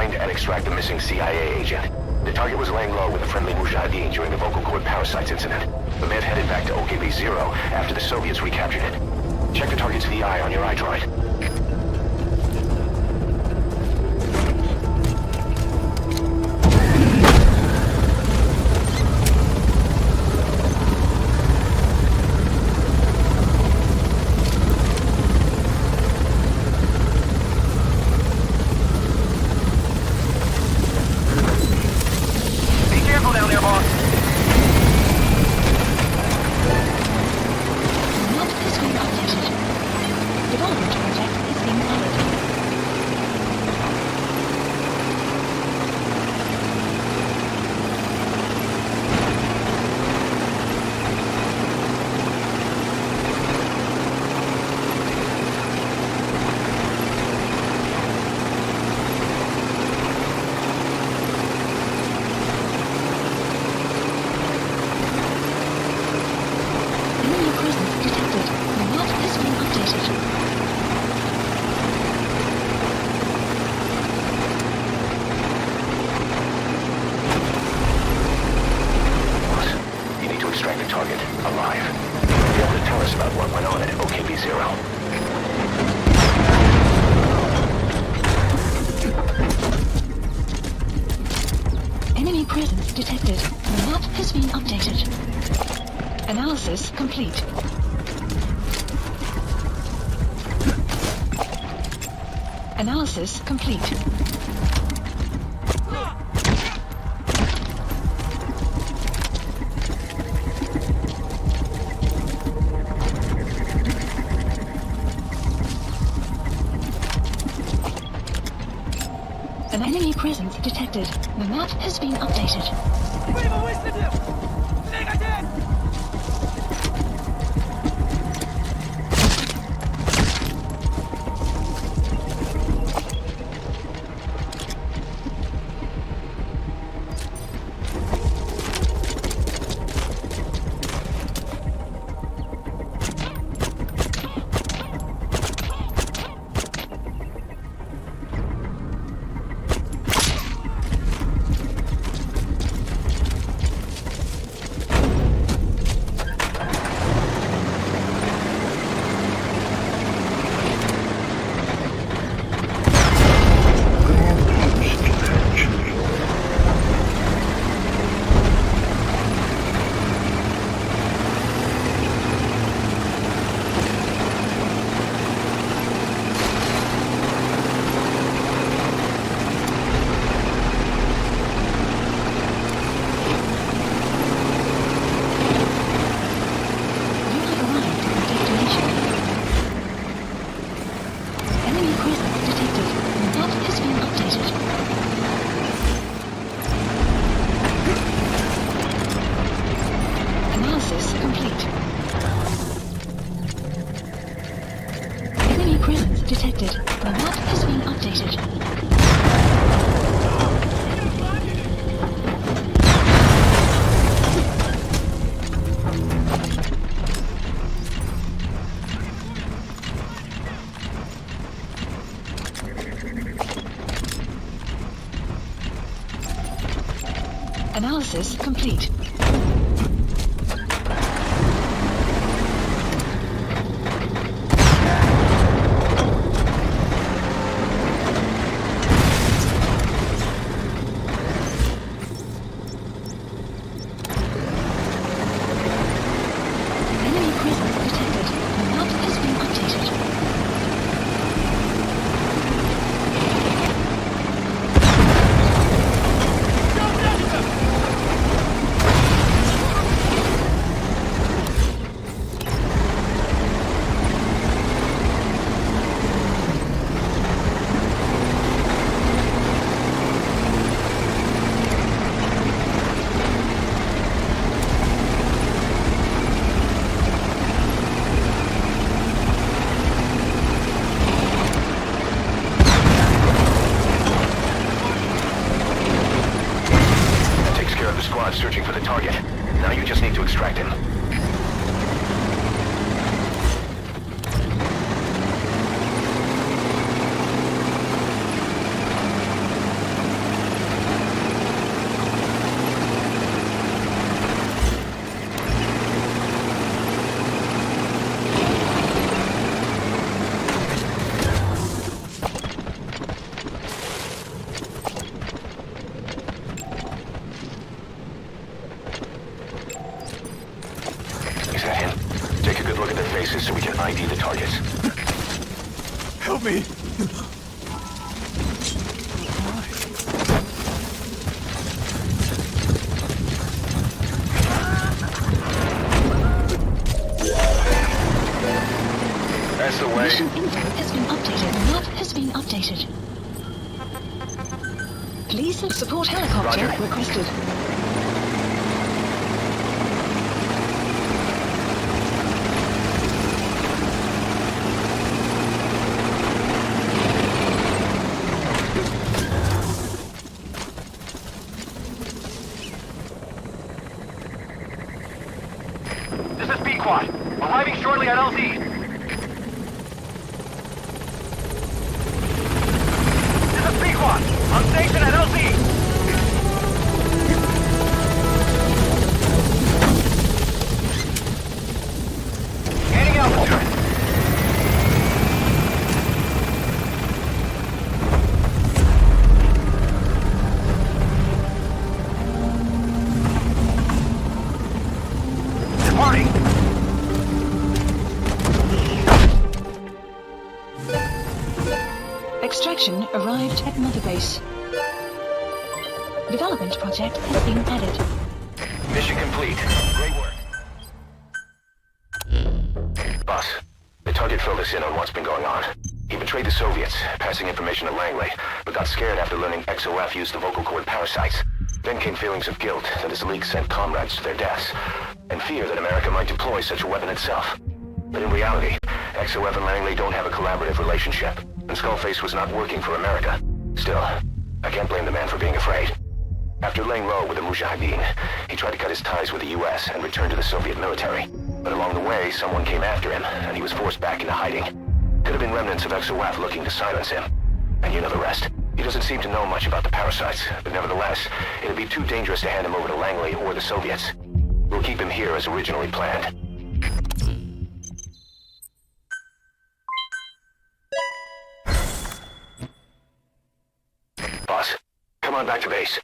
And extract the missing CIA agent. The target was laying low with a friendly Mujahideen during the vocal cord parasites incident. The man headed back to OKB-0 after the Soviets recaptured it. Check the target's VI on your iDroid. Analysis complete. Analysis complete. An enemy presence detected. The map has been updated. complete. Enemy presence detected. The map has been updated. Analysis complete. Enemy presence detected. The map has been updated. Searching for the target. Now you just need to extract him. Take a good look at their faces so we can ID the targets. Help me! That's the way. Mission info has been updated. The map has been updated. Police and support helicopter requested. This is B-Quad. Arriving shortly at LZ. This is B-Quad. On station at LZ. Scanning Alpha. Departing. Extraction arrived at Mother Base. Development project has been added. Mission complete. Great work. Boss, the target filled us in on what's been going on. He betrayed the Soviets, passing information to Langley, but got scared after learning XOF used the vocal cord parasites. Then came feelings of guilt that his leak sent comrades to their deaths, and fear that America might deploy such a weapon itself. But in reality, XOF and Langley don't have a collaborative relationship, and Skullface was not working for America. Still, I can't blame the man for being afraid. After laying low with the Mujahideen, he tried to cut his ties with the US and return to the Soviet military. But along the way, someone came after him, and he was forced back into hiding. Could have been remnants of XOF looking to silence him. And you know the rest. He doesn't seem to know much about the parasites, but nevertheless, it'd be too dangerous to hand him over to Langley or the Soviets. We'll keep him here as originally planned. Boss, come on back to base.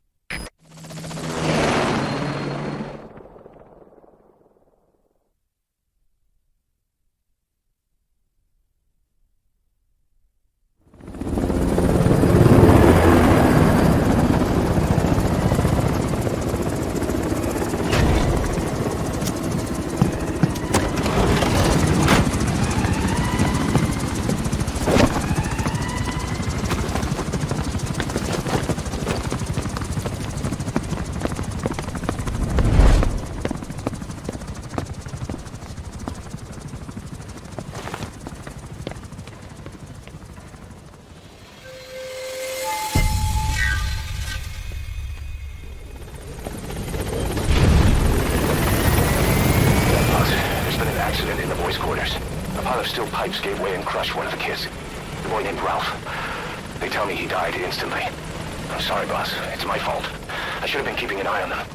pile of steel pipes gave way and crushed one of the kids. The boy named Ralph. They tell me he died instantly. I'm sorry, boss. It's my fault. I should have been keeping an eye on them.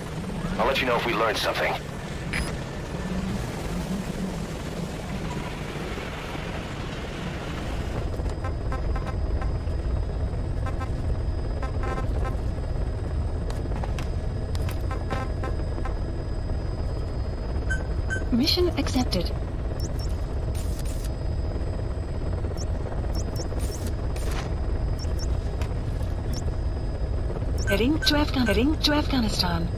I'll let you know if we learned something. Mission accepted. Heading to Afghanistan.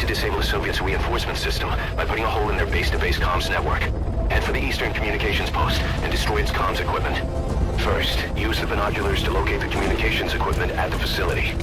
Disable the Soviets' reinforcement system by putting a hole in their base-to-base comms network. Head for the Eastern Communications Post and destroy its comms equipment. First, use the binoculars to locate the communications equipment at the facility.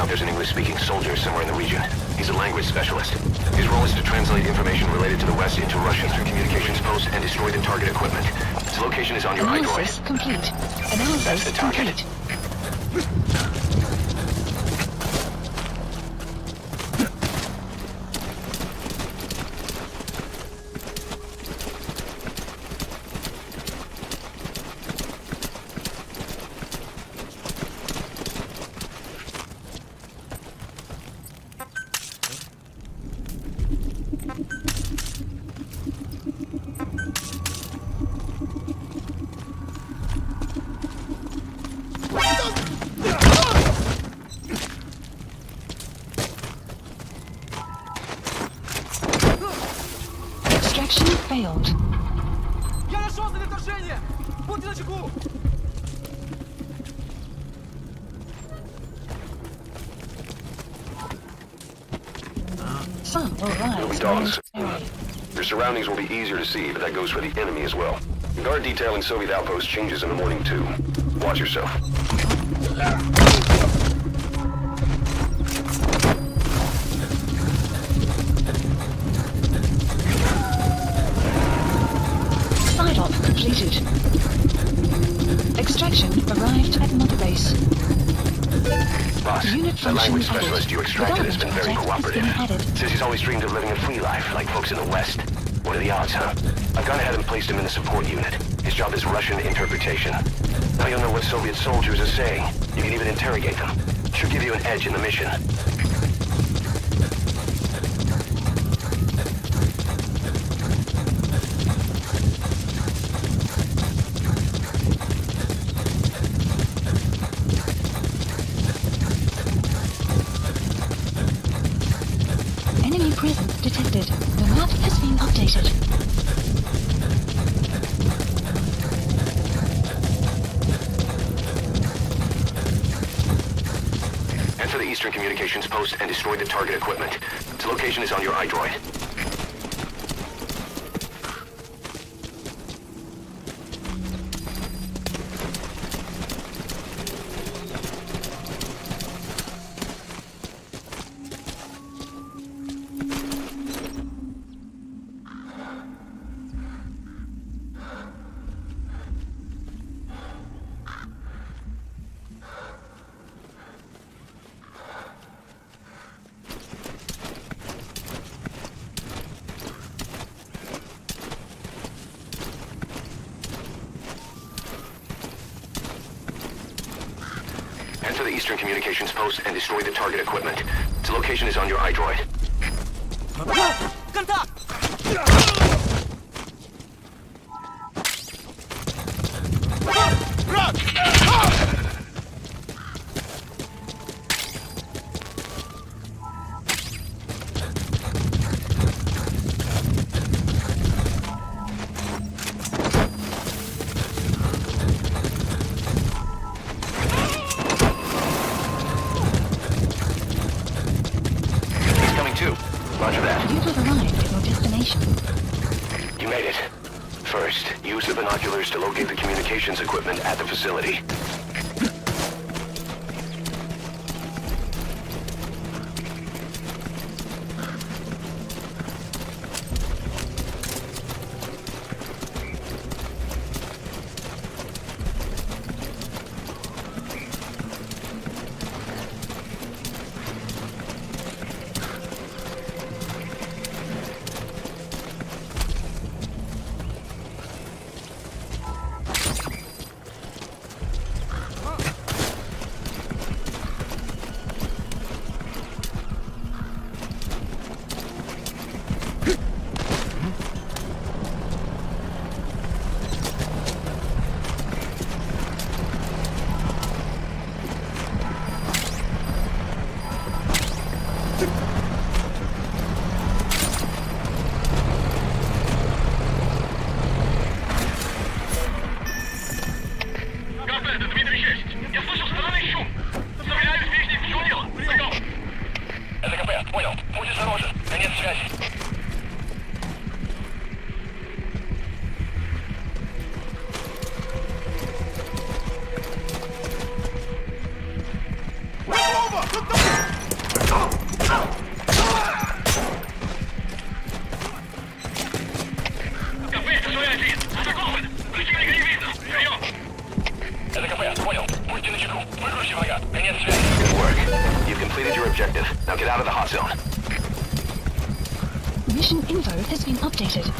There's an English-speaking soldier somewhere in the region. He's a language specialist. His role is to translate information related to the West into Russian through communications posts and destroy the target equipment. Its location is on your iDroid. Analysis complete. Analysis complete. Extraction failed. Я нашел цель вторжения! Будьте начеку! Some will rise. Dogs. Your surroundings will be easier to see, but that goes for the enemy as well. Guard detail in Soviet outposts changes in the morning too. Watch yourself. Side-op completed. Extraction arrived at Mother Base. Boss, that language specialist you extracted has been very cooperative. Says he's always dreamed of living a free life, like folks in the West. What are the odds, huh? I've gone ahead and placed him in the support unit. His job is Russian interpretation. Now you'll know what Soviet soldiers are saying. You can even interrogate them. Should give you an edge in the mission. Enemy presence detected. The map has been updated. Enter the Eastern Communications Post and destroy the target equipment. Its location is on your iDroid. the eastern communications post and destroy the target equipment. Its location is on your iDroid. Contact! Roger that. You have arrived at your destination. You made it. First, use the binoculars to locate the communications equipment at the facility. Good work. You've completed your objective. Now get out of the hot zone. Mission info has been updated.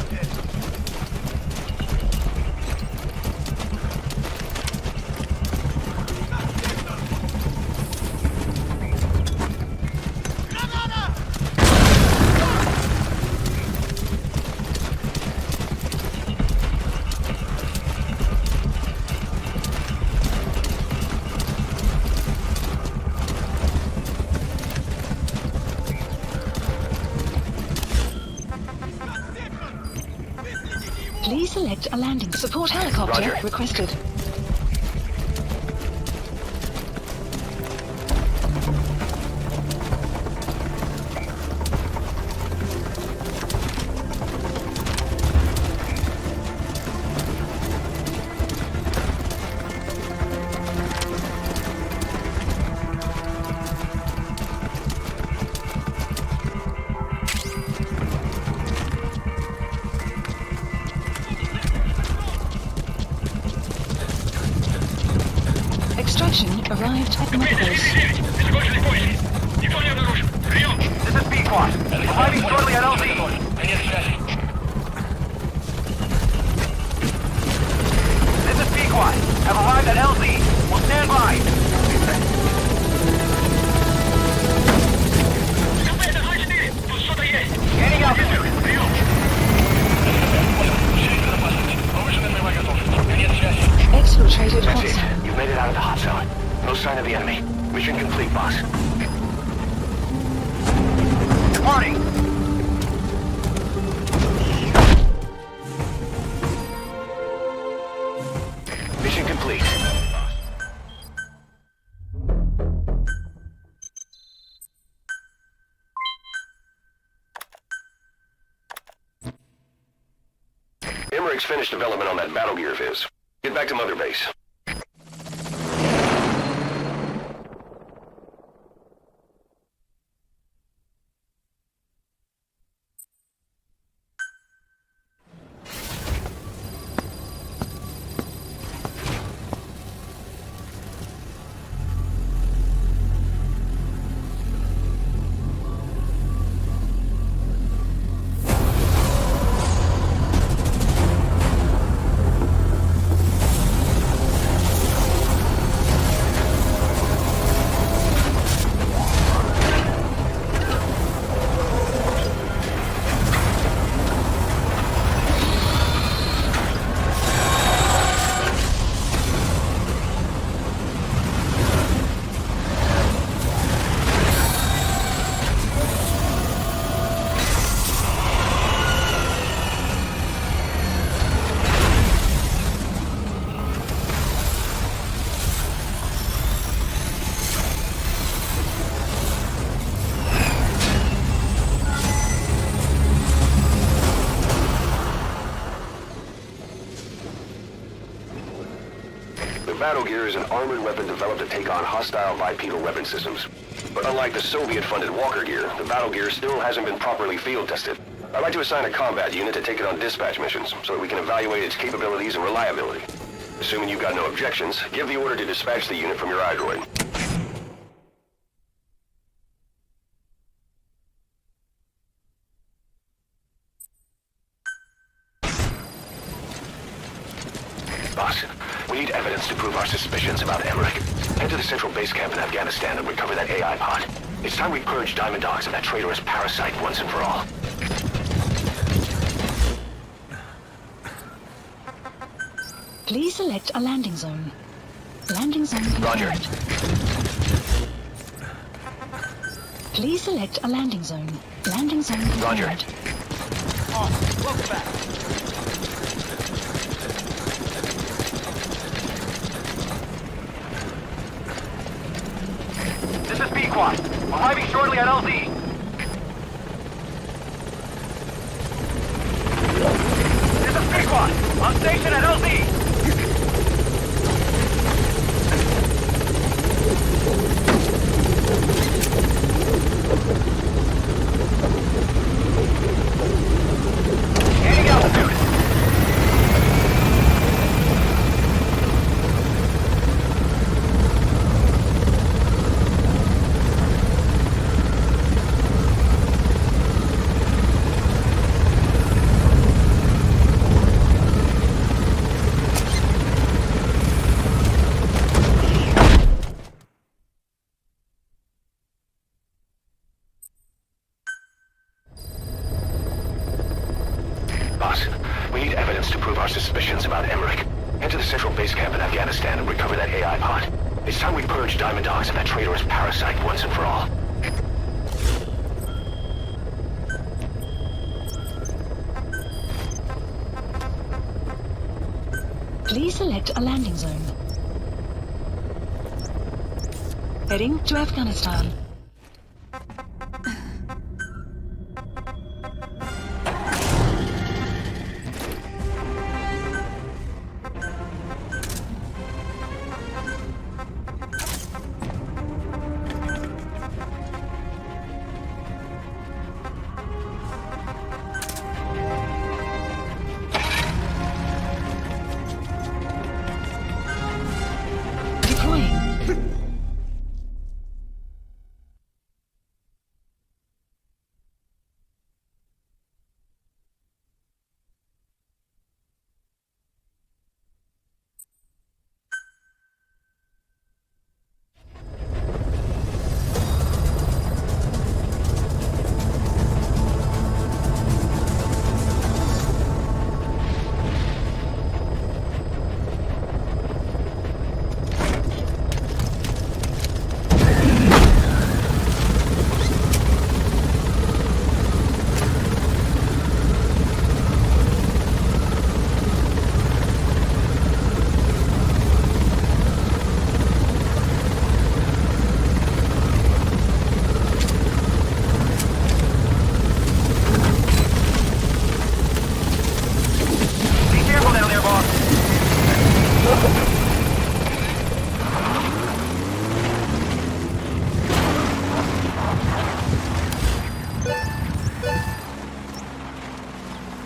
Please select a landing. Support helicopter Roger. requested. Extraction arrived at Mother Base. This is Pequod. Arriving shortly at LZ. This is Pequod. Have arrived at LZ. We'll stand by. Gaining altitude. Exfiltrated hot That's zone. it. You've made it out of the hot zone. No sign of the enemy. Mission complete, boss. Departing. Mission complete. Emmerich's finished development on that battle gear of his. Get back to Mother Base. The battle gear is an armored weapon developed to take on hostile bipedal weapon systems. But unlike the Soviet-funded Walker gear, the battle gear still hasn't been properly field tested. I'd like to assign a combat unit to take it on dispatch missions, so that we can evaluate its capabilities and reliability. Assuming you've got no objections, give the order to dispatch the unit from your iDroid. Boss, we need evidence to prove our suspicions about Emmerich. Head to the central base camp in Afghanistan and recover that AI pod. It's time we purge Diamond Dogs of that traitorous parasite once and for all. Please select a landing zone. Landing zone confirmed. Roger. Please select a landing zone. Landing zone confirmed. Roger. Oh, welcome back. This is B-Quad. Arriving shortly at LZ. This is B-Quad. On station at LZ. Gaining altitude. Boss, we need evidence to prove our suspicions about Emmerich. Head to the central base camp in Afghanistan and recover that AI pod. It's time we purge Diamond Dogs of that traitorous parasite once and for all. Please select a landing zone. Heading to Afghanistan.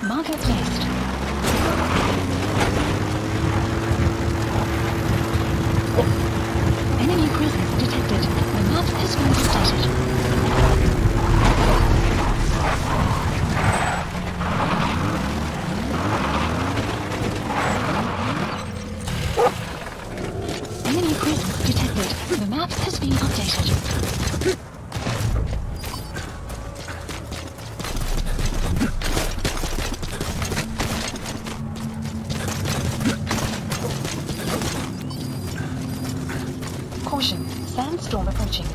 Marker placed. Enemy presence detected. The map has been updated. Enemy presence detected. The map has been updated. Caution, sandstorm approaching.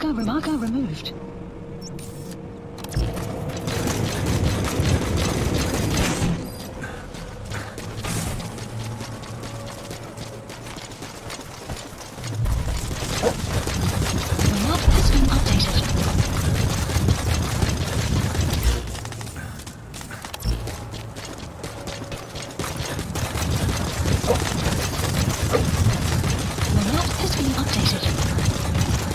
Marker removed. The map has been updated. The map has been updated.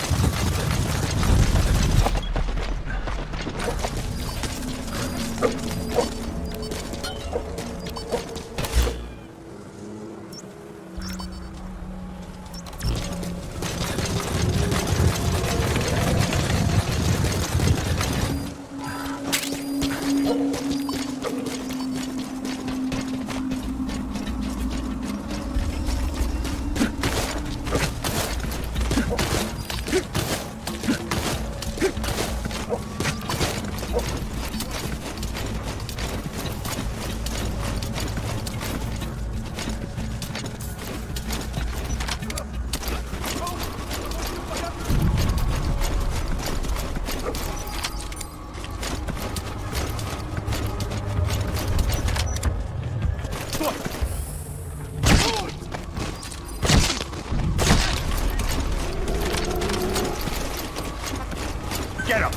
Get him!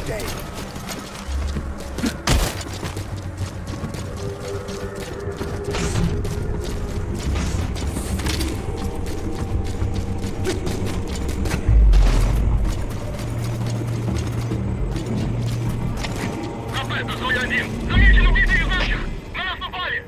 Stay. Кафе, Зоя 1. Замечен убитый из наших. На нас напали.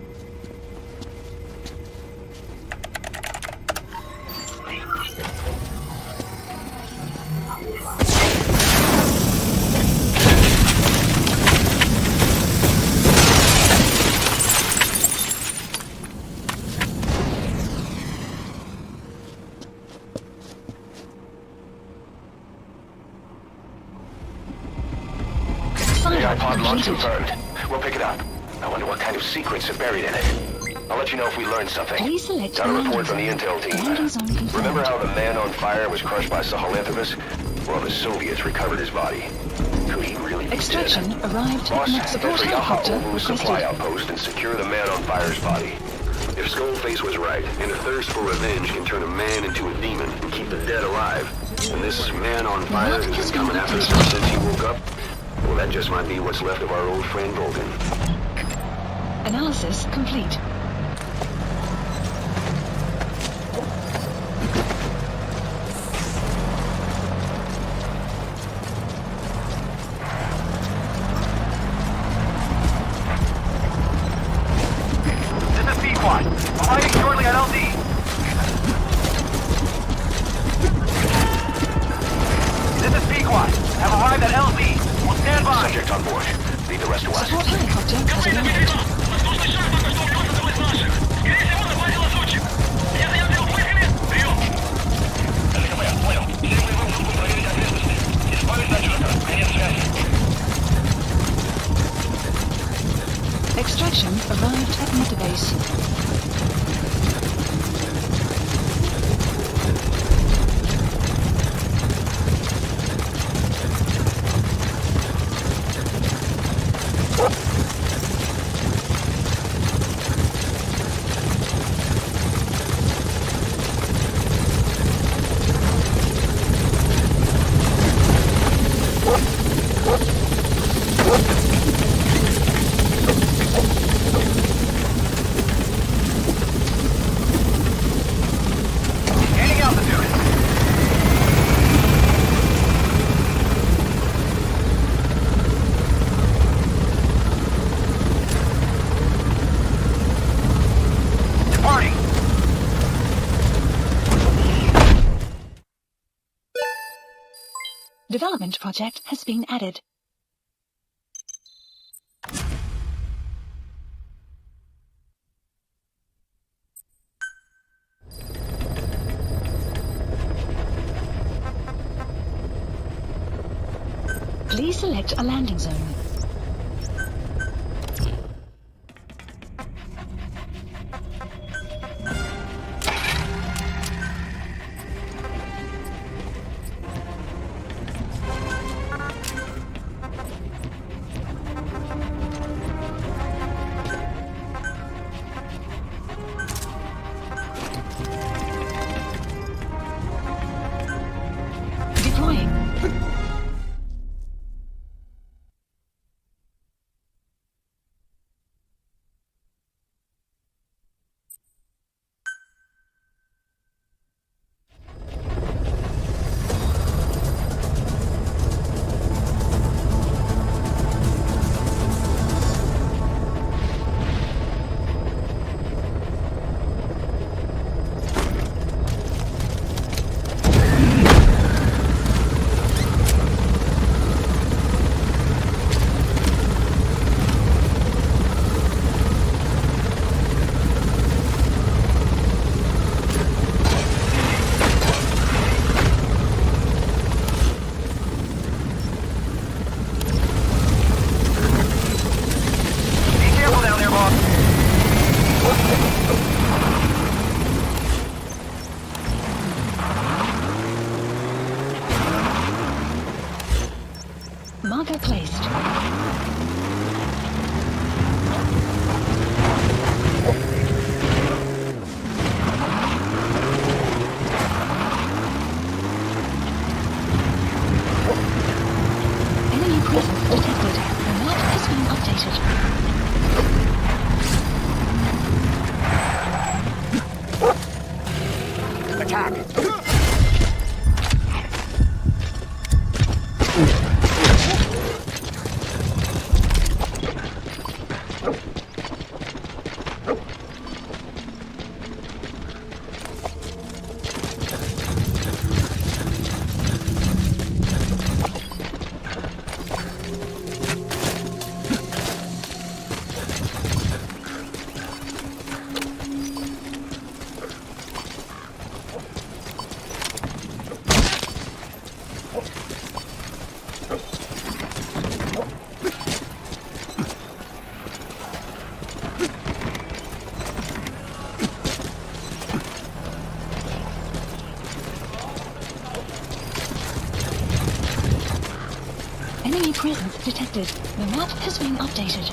AI pod launch confirmed. We'll pick it up. I wonder what kind of secrets are buried in it. I'll let you know if we learn something. Please select Got a report from the intel team. Remember how the man on fire was crushed by Sahelanthropus? Well, the Soviets recovered his body. Could he really be Extraction dead? arrived. Boss, Support head for helicopter Yahaul supply requested. outpost and secure the man on fire's body. If Skullface was right, and a thirst for revenge can turn a man into a demon and keep the dead alive, and this man on fire who's been coming after us ever since he woke up, well, that just might be what's left of our old friend Vulcan. Analysis complete. This is P-Quad. Arriving shortly at LZ. This is P-Quad. Have arrived at LZ. We'll stand by. Subject on board. Lead the rest to us. Support helicopter has arrived. Воздушный шар только что убил одного из наших. Скорее всего, захватил лазутчик. Я заявлю выходе. Прием. ЛКП, понял. Всем боевым группам проверить окрестности. Избавить от чужака. Конец связи. Extraction arrived at Metabase. Gaining altitude. Departing. Development project has been added. Please select a landing zone. attack! Enemy presence detected. The map has been updated.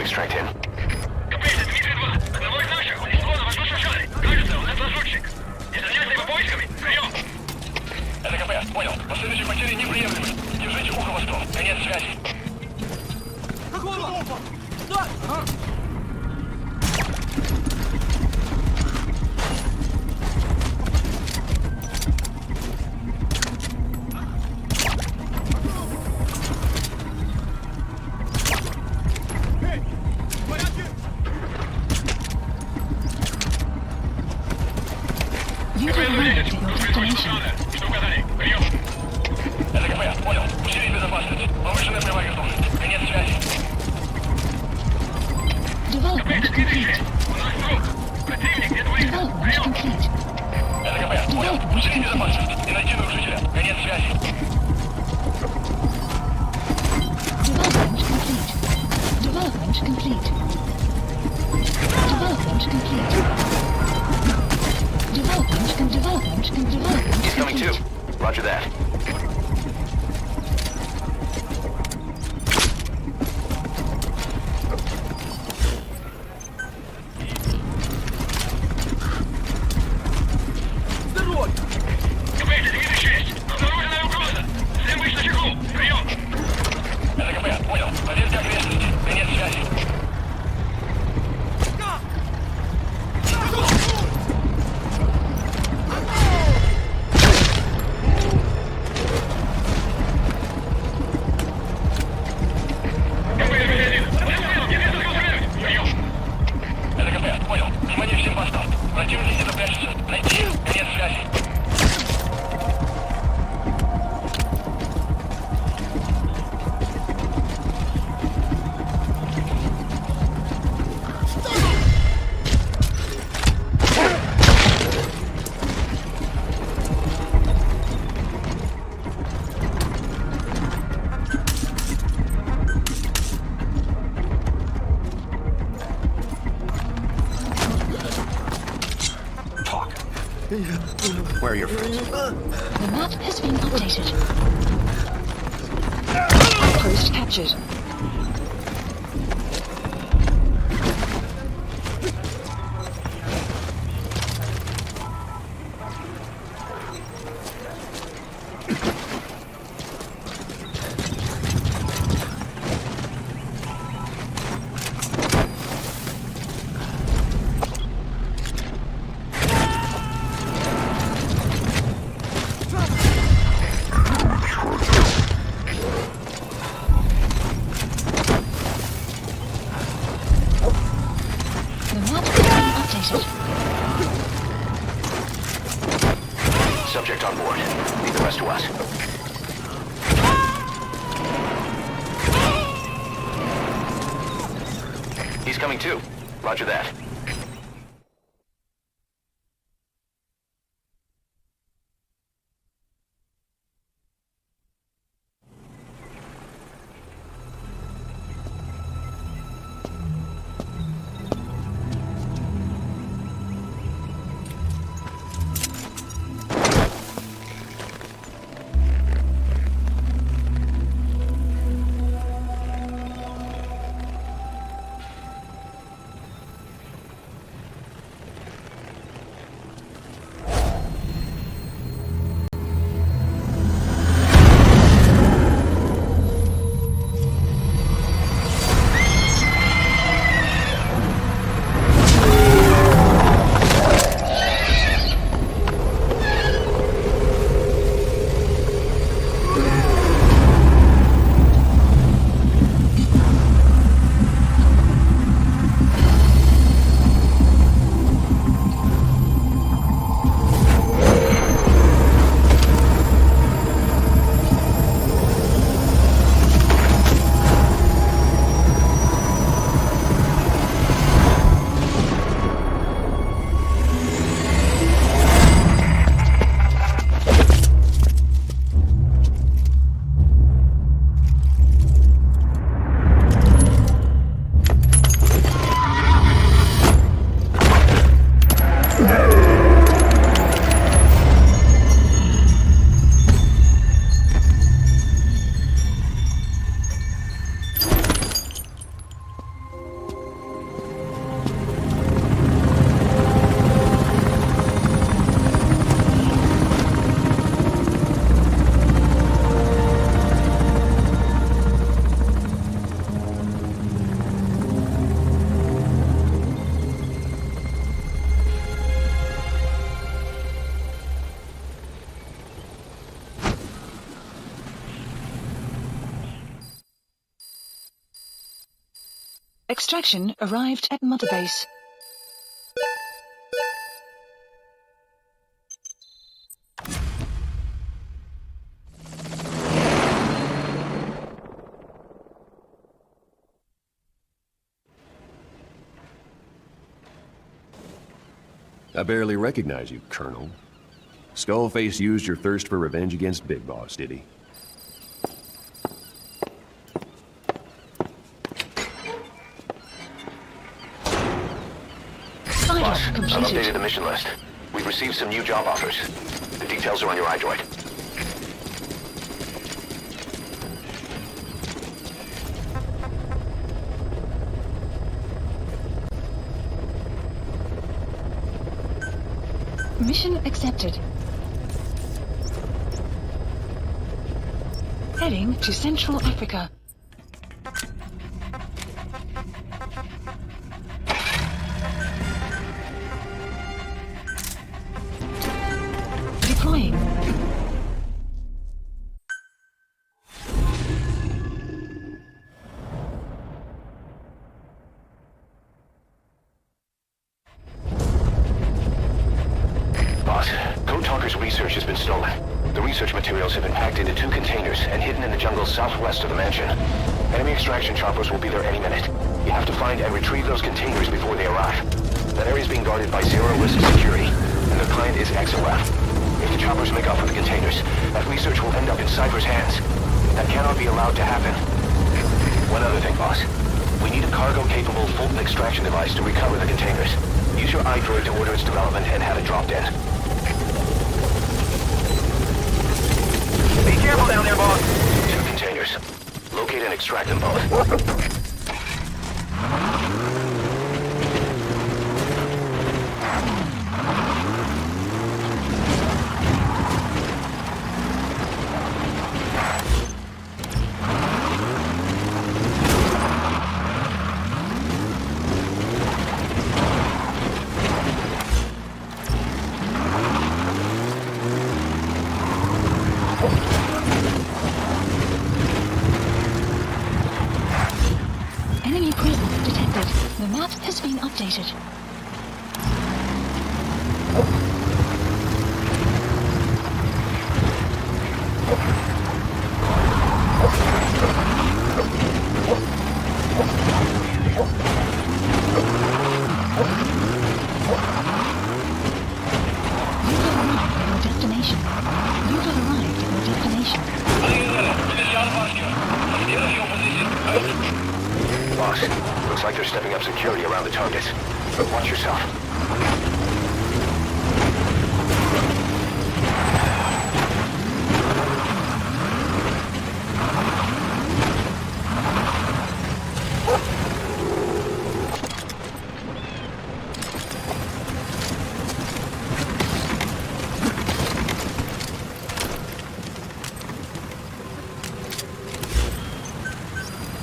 Extract him. Капец, Дмитрий-2. Одного из наших уничтожено в вашем шаре. Кажется, он лазутчик. Изгоняйте его поисками. Прием! Это КП, понял. Последующие потери неприемлемы. Держите ухо восток. Конец связи. Какого? Да! You have arrived at your destination. Что указали? Прием! Это КП, понял. Усилить безопасность. Повышенная прямая готовность. Конец связи. Development complete. У нас труп. Противник, где твои? Development Прием! complete. Это КП, понял. Усилить безопасность. И найти нарушителя. Конец связи. Development complete. Development complete. Development He's coming too. Roger that. Здорово! КП, это 6. Обнаруженная угроза. Всем быть на чеку. Прием! Это КП, понял. Проверьте окрестности. Конец связи. Это КП, понял. Внимание всем постам. Противник где-то прячется. Найти. Конец связи. Where are your friends? The map has been updated. Post captured. Subject on board. Leave the rest to us. He's coming too. Roger that. Extraction arrived at Mother Base. I barely recognize you, Colonel. Skullface used your thirst for revenge against Big Boss, did he? Boss, I've updated the mission list. We've received some new job offers. The details are on your iDroid. Mission accepted. Heading to Central Africa. Deploying. Boss, Code Talker's research has been stolen. The research materials have been packed into 2 containers and hidden in the jungle southwest of the mansion. Enemy extraction choppers will be there any minute. You have to find and retrieve those containers before they arrive. That area is being guarded by zero-risk security, and the client is XOF. If the choppers make off with the containers, that research will end up in Cypher's hands. That cannot be allowed to happen. One other thing, boss. We need a cargo-capable Fulton extraction device to recover the containers. Use your iDroid to order its development and have it dropped in. Be careful down there, boss. 2 containers. Locate and extract them both. Enemy presence detected. The map has been updated. Boss, looks like they're stepping up security around the targets. Watch yourself.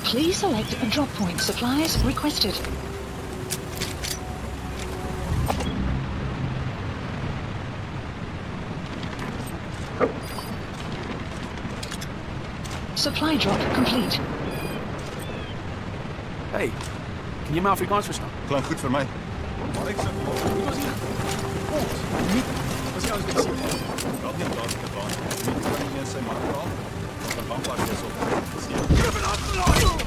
Please select a drop point. Supplies requested. Supply drop complete. Hey, kan je me Afrikaans verstaan? Klinkt goed voor mij. Maar ik zeg, wie was hier? Niet. Was jou eens zien? Ik had niet laten gedaan. Niet kan niet eens zijn macht gehad. Want de bankwacht is op. Ik heb een afgeladen!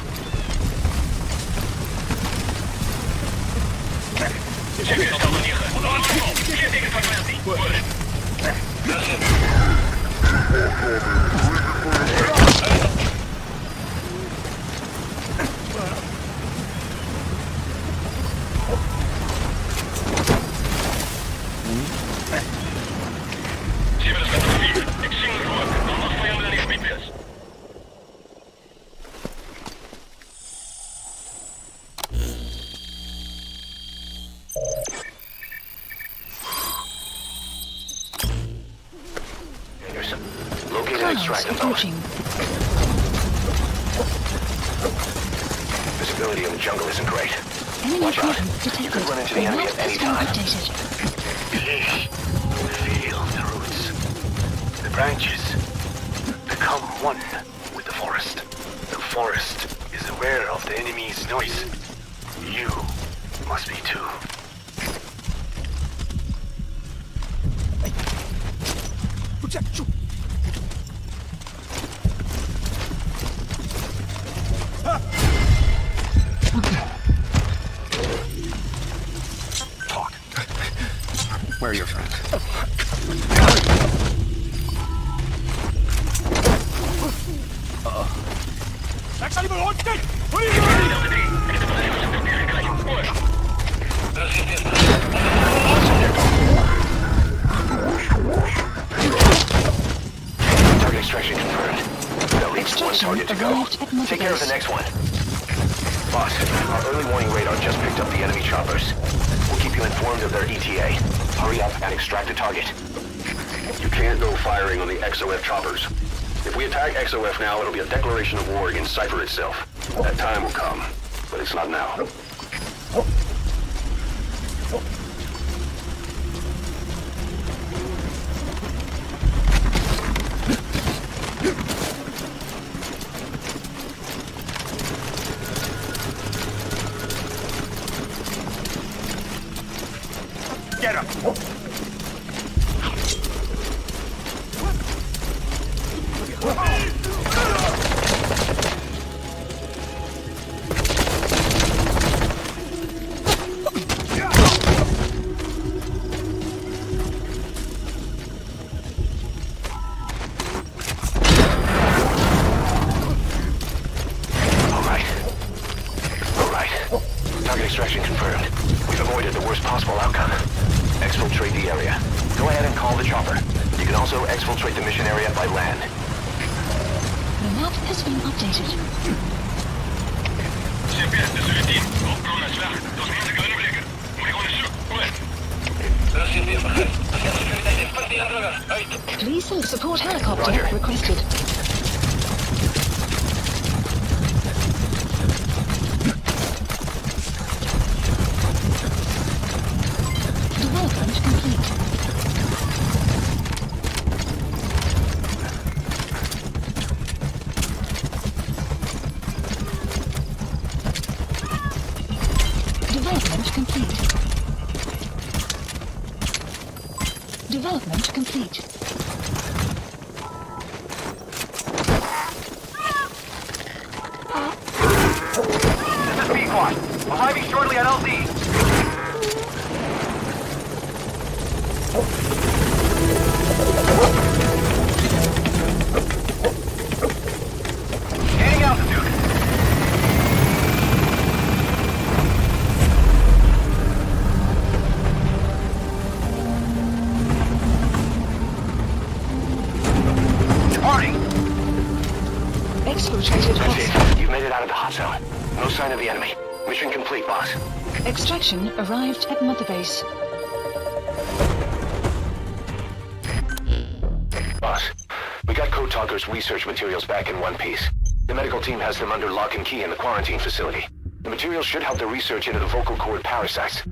Zeg je dat allemaal liggen? Geen dingen van mij niet. Approaching. Visibility in the jungle isn't great. Enemy Watch out. detected. You could run into the enemy at any time. Feel the roots. The branches become one with the forest. The forest is aware of the enemy's noise. You must be too. Talk. Where are your friends? Target extraction confirmed. That leaves one target to go. Take care of the next one. Boss, our early warning radar just picked up the enemy choppers. We'll keep you informed of their ETA. Hurry up and extract the target. You can't go firing on the XOF choppers. If we attack XOF now, it'll be a declaration of war against Cypher itself. That time will come, but it's not now. Get him! Target extraction confirmed. We've avoided the worst possible outcome. Exfiltrate the area. Go ahead and call the chopper. You can also exfiltrate the mission area by land. The map has been updated. Police and support helicopter requested. Development complete. Development complete. Development complete. This is B-Quad. Arriving shortly at LZ. Gaining altitude. Departing. Exfiltrated hot zone. You've made it out of the hot zone. No sign of the enemy. Mission complete, boss. Extraction arrived at Mother Base. Boss, we got Code Talker's research materials back in one piece. The medical team has them under lock and key in the quarantine facility. The materials should help the research into the vocal cord parasites.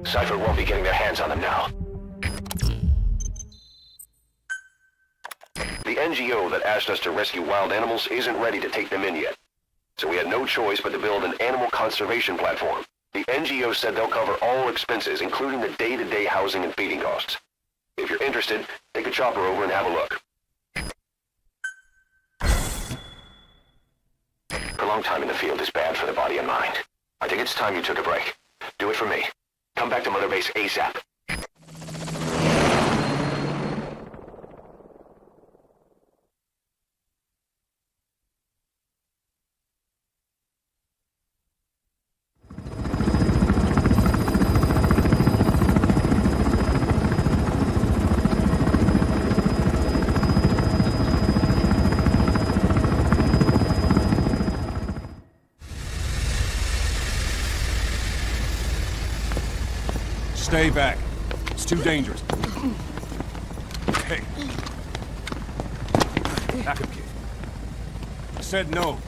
Cypher won't be getting their hands on them now. The NGO that asked us to rescue wild animals isn't ready to take them in yet. So we had no choice but to build an animal conservation platform. The NGO said they'll cover all expenses, including the day-to-day housing and feeding costs. If you're interested, take a chopper over and have a look. Prolonged time in the field is bad for the body and mind. I think it's time you took a break. Do it for me. Come back to Mother Base ASAP. Stay back. It's too dangerous. Hey. Back up, kid. I said no.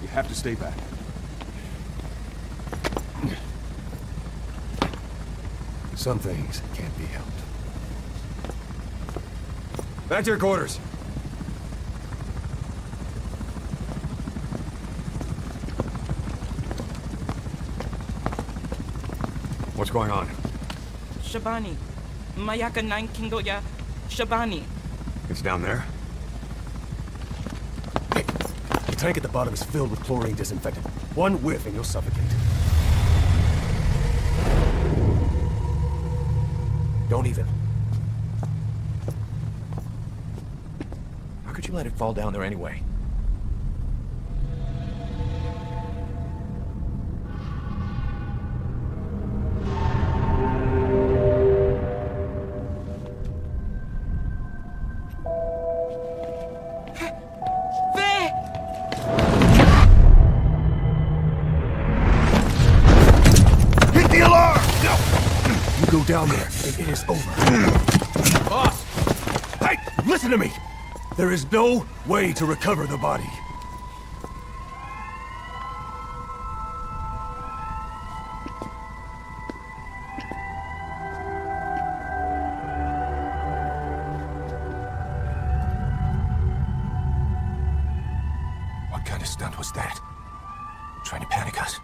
You have to stay back. Some things can't be helped. Back to your quarters. What's going on? Shabani. Mayaka 9 Kingoya. Shabani. It's down there? Hey, the tank at the bottom is filled with chlorine disinfectant. One whiff and you'll suffocate. Don't even. How could you let it fall down there anyway? Hit the alarm! No! You go down there, and it is over. Boss! Hey, listen to me! There is no way to recover the body. What kind of stunt was that? Trying to panic us?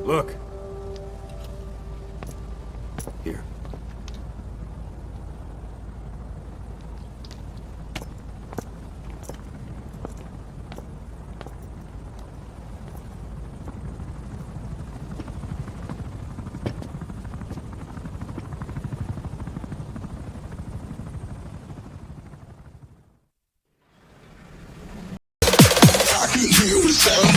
Look. Here. I can hear the sound.